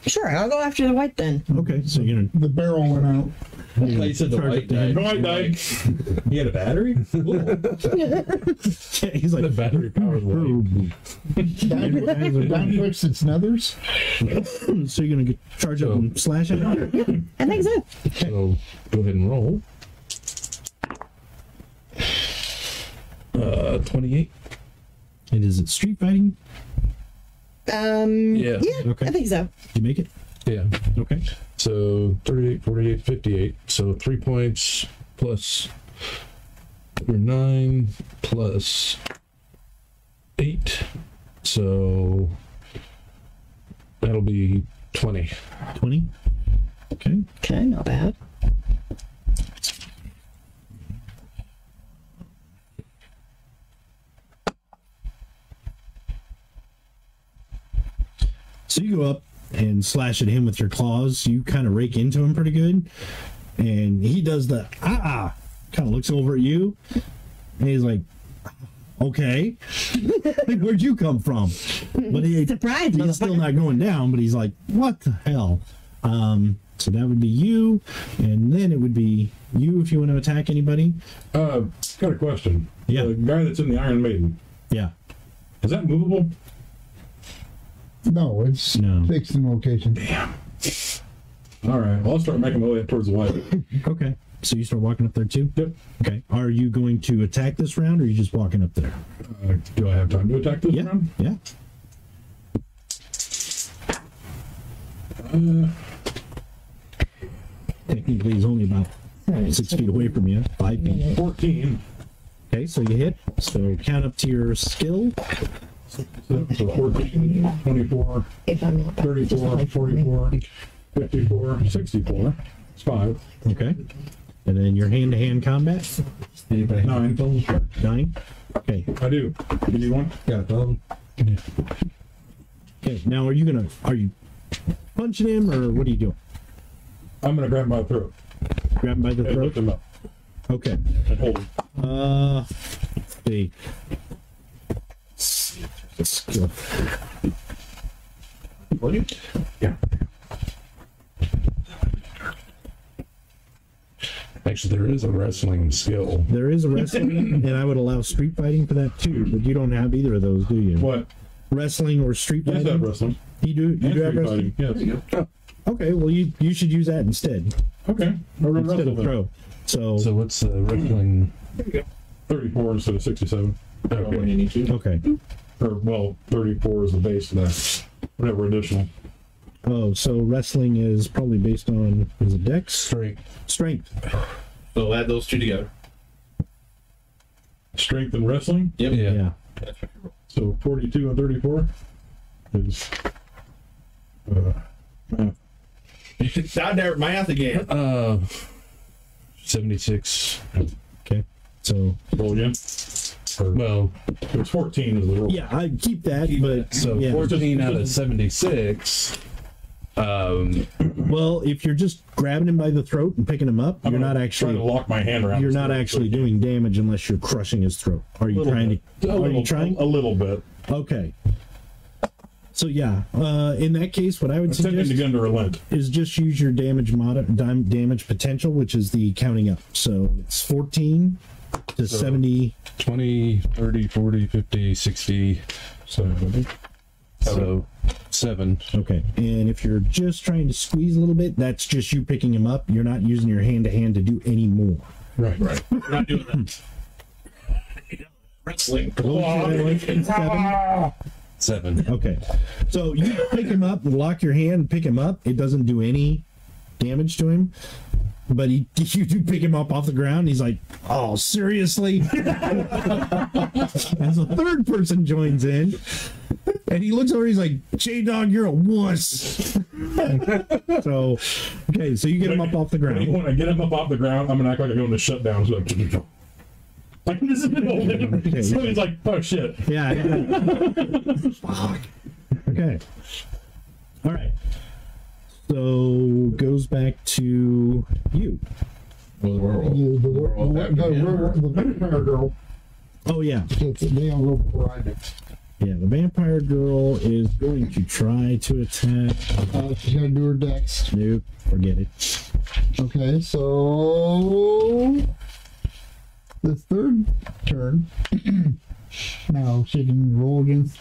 Sure, I'll go after the white then. okay. So you're The barrel went out. You said the white died. Light died. He had a battery? Cool. gonna. He's like The battery powered one. Down Twix its nethers. So you're gonna charge up and slash at him? I think so. So go ahead and roll. 28. And is it street fighting? Yeah. Yeah, Okay. I think so. You make it? Yeah. Okay. So 38, 48, 58. So 3 points plus your 9 plus 8. So that'll be 20. 20. Okay. Okay, not bad. So you go up and slash at him with your claws. You kind of rake into him pretty good. And he does the kind of looks over at you. And he's like, okay, where'd you come from? But Surprise, he's still not going down, but he's like, what the hell? So that would be you, and then it would be you if you want to attack anybody. Got a question. Yeah. The guy that's in the Iron Maiden, Yeah. is that movable? No, it's No. fixed in location. All right. Well, I'll start making my way up towards the light. Okay. So you start walking up there too? Yep. Okay. Are you going to attack this round, or are you just walking up there? Do I have time to attack this Yeah. round? Yeah. Technically, he's only about 6 feet away from you. 5 feet. 14. Okay, so you hit. So count up to your skill. So 14, 24, If I'm not 34, 44, 54, 64. It's 5. Okay. And then your hand-to-hand combat. 9. 9. Okay. I do. You need one? Got them. Okay. Now, are you punching him, or what are you doing? I'm going to grab him by the throat Grab him by the and lift throat? him up Okay. and hold him. Let's see. Skill. Yeah. Actually, there is a wrestling skill. There is a wrestling, and I would allow street fighting for that too, but you don't have either of those, do you? What? Wrestling or street Yes, I fighting? have wrestling. You do? You And do have street wrestling? fighting. Yes. Okay, well, you should use that instead. Okay. I'll Instead wrestle of then. throw. So So what's the wrestling? 34 instead of 67. When you need to. okay. Or, well, 34 is the base of that. Whatever additional. Oh, so wrestling is probably based on, is it dex? Strength. So add those two together. Strength and wrestling. Yep. Yeah. So 42 and 34 is. Down there, math again. 76. Okay. So Roll again. Or, Well, it was 14 is the roll. yeah, I keep that, but so yeah. 14 out of 76. Well, if you're just grabbing him by the throat and picking him up, I'm you're not gonna actually try to lock my hand around. you're his not throat, actually so- doing damage unless you're crushing his throat. Are you Little trying bit. to? A Are little, you trying? A little bit. Okay. So yeah, in that case, what I would Attempting suggest to get him to relent. is just use your damage potential, which is the counting up. So it's 14 to 70. 20, 30, 40, 50, 60. So 7. Okay. And if you're just trying to squeeze a little bit, that's just you picking him up. You're not using your hand to hand to do any more. Right. We're not doing that. Wrestling. Seven. 7. Okay. So you pick him up and lock your hand and pick him up. It doesn't do any damage to him. But you do pick him up off the ground. He's like, oh, seriously? As a third person joins in. And he looks over, he's like, J-Dog, you're a wuss. So, okay, so you get him up off the ground. When I get him up off the ground, I'm going to act like I'm going to shut down. So like, this is the whole thing. So he's like, oh, shit. Yeah. Fuck. Okay. All right. So goes back to you. Well, the werewolf. The vampire girl. Oh yeah. They all go before I do. Yeah, the vampire girl is going to try to attack. She's gonna do her dex. Nope, forget it. Okay, so the third turn. Now she can roll against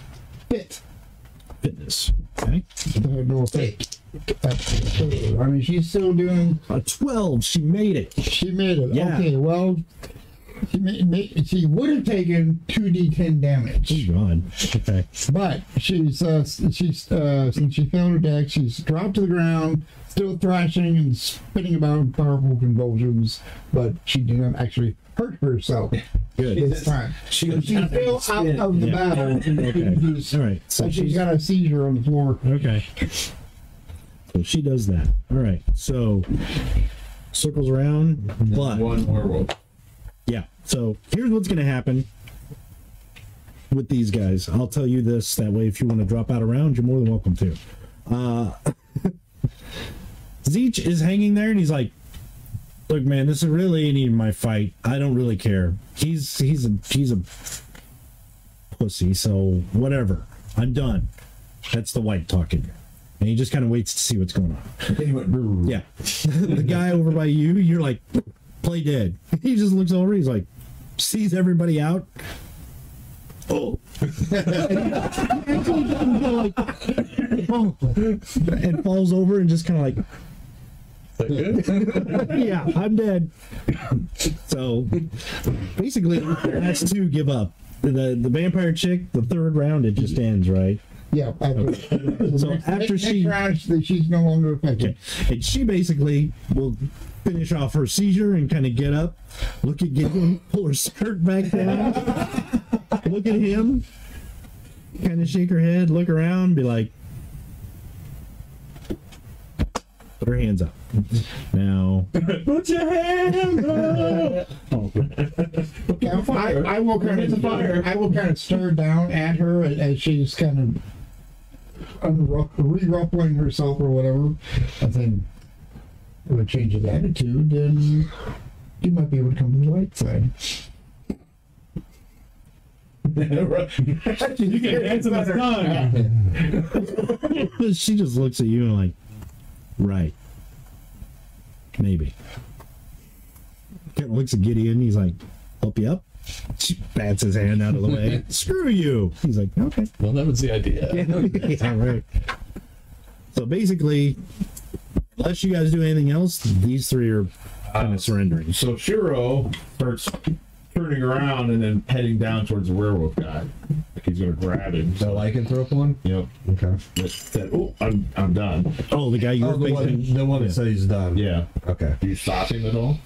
Fitness. Okay. no effect. I mean, she's still doing. A 12. She made it. She made it. Yeah. Okay, well, she would have taken 2d10 damage, Oh God. Okay. but she's since she failed her dex, she's dropped to the ground, still thrashing and spinning about in powerful convulsions, but she didn't actually hurt herself Good. this time. She's still out of the Yeah. battle. Okay. All right. So So she's got a seizure on the floor. okay. So she does that. All right. So circles around, but One werewolf. yeah. So here's what's going to happen with these guys. I'll tell you this. That way, if you want to drop out around, you're more than welcome to. Zeech is hanging there, and he's like, "Look, man, this is really ain't even my fight. I don't really care. He's a pussy, so whatever. I'm done. That's the white talking. And he just kind of waits to see what's going on. He went, "Brr." Yeah. The guy over by you, you're like, play dead. He just looks over, he's like, sees everybody out. Oh. And falls over and just kind of like, yeah, I'm dead. So basically, the last two give up. The vampire chick, the third round, it just ends, right? Yeah. So after she, she's no longer affected. and she basically will finish off her seizure and kind of get up, look at Gideon, pull her skirt back down, look at him, kind of shake her head, look around, be like, put her hands up. Now, Put your hands up. I will kind of stare down at her as she's kind of re-ruffling herself or whatever. I think it would change his attitude, and you might be able to come to the light side. You can dance in the sun. she just looks at you and like, right, maybe. Kind of looks at Gideon. He's like, help you up. She bats his hand out of the way. Screw you. He's like, okay. Well, that was the idea. Yeah, right. So basically, unless you guys do anything else, these three are kind of surrendering. So Shiro starts turning around and then heading down towards the werewolf guy. Like he's gonna grab him. The lycanthrope one? Yep. Okay. That said, oh, I'm done. Oh, the guy you were facing. The one that said he's done. Yeah. Okay. Do you stop him at all?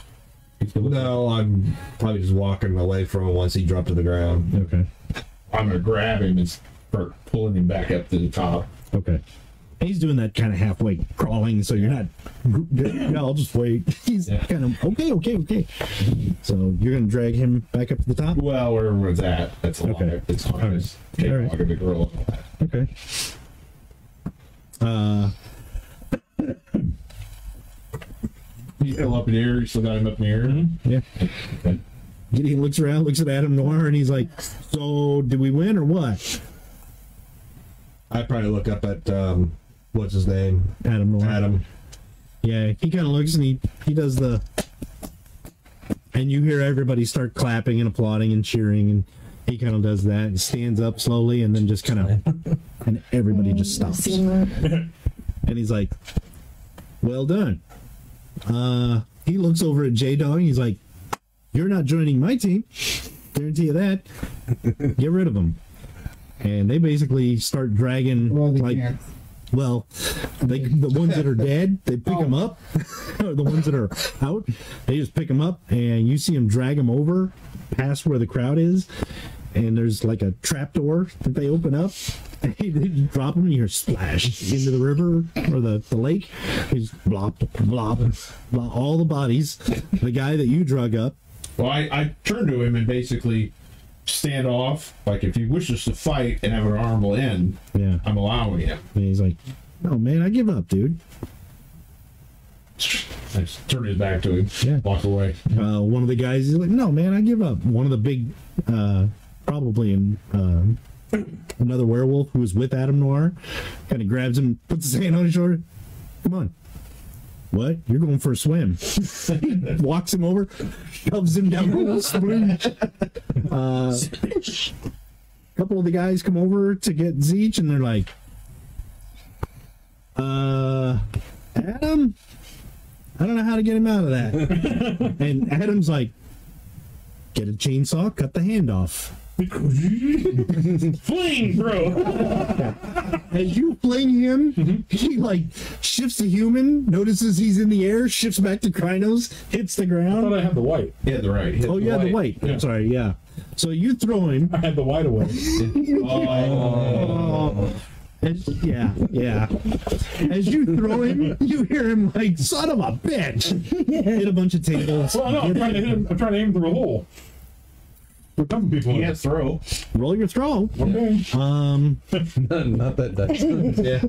No, I'm probably just walking away from him once he dropped to the ground. Okay. I'm gonna grab him and start pulling him back up to the top. Okay. He's doing that kind of halfway crawling, so you're not. Yeah, I'll just wait. He's kind of okay. So you're gonna drag him back up to the top. Well, wherever it's at, that's a Okay. lot. It's harness. Take All right. walking the girl. Okay. He's still up in the air. You still got him up in the air. Yeah. Okay. Gideon looks around, looks at Adam Noir, and he's like, "So, did we win or what?" I'd probably look up at what's his name? Adam Noir. Adam. Yeah, he kind of looks and he does the, and you hear everybody start clapping and applauding and cheering, and he kind of does that and stands up slowly, and then just kind of, and everybody just stops. And he's like, "Well done." He looks over at J-Dog and he's like, "You're not joining my team. Guarantee you that. Get rid of him." And they basically start dragging, Well, they like, can't. well, the ones that are dead, they pick them up. Or the ones that are out, they just pick them up, and you see them drag them over past where the crowd is. And there's like a trap door that they open up. And they drop them, and you hear splash into the river or the lake. He's blop, blop, blop, all the bodies. The guy that you drug up. Well, I turn to him and basically stand off. Like, if he wishes to fight and have an honorable end, Yeah. I'm allowing him. And he's like, "Oh man, I give up, dude." I just turn his back to him. Yeah. Walk away. One of the guys is like, "No man, I give up." One of the big, probably another werewolf who was with Adam Noir, kind of grabs him, puts his hand on his shoulder. "Come on." "What? You're going for a swim." Walks him over, shoves him down the little splooge. A couple of the guys come over to get Zeech, and they're like, "Adam, I don't know how to get him out of that." And Adam's like, "Get a chainsaw, cut the hand off." Fling, bro. As you fling him, he like shifts to human, notices he's in the air, shifts back to Krynos, hits the I thought ground. I had the white. Yeah, the right. Oh, you had the white. Yeah. Sorry, yeah. So you throw him. I had the white away. Oh. Yeah. As you throw him, you hear him like, "Son of a bitch!" Hit a bunch of tables. Well, no, I'm trying to hit him. I'm trying to aim through a hole. We're dumping people in. He has throw. Roll your throw. Okay. Not that dice. Yeah.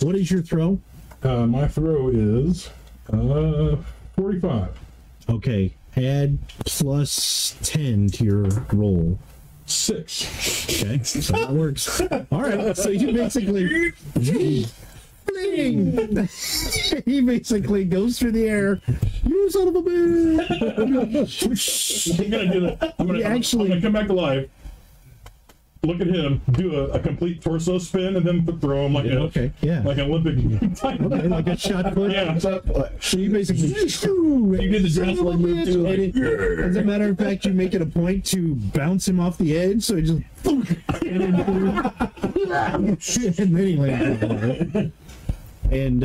What is your throw? My throw is 45. Okay, add plus 10 to your roll. 6. Okay, so that works. All right, so you basically, bling! He basically goes through the air. You son of a bitch! I'm gonna do that. I'm gonna come back alive. Look at him do a complete torso spin and then throw him like Okay, yeah. like an Olympic. Okay, like a shot put. Yeah. So you basically you did the dressing move too, like, as a matter of fact, you make it a point to bounce him off the edge, so he just and then he lands on it. And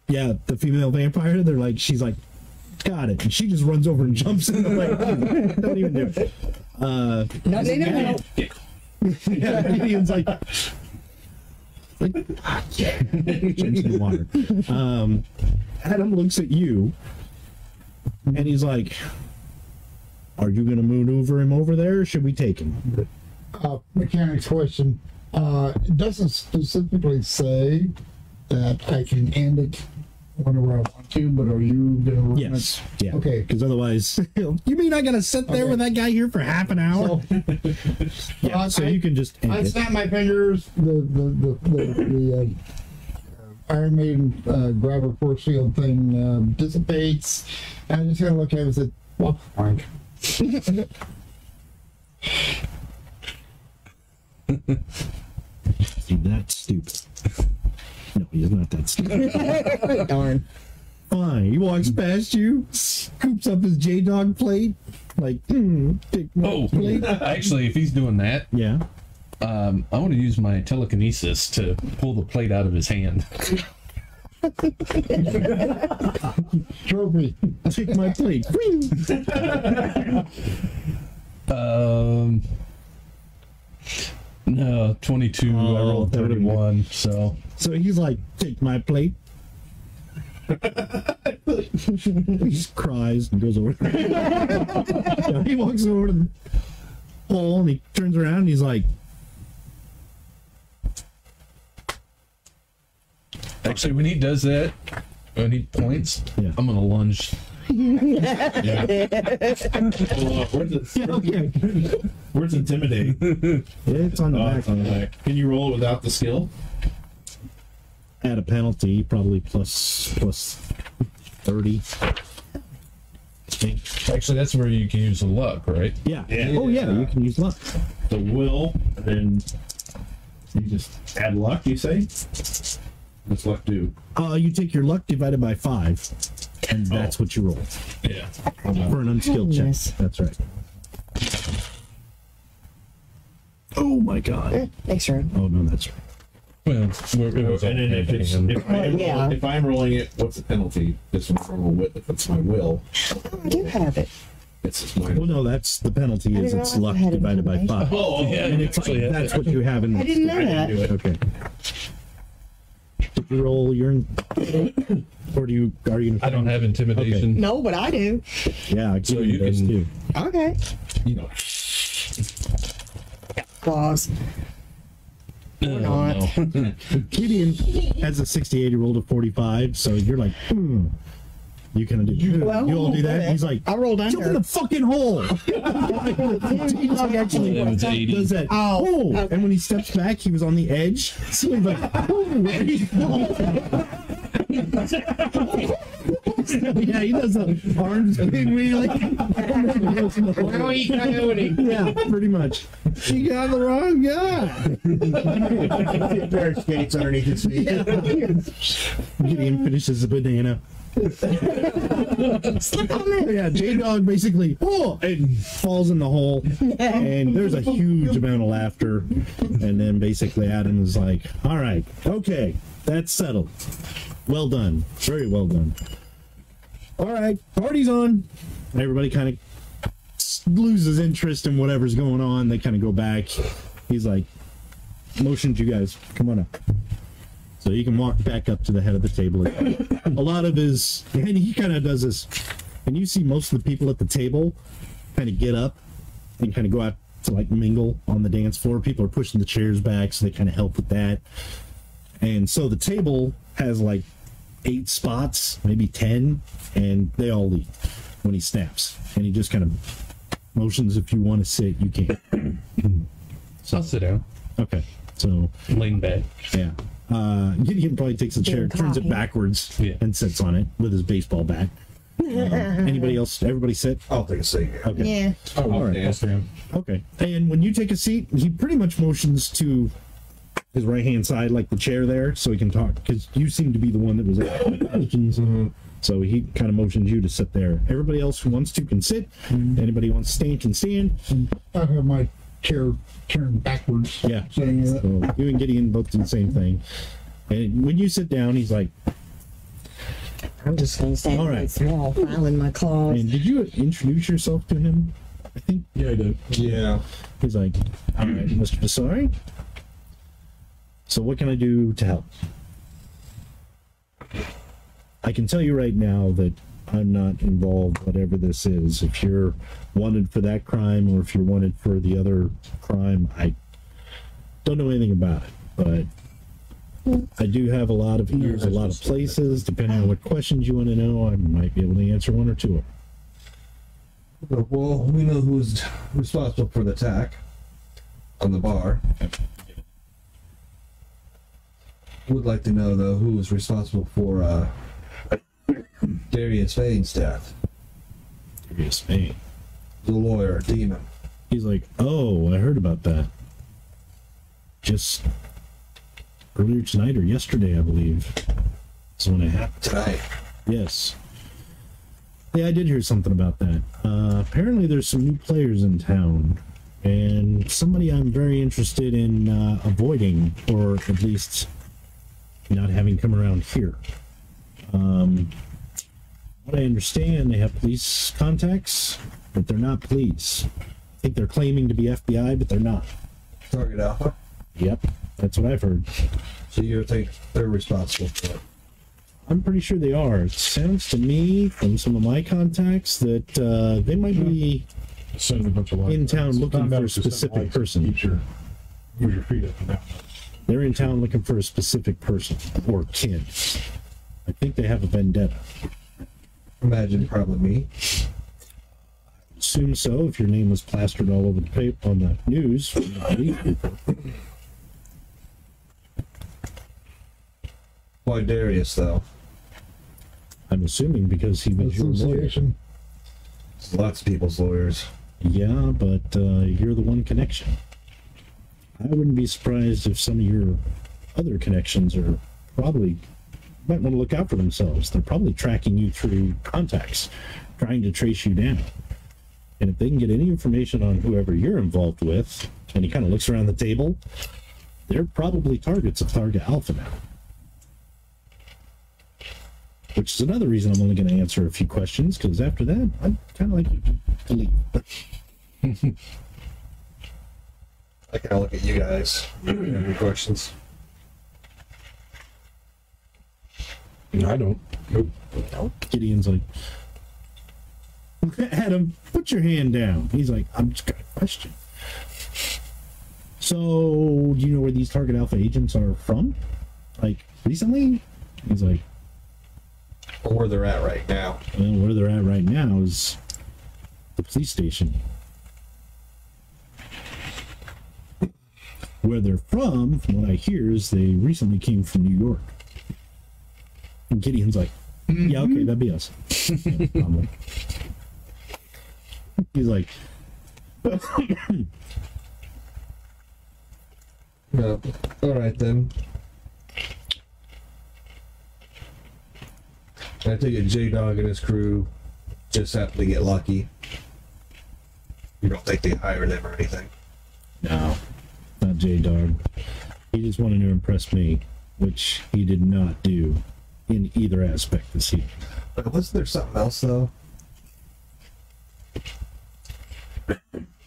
yeah, the female vampire, they're like, she's like, got it, and she just runs over and jumps in the lake. Don't even do it. No. Yeah, Gideon's like change the water. Adam looks at you and he's like, are you gonna maneuver him over there or should we take him? Mechanics question. It doesn't specifically say that I can end it whenever I want to, but are you gonna run Yes. it? Yeah. Okay. Because otherwise, you mean I gotta sit there with that guy here for half an hour? So, Yeah, so you can just end I it. snap my fingers. The Iron Maiden grabber force field thing dissipates, and I just kind of look at it and said, "Well, fine." See, that's stupid. No, he's not that stupid. Darn. Fine. He walks past you, scoops up his J-Dog plate, like, take my plate. Actually, if he's doing that, Yeah. I want to use my telekinesis to pull the plate out of his hand. Trophy. Take my plate. No, 22. I rolled that would've been- 31. So So he's like, take my plate. He just cries and goes over. Yeah, he walks over to the hole and he turns around and he's like, actually, when he does that, when he points, Yeah. I'm gonna lunge. okay. Where's intimidating? It's on the Oh, back. it's on the back. Can you roll it without the skill? At a penalty, probably plus 30. I think. Actually, that's where you can use the luck, right? Yeah. Yeah. Oh yeah, you can use luck. The will, and then you just add luck, you say? What's luck do? You take your luck divided by 5, and that's what you roll Yeah. for an unskilled check. Goodness. That's right. Oh my god. Thanks, Ron. Oh no, that's right. Well, And then if I'm rolling it, what's the penalty? This one's from a will. If it's my will, I do have it. it's my Well, no, that's the penalty. Is didn't it's realize luck I had divided by 5. Oh, yeah, And it's actually, like, that's what you have in. I didn't know that. do it. Okay. Did you roll your, or do you? Are you? I don't have intimidation. No, but I do. Yeah, So so you you does can- too. Okay. You know, Claws. No, not. no. Gideon has a 68. He rolled a 45. So you're like, you kind of do. Well, you all do that. okay. He's like, I rolled jump in under. the fucking hole. T-Dog actually Yeah, it's 80. does that. Oh, okay. And when he steps back, he was on the edge. So he's like, yeah, he does a arms big wheelie. Yeah, pretty much. She got the wrong guy. A pair of skates underneath his feet. Gideon finishes the banana. Yeah, J-Dog basically and falls in the hole, and there's a huge amount of laughter, and then basically Adam is like, all right, okay, that's settled, well done, very well done, all right, party's on. Everybody kind of loses interest in whatever's going on. They kind of go back. He's like, motions, you guys come on up. So you can walk back up to the head of the table. A lot of his, and he kind of does this, and you see most of the people at the table kind of get up and kind of go out to like mingle on the dance floor. People are pushing the chairs back, so they kind of help with that. And so the table has like 8 spots, maybe 10, and they all leave when he snaps. And he just kind of motions if you want to sit, you can. I'll sit down. Okay, so Lean back. yeah. Gideon probably takes a chair, turns it backwards, Yeah. and sits on it with his baseball bat. Anybody else? Everybody sit? I'll take a seat here. Okay. Yeah. Oh, All right. I'll stand. Okay. And when you take a seat, he pretty much motions to his right hand side, like the chair there, so he can talk. Because you seem to be the one that was asking the questions. So he kind of motions you to sit there. Everybody else who wants to can sit. Anybody who wants to stand can stand. I have my chair turned backwards. Yeah. Saying that. So you and Gideon both do the same thing. And when you sit down, he's like, I'm just going to stand All on right. this wall, filing my claws. and did you introduce yourself to him? I think Yeah, I did. Yeah. he's like, all right, Mr. Desari. So what can I do to help? I can tell you right now that I'm not involved, whatever this is. If you're wanted for that crime or if you're wanted for the other crime, I don't know anything about it. But I do have a lot of ears, a lot of places. Depending on what questions you want to know, I might be able to answer one or two of them. Well, we know who's responsible for the attack on the bar. Would like to know though who was responsible for Darius Fane's death. Darius Fane. The lawyer, demon. He's like, oh, I heard about that. Just earlier tonight or yesterday, I believe, is when it happened. Tonight. Yes. Yeah, I did hear something about that. Apparently there's some new players in town, and somebody I'm very interested in avoiding, or at least not having come around here. What I understand, they have police contacts, but they're not police. I think they're claiming to be FBI, but they're not. Target Alpha. Yep, that's what I've heard. So you think they're responsible for it? I'm pretty sure they are. It sounds to me, from some of my contacts, that they might be Send a bunch of lights. in town looking Sometimes for a just send specific lights to person. keep your feet up and down. They're in town looking for a specific person or kin. I think they have a vendetta. Imagine probably me. Assume so, if your name was plastered all over the paper on the news. From the police report. Why Darius though? I'm assuming because he was your lawyer. Association. Lots of people's lawyers. Yeah, but you're the one connection. I wouldn't be surprised if some of your other connections are probably might want to look out for themselves. They're probably tracking you through contacts, trying to trace you down. And if they can get any information on whoever you're involved with, and he kind of looks around the table, they're probably targets of Target Alpha now. Which is another reason I'm only going to answer a few questions, because after that, I'd kind of like you to leave. I kind of look at you guys. Any questions? I don't. Nope. Gideon's like, Adam, put your hand down. He's like, I'm just got a question. So, do you know where these Target Alpha agents are from? Like, recently? He's like, Or where they're at right now? well, where they're at right now is the police station. Where they're from what I hear, is they recently came from New York. And Gideon's like, yeah, okay, that'd be us. I'm like, he's like, No. All right then. I take it J-Dog and his crew just happened to get lucky. You don't think they hired him or anything? no, not J-Dog. He just wanted to impress me, which he did not do in either aspect this evening. But wasn't there something else though?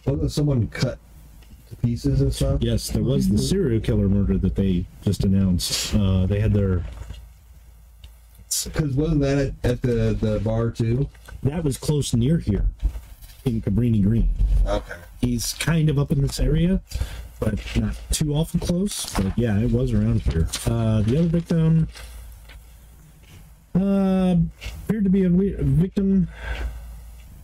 Wasn't someone cut to pieces and stuff? Yes, there was the serial killer murder that they just announced. They had their... Because wasn't that at the bar too? That was close near here, in Cabrini Green. Okay. He's kind of up in this area, but not too awful close. But yeah, it was around here. The other victim appeared to be a victim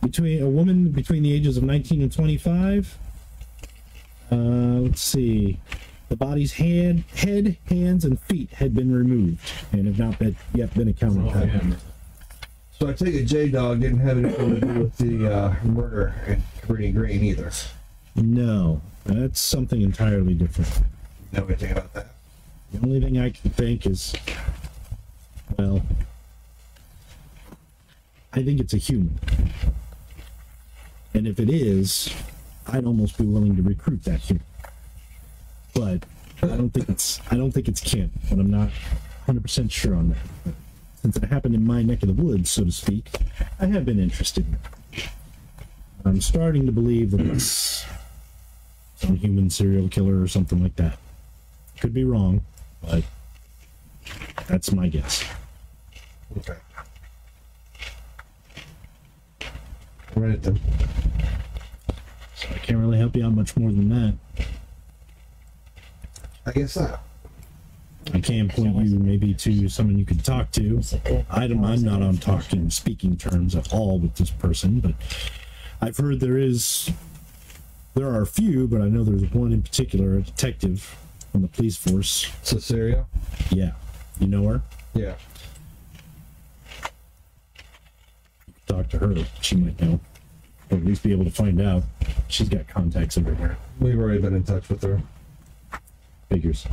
between a woman between the ages of 19 and 25. Let's see. The body's head, hands, and feet had been removed and have not yet been accounted for. So I take it J-Dog didn't have anything to do with the murder in Cabrini Green either. No, that's something entirely different. Know anything about that? The only thing I can think is, well, I think it's a human. And if it is, I'd almost be willing to recruit that human. But I don't think it's Ken, but I'm not 100% sure on that. Since it happened in my neck of the woods, so to speak, I have been interested in it. I'm starting to believe that it's some human serial killer or something like that. Could be wrong, but that's my guess. Okay. Right then. So I can't really help you out much more than that. I guess so. I can point you maybe to someone you could talk to. I'm not on speaking terms at all with this person, but I've heard there are a few, but I know there's one in particular, a detective from the police force. Cecilia? Yeah. You know her? Yeah. Talk to her. She might know. Or at least be able to find out. She's got contacts everywhere. We've already been in touch with her. Figures.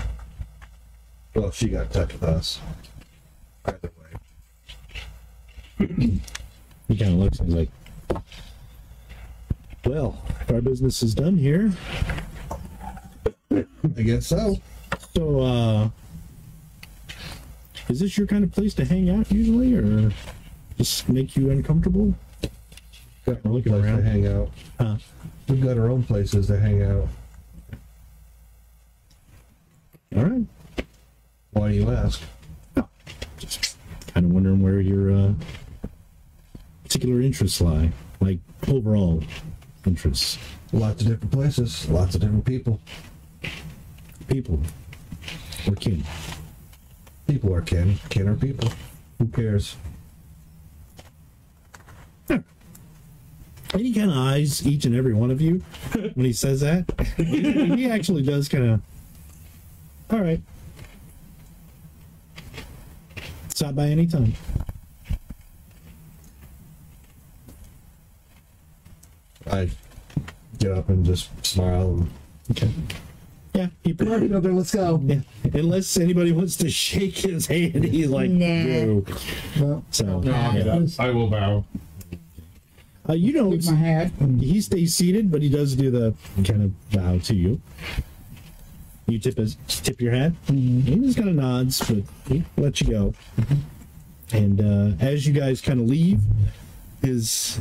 Well, she got in touch with us. Either way. He kind of looks and he's like, well, if our business is done here. I guess so. So, is this your kind of place to hang out usually, or just make you uncomfortable? Got We're looking place around. to hang out. Huh? We've got our own places to hang out. All right. Why do you ask? Just kind of wondering where your particular interests lie, like overall interests. Lots of different places, lots of different people. People. Or kin. People are kin. Kin are people. Who cares? And he kind of eyes each and every one of you when he says that. He actually does kind of. All right. Stop by any time. I get up and just smile. And, Okay. Yeah. let's go. Yeah. Unless anybody wants to shake his hand, he's like, Nah. no. So, Yeah, I will bow. you know, Take my hat. he stays seated, but he does do the kind of bow to you. You tip your hat. He just kind of nods, but he lets you go. And as you guys kind of leave, his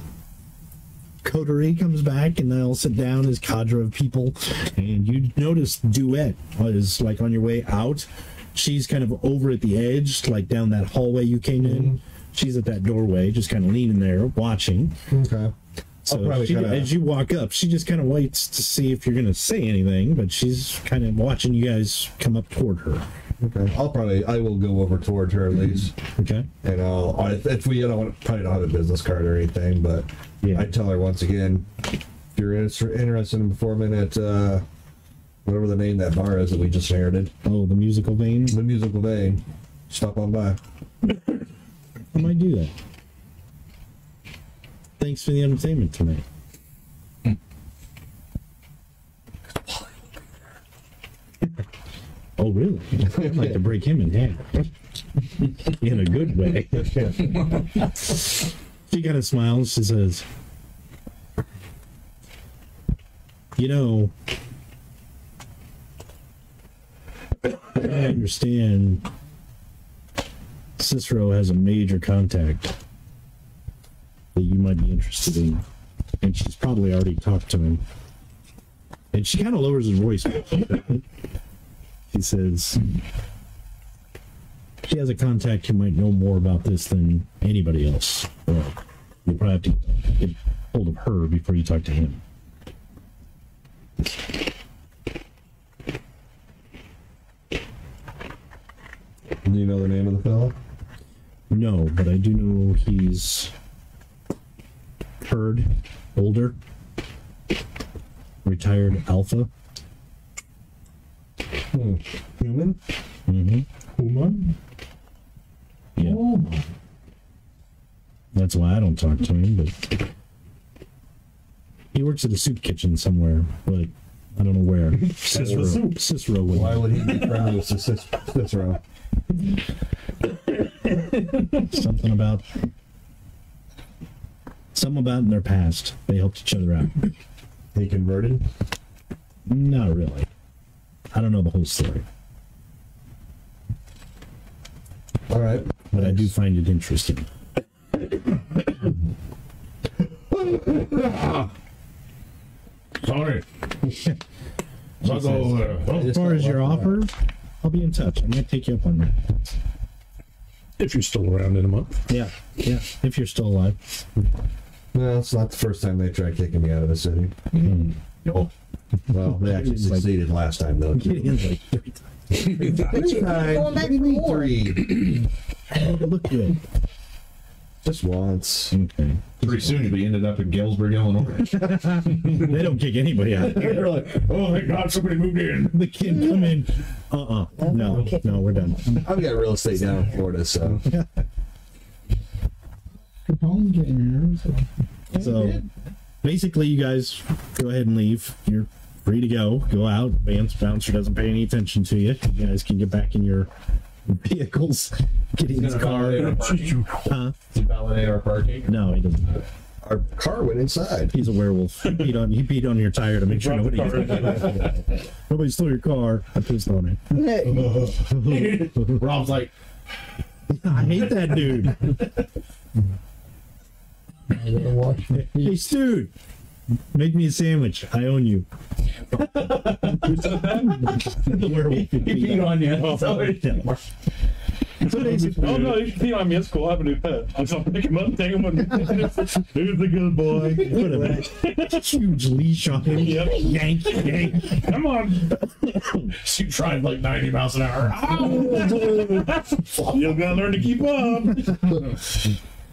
coterie comes back, and they'll sit down, his cadre of people. And you notice Duet is like on your way out. She's kind of over at the edge, like down that hallway you came in. She's at that doorway, just kind of leaning there, watching. Okay. So as you walk up, she just kind of waits to see if you're going to say anything, but she's kind of watching you guys come up toward her. Okay. I will go over towards her at least. Okay. And if we probably don't have a business card or anything, but Yeah. I'd tell her once again, if you're interested in performing at whatever the name of that bar is that we just inherited, Oh, the musical vein? the Musical Vein, stop on by. I might do that. Thanks for the entertainment tonight. Oh, really? I'd like to break him in half. In a good way. She kind of smiles. She says, you know, I understand Cicero has a major contact that you might be interested in. And she's probably already talked to him. And she kind of lowers her voice. She says, she has a contact who might know more about this than anybody else. Well, you'll probably have to get hold of her before you talk to him. Do you know the name of the fellow? No, but I do know he's her herd, older, retired alpha. Human? Mm-hmm. Human? Yeah. Oh. That's why I don't talk to him, but he works at a soup kitchen somewhere, but I don't know where. Cicero would. Why would he be friendly with Cicero? Something about in their past. They helped each other out. He converted? Not really. I don't know the whole story, All right. but I do find it interesting. Sorry. As far as your offer, I'll be in touch. I might take you up on that. If you're still around in a month. Yeah, if you're still alive. No, it's not the first time they tried kicking me out of the city. Oh, Well, they actually succeeded last time, though. Gideon's like 3 times. Going back for more. Three. Look good. Just once. Okay. Pretty soon we ended up in Galesburg, Illinois. They don't kick anybody out. They're like, oh, thank God somebody moved in. The kid come in. No, we're done. I've got real estate down in Florida, so. Capone came here, So basically, you guys go ahead and leave. You're free to go. Go out. Bouncer doesn't pay any attention to you. You guys can get back in your vehicles. Get in his car. Huh? Does he validate our parking? No, he doesn't. Our car went inside. He's a werewolf. He beat on your tire to make sure nobody stole your car. I pissed on it. Rob's like, I hate that dude. I gotta watch it. Hey, Stu, make me a sandwich. I own you. The werewolf. he peed on you. So basically, Oh no, you can pee on me. It's cool. I have a new pet. I'm just gonna pick him up, take him on. Who's the good boy? put a huge leash on him. Yep. Yank. Come on. She tried like 90 miles an hour. You're gonna learn to keep up.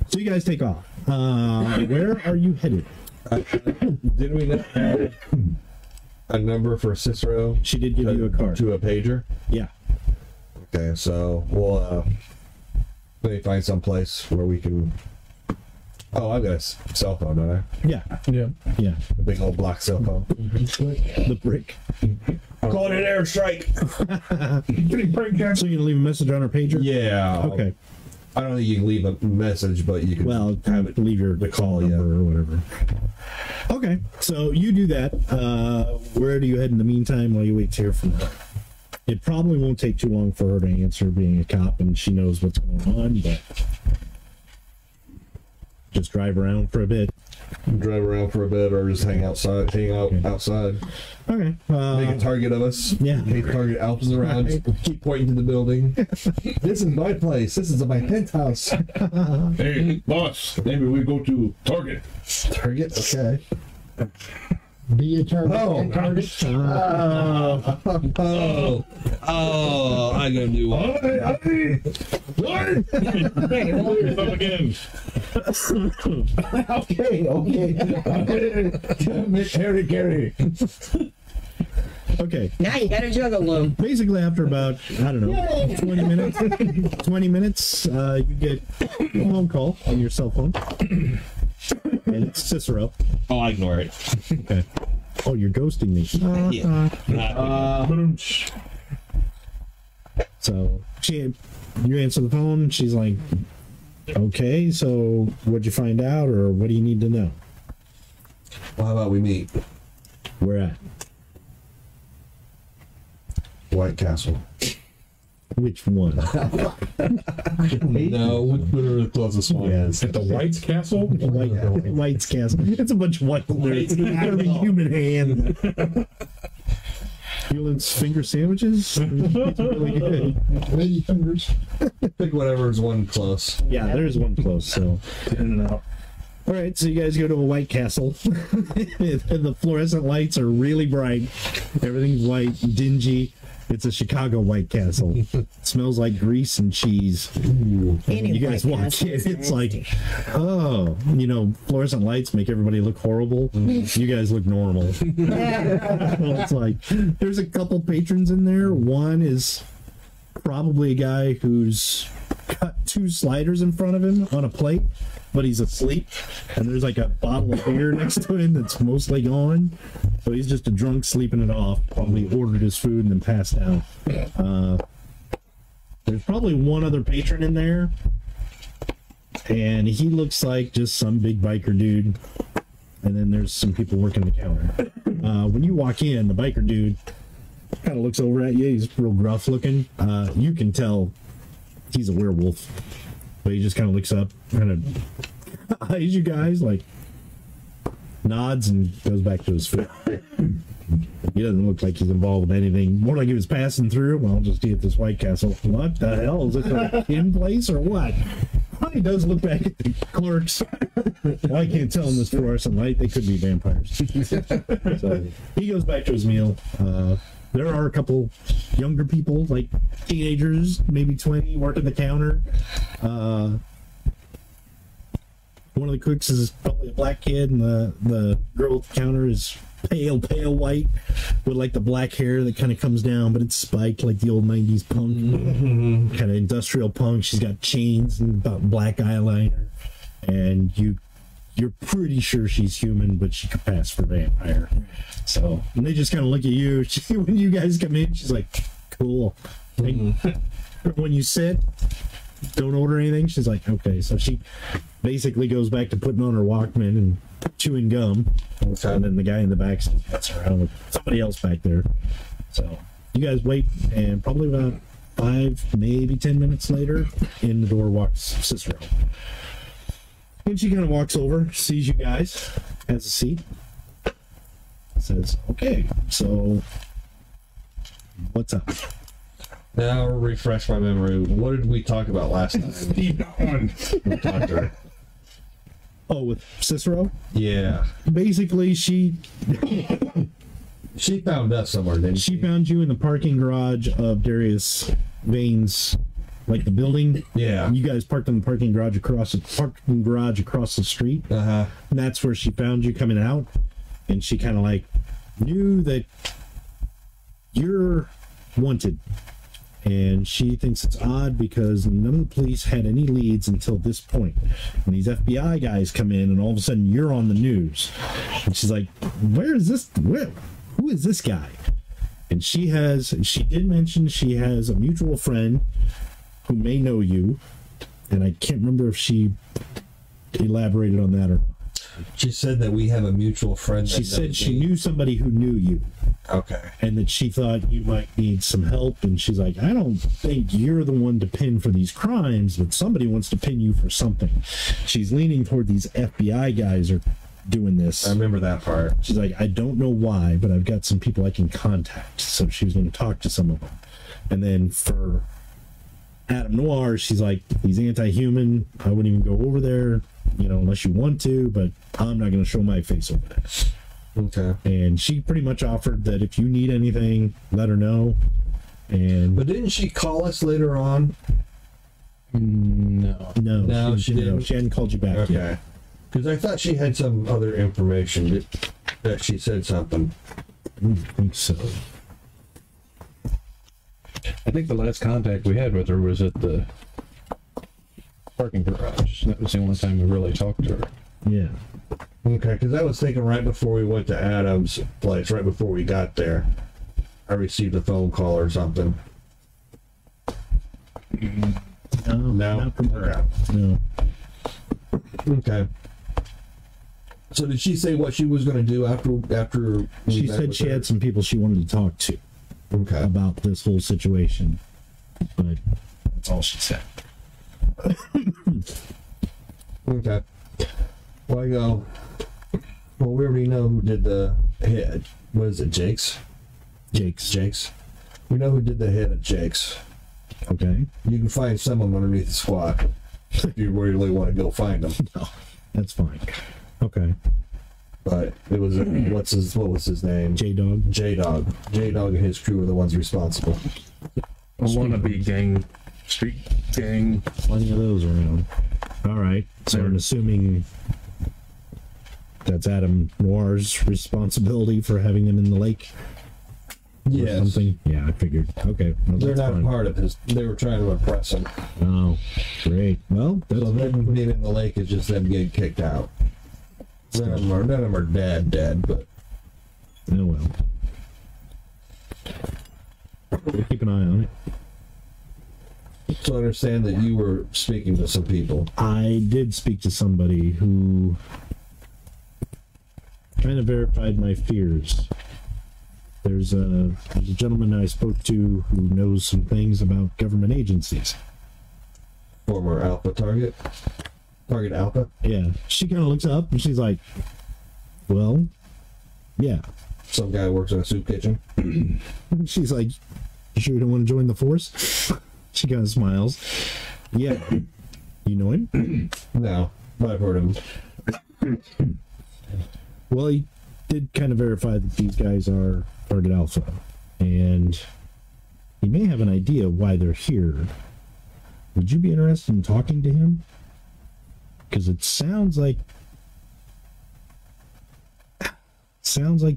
So you guys take off. Where are you headed? Didn't we not have a number for Cicero? She did give you a card. To a pager? Yeah. Okay, so we'll let me find some place where we can. Oh, I've got a cell phone, don't I? Yeah. A big old black cell phone. The brick. Call it an airstrike. So you're gonna leave a message on her pager? Yeah. Okay. I don't think you can leave a message, but you can Have it leave your call, number yeah. or whatever. Okay, so you do that. Where do you head in the meantime while you wait to hear from her? It probably won't take too long for her to answer, being a cop, and she knows what's going on. But just drive around for a bit. drive around for a bit or just hang out Okay. outside. Okay. Make a target of us. Yeah. Make target alphas around. Keep pointing to the building. This is my place. This is my penthouse. Hey, boss, maybe we go to Target. Target? Okay. Be a target. Oh. Target. I gotta do what? Yourself again. Okay. Gary. Okay. Now you gotta juggle them. Basically, after about, I don't know, 20 minutes, you get a phone call on your cell phone. And it's Cicero. Oh, I ignore it. Okay. Oh, you're ghosting me. So you answer the phone. She's like, okay, so what'd you find out, or what do you need to know? Well, how about we meet? Where at? White Castle. Which one? No, whatever the closest one is. At the White's Castle? White's Castle. It's a bunch of white. It's gotta be human hand. Fuelin's finger sandwiches? It's really good. Lady fingers. Pick whatever is one close. Yeah, there's one close, so. In and out. All right, so you guys go to a White Castle. And the fluorescent lights are really bright. Everything's white, dingy. It's a Chicago White Castle. It smells like grease and cheese. You guys walk in, it's like, oh, you know, fluorescent lights make everybody look horrible. You guys look normal. Well, it's like, there's a couple patrons in there. One is probably a guy who's cut 2 sliders in front of him on a plate, but he's asleep, and there's like a bottle of beer next to him that's mostly gone. So he's just a drunk sleeping it off. Probably ordered his food and then passed out. There's probably one other patron in there, and he looks like just some big biker dude. And then there's some people working the counter. When you walk in, the biker dude kind of looks over at you. He's real gruff looking. You can tell he's a werewolf, but he just kind of looks up, kind of eyes you guys, like nods, and goes back to his food. He doesn't look like he's involved with anything. More like he was passing through. Well, I'll just eat at this White Castle. What the hell? Is this a in place or what? Well, he does look back at the clerks. Well, I can't tell in this fluorescent light. They could be vampires. So he goes back to his meal. There are a couple younger people, like teenagers, maybe 20, working the counter. One of the cooks is probably a black kid, and the girl at the counter is pale white with like the black hair that kind of comes down, but it's spiked like the old 90s punk, kind of industrial punk. She's got chains and about black eyeliner, and you're pretty sure she's human, but she could pass for vampire. So, and they just kind of look at you. When you guys come in, she's like, cool. When you sit, don't order anything, she's like, okay. So she basically goes back to putting on her Walkman and chewing gum. And then the guy in the back sits around with somebody else back there. So you guys wait, and probably about 5, maybe 10 minutes later, in the door walks Cicero. And she kind of walks over, sees you guys, has a seat, says, okay, so what's up? Now refresh my memory. What did we talk about last time? Deep down. We talked to her. Oh, with Cicero? Yeah. Basically, she found us somewhere, didn't she? She found you in the parking garage of Darius Vane's, like the building. Yeah. You guys parked in the parking garage across the street. Uh-huh. And that's where she found you coming out. And she kind of like knew that you're wanted. And she thinks it's odd because none of the police had any leads until this point. And these FBI guys come in, and all of a sudden you're on the news. And she's like, who is this guy? And she did mention she has a mutual friend who may know you. And I can't remember if she elaborated on that or not. She said that we have a mutual friend. She said she knew somebody who knew you. Okay. And that she thought you might need some help. And she's like, I don't think you're the one to pin for these crimes, but somebody wants to pin you for something. She's leaning toward these FBI guys are doing this. I remember that part. She's like, I don't know why, but I've got some people I can contact. So she was going to talk to some of them. And then for Adam Noir, she's like, he's anti-human. I wouldn't even go over there, unless you want to, but I'm not going to show my face over there. Okay. And she pretty much offered that if you need anything, let her know. But didn't she call us later on? No, she didn't. She hadn't called you back yet. Because I thought she had some other information that she said something. I don't think so. I think the last contact we had with her was at the parking garage. That was the only time we really talked to her. Yeah. Okay, because I was thinking right before we went to Adam's place, right before we got there, I received a phone call or something. No, not from her. No. Okay. So did she say what she was going to do after? She said she had some people she wanted to talk to. Okay. About this whole situation, but that's all she said. Okay. Well, I go. Well, we already know who did the hit. What is it, Jake's? Jake's. We know who did the hit at Jake's. Okay. You can find some of them underneath the squat if you really want to go find them. No, that's fine. Okay. but it was what was his name? J-Dog. J-Dog. J-Dog and his crew were the ones responsible. A wannabe gang, street gang. Plenty of those around. All right. So I'm assuming that's Adam Noir's responsibility for having them in the lake. Or something. Yeah, I figured. Okay. Well, They're that's not fine. part of his. They were trying to impress him. Oh, great. Well, that's So them being in the lake is just them getting kicked out. None of them are dead, but oh well. We'll keep an eye on it. so I understand that you were speaking to some people. I did speak to somebody who kind of verified my fears. There's a gentleman I spoke to who knows some things about government agencies. Former Alpha Target Alpha. Yeah, she kind of looks up and she's like, well, yeah. Some guy works in a soup kitchen. She's like, you sure you don't want to join the force? She kind of smiles. Yeah. You know him? No, but I've heard of him. Well, he did kind of verify that these guys are Target Alpha, and he may have an idea why they're here. Would you be interested in talking to him? Because it sounds like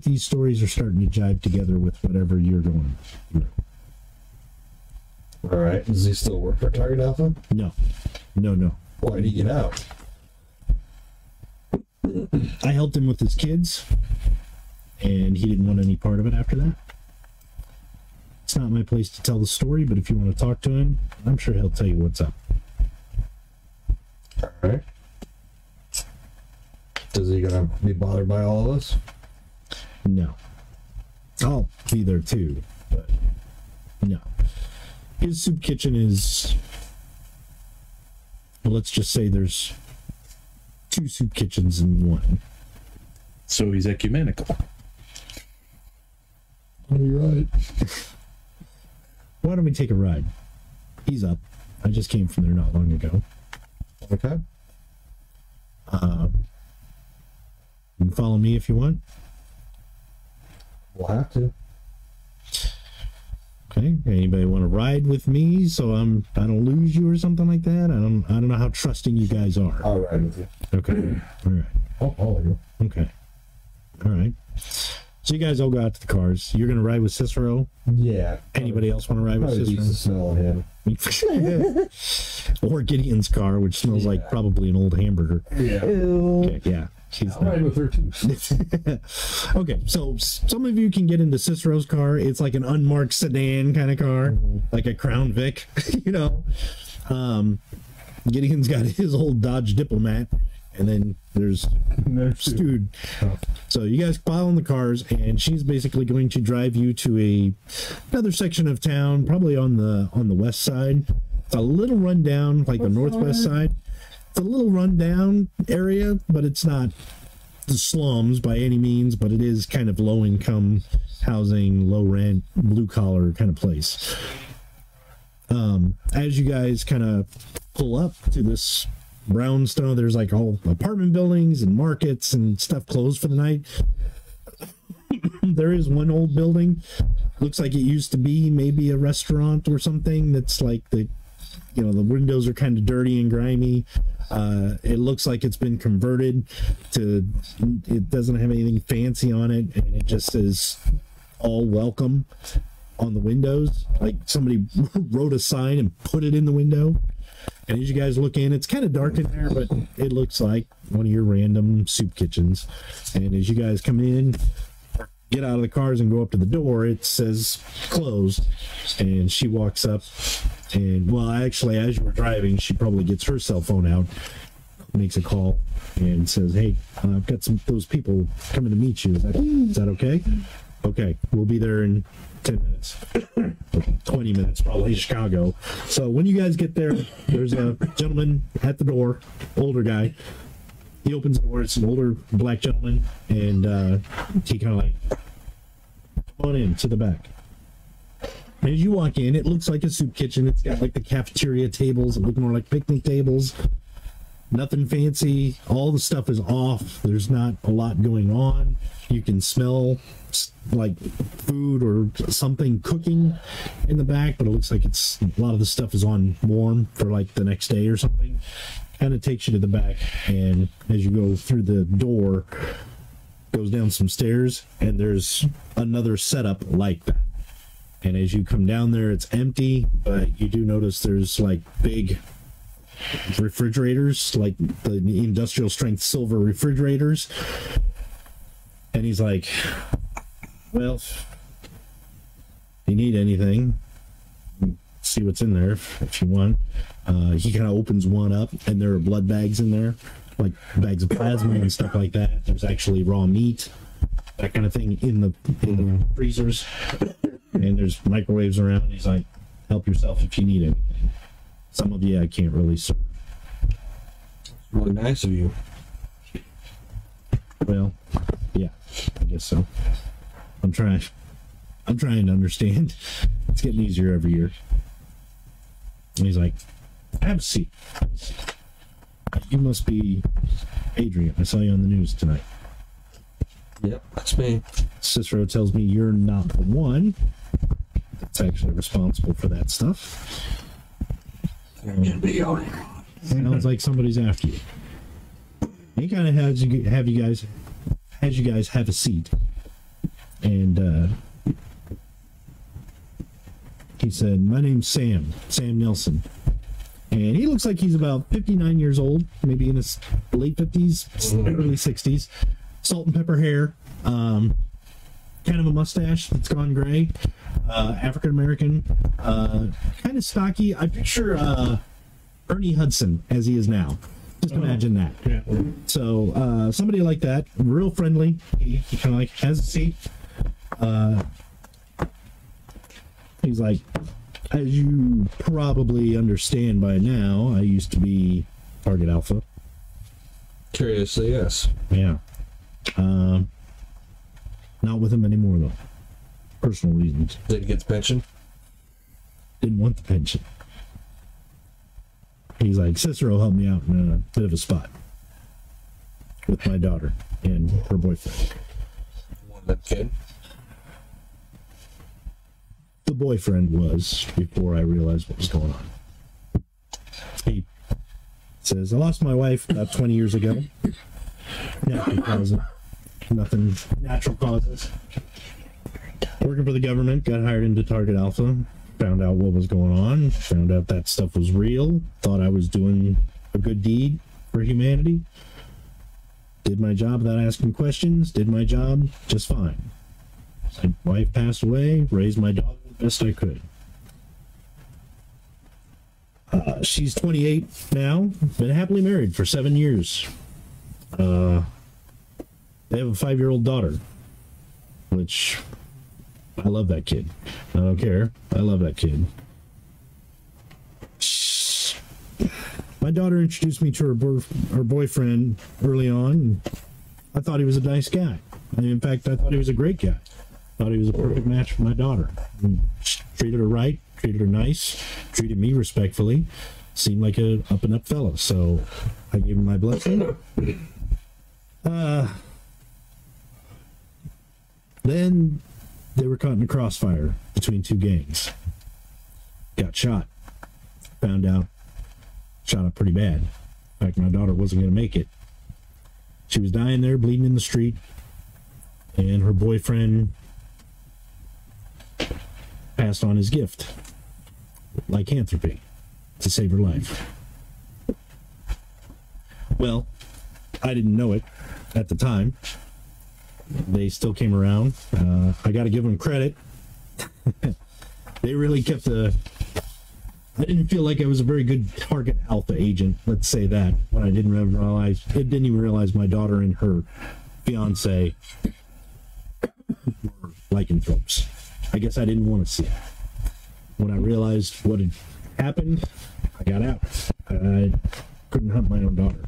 these stories are starting to jive together with whatever you're going through. All right. Does he still work for Target Alpha? No. Why did he get out? I helped him with his kids, and he didn't want any part of it after that. It's not my place to tell the story, but if you want to talk to him, I'm sure he'll tell you what's up. All right. Is he gonna be bothered by all of us? No. I'll be there too, but no. His soup kitchen is, well, let's just say there's 2 soup kitchens in one. So he's ecumenical. You're right. Why don't we take a ride? He's up. I just came from there not long ago. Okay. You can follow me if you want. We'll have to. Okay. Anybody want to ride with me so I don't lose you or something like that? I don't know how trusting you guys are. I'll ride with you. Okay. All right. I'll follow you. Okay. All right. So you guys all go out to the cars. You're gonna ride with Cicero. Yeah. Anybody else want to ride with Probably beats the Cicero? smell of him. Or Gideon's car, which smells like probably an old hamburger. Yeah. Okay, yeah. She's I'll ride with her too. Okay, so some of you can get into Cicero's car. It's like an unmarked sedan kind of car, like a Crown Vic, you know. Gideon's got his old Dodge Diplomat, and then there's Stude. So you guys pile in the cars, and she's basically going to drive you to another section of town, probably on the west side. It's a little rundown, like the northwest side. It's a little rundown area, but it's not the slums by any means, but it is kind of low income housing, low rent, blue collar kind of place. As you guys kind of pull up to this brownstone, there's like all apartment buildings and markets and stuff closed for the night. There is one old building, looks like it used to be maybe a restaurant or something. That's like the windows are kind of dirty and grimy. It looks like it's been converted to, it doesn't have anything fancy on it, and it just says all welcome on the windows. Like somebody wrote a sign and put it in the window. And as you guys look in, it's kind of dark in there, but it looks like one of your random soup kitchens. And as you guys come in, get out of the cars and go up to the door, it says closed. And she walks up, and, well, actually, as you were driving, she probably gets her cell phone out, makes a call, and says, hey, I've got those people coming to meet you. Is that okay? Okay, we'll be there in 10 minutes. 20 minutes, probably, Chicago. So when you guys get there, there's a gentleman at the door, older guy. He opens the door. It's an older black gentleman, and he kind of like, come on in to the back. As you walk in, it looks like a soup kitchen. It's got like the cafeteria tables that look more like picnic tables. Nothing fancy. All the stuff is off. There's not a lot going on. You can smell like food or something cooking in the back, but it looks like it's a lot of the stuff is on warm for like the next day or something. Kind of takes you to the back, and as you go through the door, goes down some stairs, and there's another setup like that. And as you come down there, it's empty, but you do notice there's like big refrigerators, like the industrial strength silver refrigerators. And he's like, well, if you need anything, see what's in there if you want. He kind of opens one up, and there are blood bags in there, like bags of plasma and stuff like that. There's actually raw meat, that kind of thing in the freezers. And there's microwaves around. He's like, help yourself if you need anything. Some of you I can't really serve. Really nice of you. Well, yeah, I guess so. I'm trying to understand. It's getting easier every year. And he's like, have a seat. You must be Adrian. I saw you on the news tonight. Yep, that's me. Cicero tells me you're not the one that's actually responsible for that stuff. Sounds like somebody's after you. He kind of has you guys have a seat, and he said, "My name's Sam Nelson," and he looks like he's about 59 years old, maybe in his late 50s, early 60s. Salt and pepper hair, kind of a mustache that's gone gray. African American, kind of stocky. I picture Ernie Hudson as he is now. Just imagine that. Yeah. So somebody like that, real friendly. He kind of like has a seat. He's like, as you probably understand by now, I used to be Target Alpha. Curiously, yes. Yeah. Not with him anymore though. Personal reasons. Did he get the pension? Didn't want the pension. He's like, Cicero helped me out in a bit of a spot with my daughter and her boyfriend. That kid? The boyfriend was before I realized what was going on. He says, I lost my wife about 20 years ago. Natural causes. Nothing natural causes. Working for the government, got hired into Target Alpha, found out what was going on, found out that stuff was real, thought I was doing a good deed for humanity. Did my job without asking questions, did my job just fine. My wife passed away, raised my daughter the best I could. She's 28 now, been happily married for 7 years. They have a 5-year-old daughter, which I love that kid. I don't care. I love that kid. My daughter introduced me to her boyfriend early on. I thought he was a nice guy. In fact, I thought he was a great guy. Thought he was a perfect match for my daughter. Treated her right, treated her nice, treated me respectfully. Seemed like a up and up fella. So I gave him my blessing. Then they were caught in a crossfire between two gangs. Got shot. Found out. Shot up pretty bad. In fact, my daughter wasn't going to make it. She was dying there, bleeding in the street. And her boyfriend passed on his gift. Lycanthropy. To save her life. Well, I didn't know it at the time. They still came around. I got to give them credit. They really kept I didn't feel like I was a very good Target Alpha agent. Let's say that. When I didn't even realize my daughter and her fiance were lycanthropes. I guess I didn't want to see it. When I realized what had happened, I got out. I couldn't hunt my own daughter.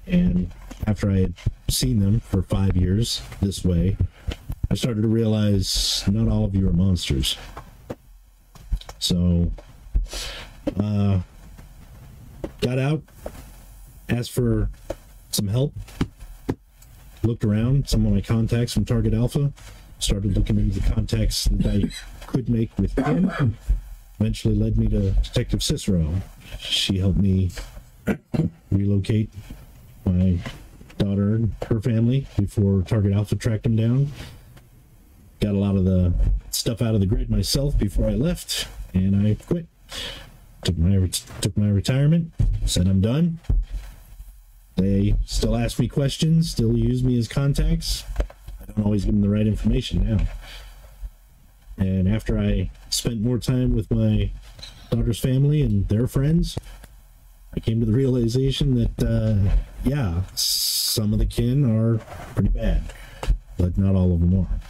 And after I had seen them for 5 years this way, I started to realize not all of you are monsters. So, got out, asked for some help. Looked around, some of my contacts from Target Alpha. Started looking into the contacts that I could make with him. Eventually led me to Detective Cicero. She helped me relocate my daughter and her family before Target Alpha tracked him down. Got a lot of the stuff out of the grid myself before I left, and I quit. Took my retirement, said I'm done. They still ask me questions, still use me as contacts. I don't always give them the right information now. And after I spent more time with my daughter's family and their friends, I came to the realization that, yeah, some of the kin are pretty bad, but not all of them are.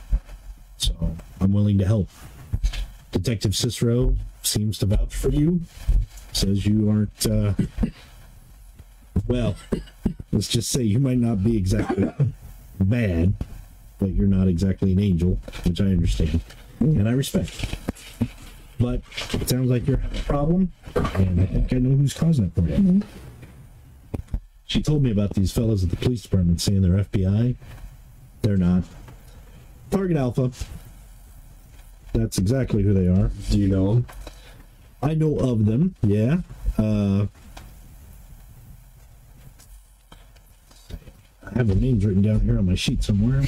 So I'm willing to help. Detective Cicero seems to vouch for you, says you aren't, well, let's just say you might not be exactly bad, but you're not exactly an angel, which I understand, and I respect. But it sounds like you're having a problem, and I think I know who's causing it for you. She told me about these fellows at the police department saying they're FBI. They're not. Target Alpha. That's exactly who they are. Do you know them? I know of them, yeah. I have their names written down here on my sheet somewhere.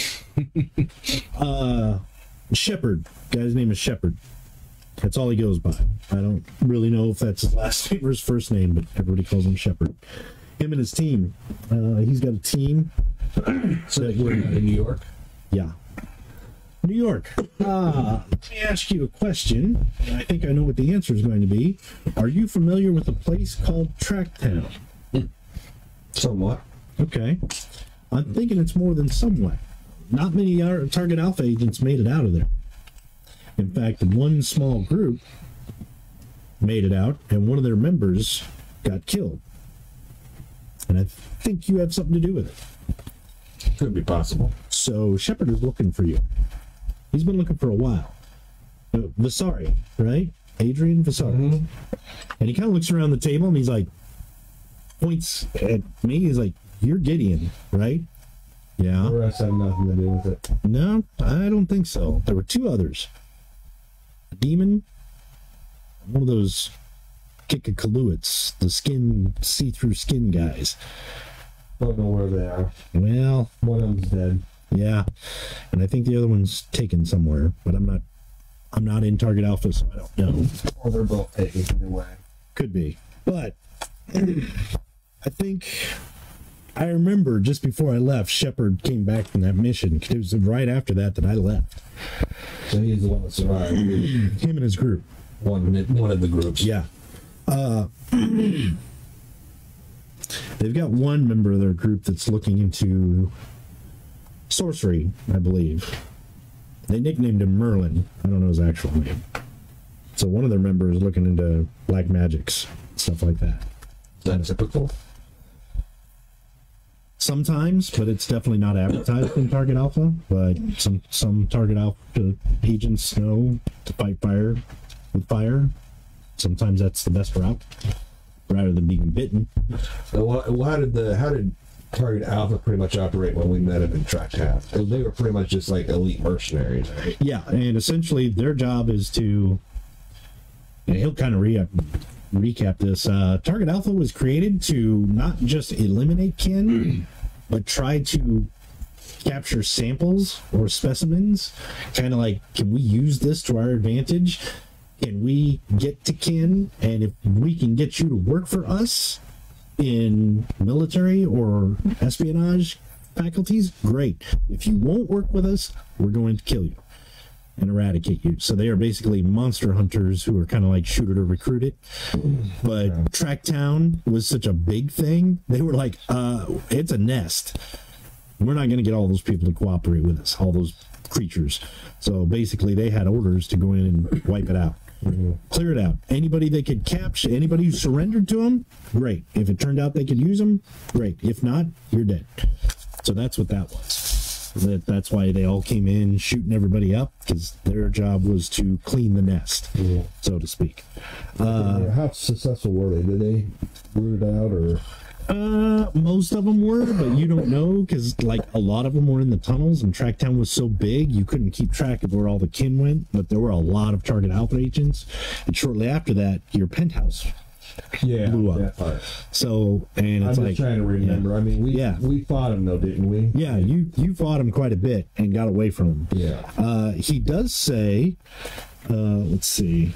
Shepard. Guy's name is Shepard. That's all he goes by. I don't really know if that's his last name or his first name, but everybody calls him Shepard. Him and his team. He's got a team. So they were in New York? Yeah. New York. Let me ask you a question. I think I know what the answer is going to be. Are you familiar with a place called Tracktown? Somewhat. Okay. I'm thinking it's more than somewhat. Not many Target Alpha agents made it out of there. In fact, one small group made it out, and one of their members got killed. And I think you have something to do with it. Could be possible. So Shepard is looking for you. He's been looking for a while. Vasari, right? Adrian Vasari. Mm-hmm. And he kind of looks around the table and he's like, points at me. He's like, "You're Gideon, right?" Yeah. The rest have nothing to do with it. No, I don't think so. There were two others. A demon, one of those Kikakaluits, the skin, see-through skin guys. Don't know where they are. Well, one of them's dead. Yeah, and I think the other one's taken somewhere, but I'm not in Target Alpha, so I don't know. Or they're both taken either way. Could be, but I think I remember just before I left, Shepard came back from that mission. It was right after that I left. So he's the one that survived. Him and his group. One of the groups. Yeah. They've got one member of their group that's looking into sorcery, I believe. They nicknamed him Merlin. I don't know his actual name. So one of their members is looking into black magics, stuff like that. Is that typical? Sometimes, but it's definitely not advertised in Target Alpha. But some Target Alpha agents know to fight fire with fire. Sometimes that's the best route, rather than being bitten. So how did Target Alpha pretty much operate when we met him in Tracktown? They were pretty much just like elite mercenaries, right? Yeah, and essentially their job is to, and he'll kind of recap this. Target Alpha was created to not just eliminate kin, but try to capture samples or specimens. Kind of like, can we use this to our advantage? Can we get to kin? And if we can get you to work for us in military or espionage faculties, great. If you won't work with us, we're going to kill you and eradicate you. So they are basically monster hunters who are kind of like shoot it or recruit it. But Tracktown was such a big thing. They were like, it's a nest. We're not going to get all those people to cooperate with us, all those creatures. So basically they had orders to go in and wipe it out. Clear it out. Anybody they could capture, anybody who surrendered to them, great. If it turned out they could use them, great. If not, you're dead. So that's what that was. That's why they all came in shooting everybody up, because their job was to clean the nest, so to speak. How successful were they? Did they root it out, or Most of them were, but you don't know because like a lot of them were in the tunnels, and Tracktown was so big you couldn't keep track of where all the kin went. But there were a lot of target alpha agents, and shortly after that, your penthouse blew up. So, and I'm it's just like trying to remember. I mean, we fought him though, didn't we? Yeah, you fought him quite a bit and got away from him. Yeah. He does say, let's see.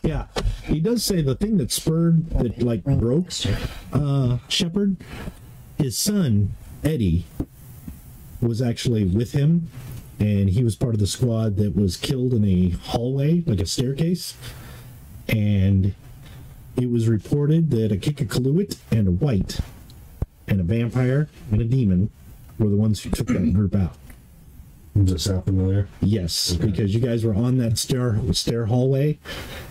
Yeah, he does say the thing that spurred, that like broke Shepard, his son, Eddie, was actually with him, and he was part of the squad that was killed in a hallway, like a staircase, and it was reported that a Kikakaluit and a White and a vampire and a demon were the ones who took that group out. Does it sound familiar? Yes, because you guys were on that stair hallway,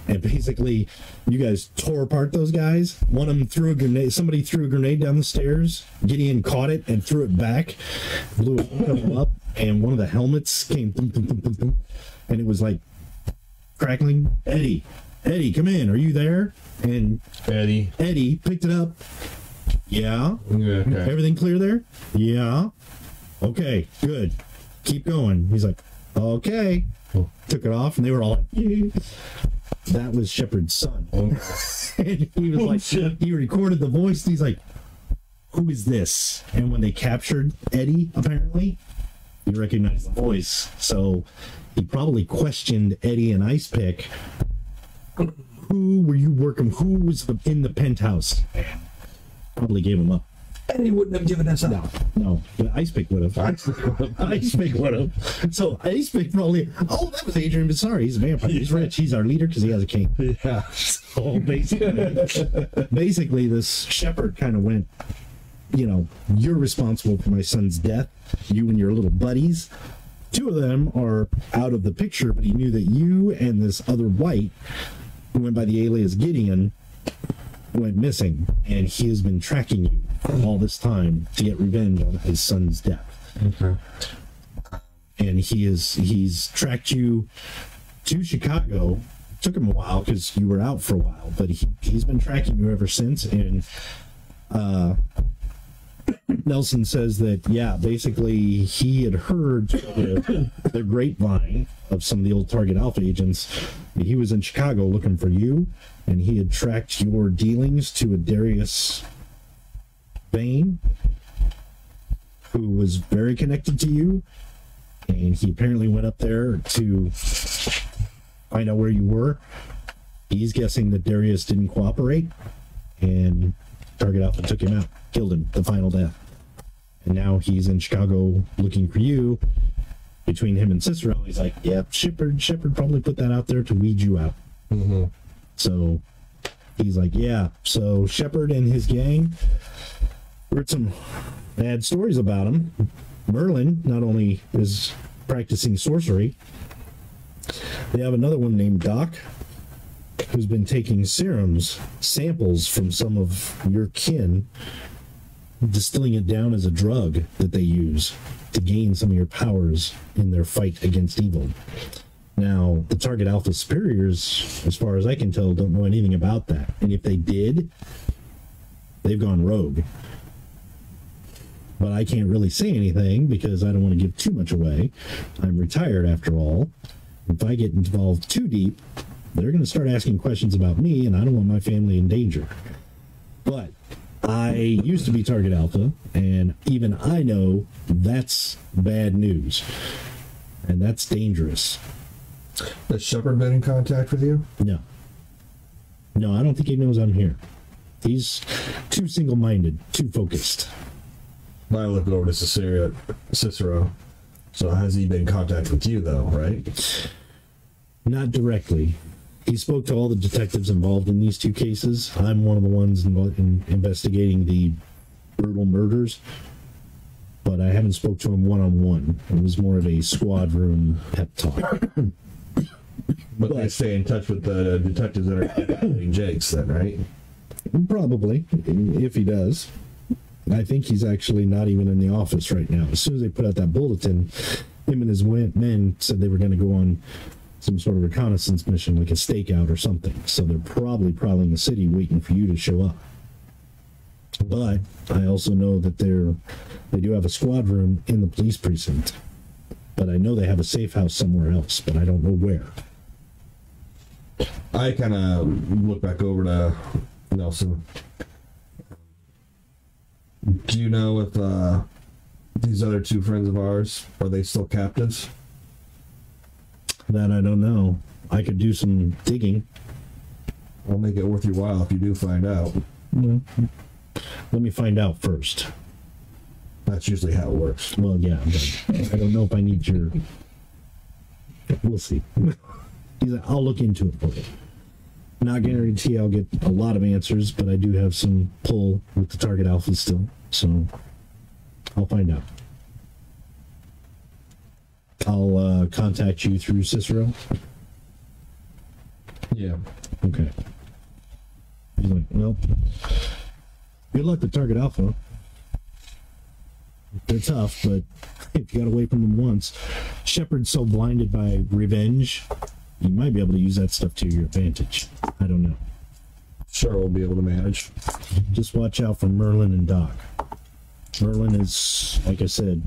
and basically you guys tore apart those guys. One of them threw a grenade. Somebody threw a grenade down the stairs. Gideon caught it and threw it back, blew it up, and one of the helmets came, thum, thum, thum, thum, thum, and it was like crackling. Eddie, come in. Are you there? And Eddie picked it up. Yeah. Okay. Everything clear there? Yeah. Okay. Good. Keep going. He's like, okay. Took it off, and they were all like, yeah. That was Shepard's son. And he was like, he recorded the voice, and he's like, who is this? And when they captured Eddie, apparently, he recognized the voice. So he probably questioned Eddie and Ice Pick. Who were you working? Who was in the penthouse? Probably gave him up. And he wouldn't have given us up. No, but Ice Pick would have. Ice Pick would have. So Ice Pick probably, that was Adrian Bissari. He's a vampire. He's rich. He's our leader because he has a king. Yeah. So basically this Shepard kind of went, you're responsible for my son's death. You and your little buddies. Two of them are out of the picture, but he knew that you and this other White, who went by the alias Gideon, went missing, and he has been tracking you all this time to get revenge on his son's death. Okay. And he's tracked you to Chicago. Took him a while because you were out for a while, but he's been tracking you ever since. And Nelson says that basically he had heard the grapevine of some of the old Target Alpha agents. He was in Chicago looking for you, and he had tracked your dealings to a Darius Bane, who was very connected to you, and he apparently went up there to find out where you were. He's guessing that Darius didn't cooperate, and Target Alpha took him out, killed him, the final death. And now he's in Chicago looking for you. Between him and Cicero, he's like, Shepard probably put that out there to weed you out. Mm-hmm. So he's like, so Shepard and his gang, heard some bad stories about him. Merlin not only is practicing sorcery, they have another one named Doc, who's been taking samples from some of your kin, distilling it down as a drug that they use to gain some of your powers in their fight against evil. Now, the Target Alpha superiors, as far as I can tell, don't know anything about that. And if they did, they've gone rogue. But I can't really say anything because I don't want to give too much away. I'm retired after all. If I get involved too deep, they're going to start asking questions about me, and I don't want my family in danger. But I used to be Target Alpha, and even I know that's bad news. And that's dangerous. Has Shepard been in contact with you? No, I don't think he knows I'm here. He's too single-minded, too focused. I looked over to Cicero. So has he been in contact with you, though, right? Not directly. He spoke to all the detectives involved in these two cases. I'm one of the ones in investigating the brutal murders, but I haven't spoke to him one-on-one. It was more of a squad room pep talk. But they stay in touch with the detectives that are investigating Jake's then, right? Probably, if he does. I think he's actually not even in the office right now. As soon as they put out that bulletin, him and his men said they were going to go on some sort of reconnaissance mission, like a stakeout or something. So they're probably prowling the city waiting for you to show up. But I also know that they do have a squad room in the police precinct. But I know they have a safe house somewhere else, but I don't know where. I kind of look back over to Nelson. Do you know if these other two friends of ours, are they still captives? That I don't know. I could do some digging. I'll make it worth your while if you do find out. Well, let me find out first. That's usually how it works. Well, yeah, but I don't know if I need your... We'll see. He's like, I'll look into it for you. Not guarantee I'll get a lot of answers, but I do have some pull with the target alpha still, so I'll find out. I'll contact you through Cicero. Yeah. Okay. He's like, well, good luck with target alpha. They're tough, but if you got away from them once, Shepard's so blinded by revenge, you might be able to use that stuff to your advantage. I don't know. Sure, we'll be able to manage. Just watch out for Merlin and Doc. Merlin is, like I said,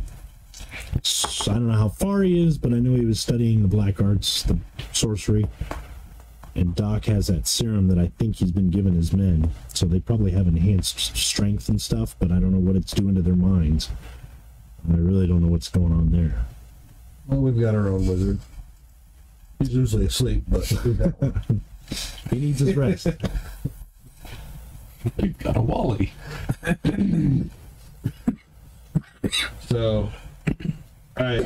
I don't know how far he is, but I know he was studying the black arts, the sorcery. And Doc has that serum that I think he's been given his men. So they probably have enhanced strength and stuff, but I don't know what it's doing to their minds. I really don't know what's going on there. Well, we've got our own wizard. He's usually asleep, but we've got one. He needs his rest. You've got a Wally. So, I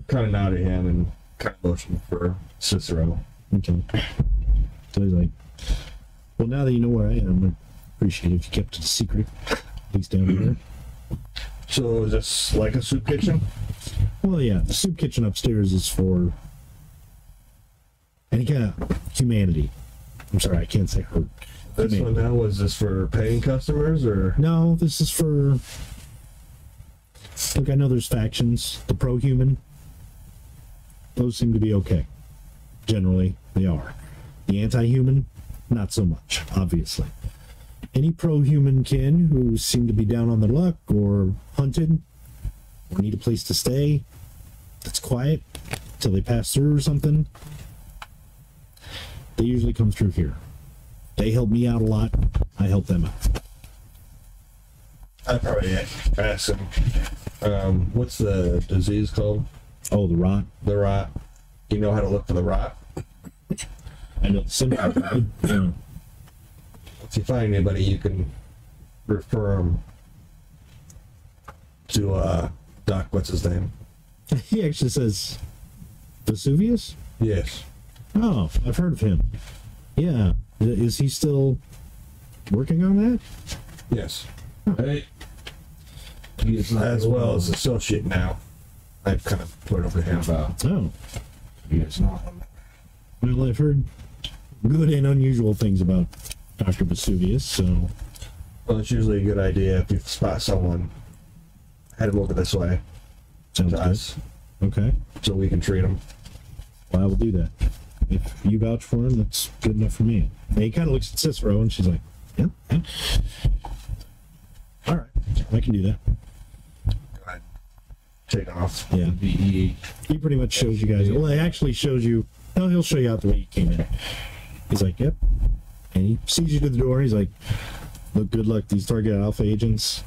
kind of nod at him and kind of motion for Cicero. Okay. So he's like, well, now that you know where I am, I'd appreciate it if you kept it a secret, at least down here. So, is this like a soup kitchen? Well, yeah, the soup kitchen upstairs is for any kind of humanity. I'm sorry, I can't say hurt. This one now, was this for paying customers, or? No, this is for... Look, I know there's factions. The pro-human, those seem to be okay. Generally, they are. The anti-human, not so much, obviously. Any pro-human kin who seem to be down on their luck or hunted or need a place to stay that's quiet till they pass through or something, they usually come through here. They help me out a lot. I help them out. I'd probably ask him, what's the disease called? Oh, the rot. The rot. You know how to look for the rot? I know the symptoms. Yeah. If you find anybody, you can refer them to Doc. What's his name? He actually says Vesuvius? Yes. Oh, I've heard of him. Yeah. Is he still working on that? Yes. Hey. As well as associate now. I've kind of put it over to him about. Oh. Yes, not. Well, I've heard good and unusual things about Dr. Vesuvius, so... Well, it's usually a good idea if you spot someone, head them over this way. Sounds to good. us, Okay. so we can treat them. Well, I will do that. If you vouch for him, that's good enough for me. And he kind of looks at Cicero, and she's like, yeah. All right. I can do that. Go ahead. Take off. Yeah. He pretty much shows you guys. Well, he actually shows you. No, he'll show you out the way you came in. He's like, yep. And he sees you to the door. He's like, look, good luck. These target alpha agents,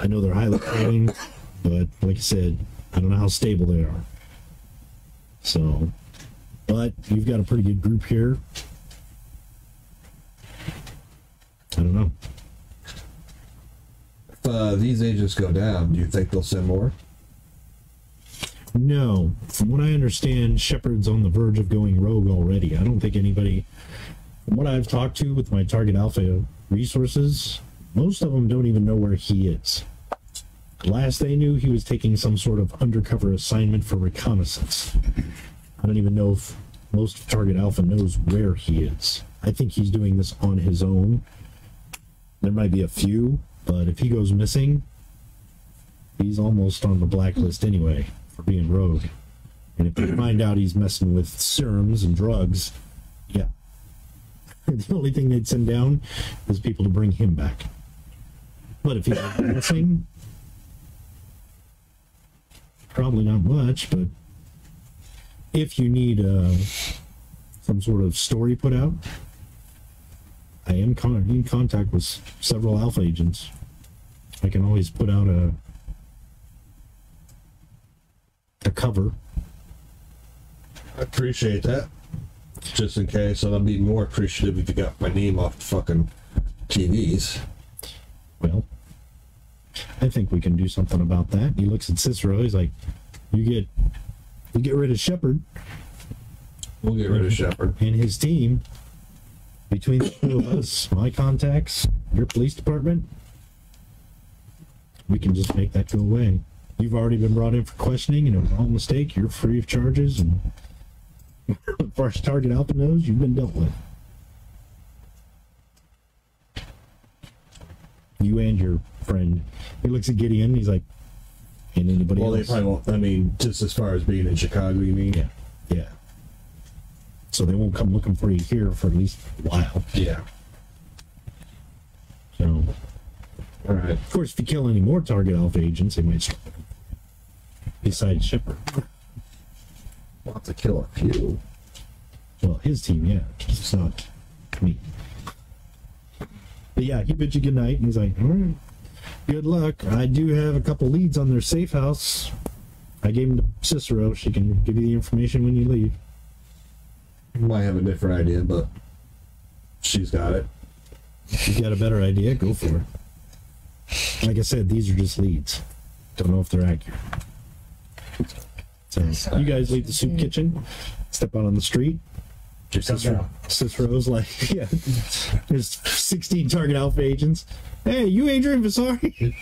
I know they're highly trained, but like I said, I don't know how stable they are. So, but you've got a pretty good group here. I don't know. If these agents go down, do you think they'll send more? No. From what I understand, Shepard's on the verge of going rogue already. I don't think anybody... From what I've talked to with my target alpha resources, most of them don't even know where he is. Last they knew, he was taking some sort of undercover assignment for reconnaissance. I don't even know if most of target alpha knows where he is. I think he's doing this on his own. There might be a few, but if he goes missing, he's almost on the blacklist anyway. for being rogue. And if you find out he's messing with serums and drugs, yeah. The only thing they'd send down is people to bring him back. But if he's missing, probably not much, but if you need some sort of story put out, I am in contact with several alpha agents. I can always put out a cover. I appreciate that. Just in case, and I'll be more appreciative if you got my name off the fucking TVs. Well, I think we can do something about that. He looks at Cicero. He's like, "You get rid of Shepard. We'll get rid of Shepard and his team. Between the two of us, my contacts, your police department, we can just make that go away. You've already been brought in for questioning, and it was all a mistake. You're free of charges, and as far as Target Alpha knows, you've been dealt with. You and your friend." He looks at Gideon. He's like, "And anybody else?" Well, they probably won't. I mean, just as far as being in Chicago, you mean? Yeah. Yeah. So they won't come looking for you here for at least a while. Yeah. So, all right. Of course, if you kill any more Target Alpha agents, they might start. Besides Shepard. We'll have to kill a few. Well, his team, yeah. It's not me. But yeah, he bid you good night, and he's like, "All right, good luck. I do have a couple leads on their safe house. I gave them to Cicero. She can give you the information when you leave." Might have a different idea, but she's got it. If you got a better idea, go for it. Like I said, these are just leads. Don't know if they're accurate. So you guys leave the soup kitchen, step out on the street. Cicero's like, yeah, there's 16 Target Alpha agents. "Hey, you Adrian Vasari?"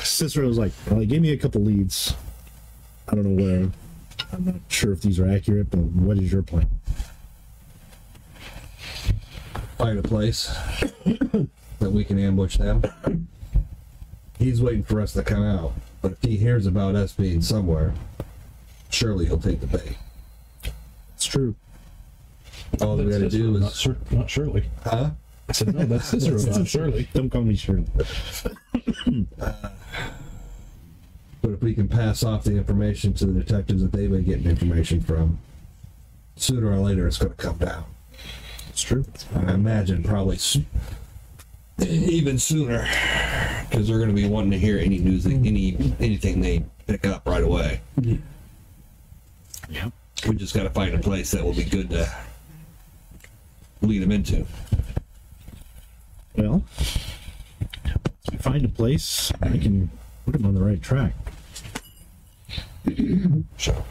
Cicero's like, "Well, he gave me a couple leads. I don't know where. I'm not sure if these are accurate, but what is your plan?" Find a place that we can ambush them. He's waiting for us to come out, but if he hears about us being somewhere, surely he'll take the bait. It's true. All we gotta do is not Shirley. Huh? I said, no, that's Cicero, not Shirley. Don't call me Shirley. But if we can pass off the information to the detectives that they've been getting information from, sooner or later it's going to come down. It's true. I imagine probably even sooner, because they're going to be wanting to hear any news, anything they pick up right away. Yep. We just got to find a place that will be good to lead them into. Well, if we find a place, I can put them on the right track. Sure.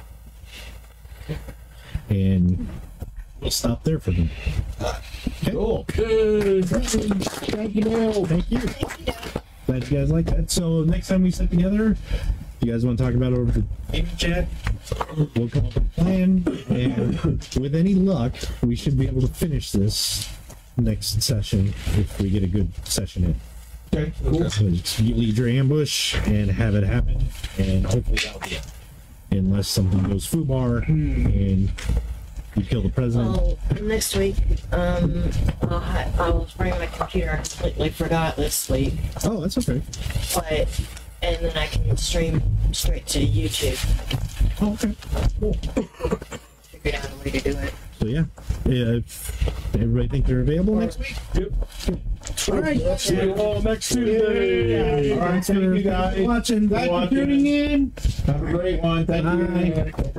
And we'll stop there for them. Okay. Thank you. Thank you. Glad you guys like that. So next time we sit together, if you guys want to talk about it over the game chat, we'll come up with a plan, and with any luck, we should be able to finish this next session if we get a good session in. Okay, cool. So you lead your ambush and have it happen, and hopefully that'll be it. Unless something goes foobar and you kill the president. Oh, next week, I will bring my computer. I completely forgot this week. Oh, that's okay. And then I can stream straight to YouTube. Oh, okay. Cool. Figured out a way to do it. So yeah, if everybody think they're available next week? Yep. All right. See you all next Tuesday. All right, thank you guys for watching. Thank you for tuning in. Have a great one. Thank you.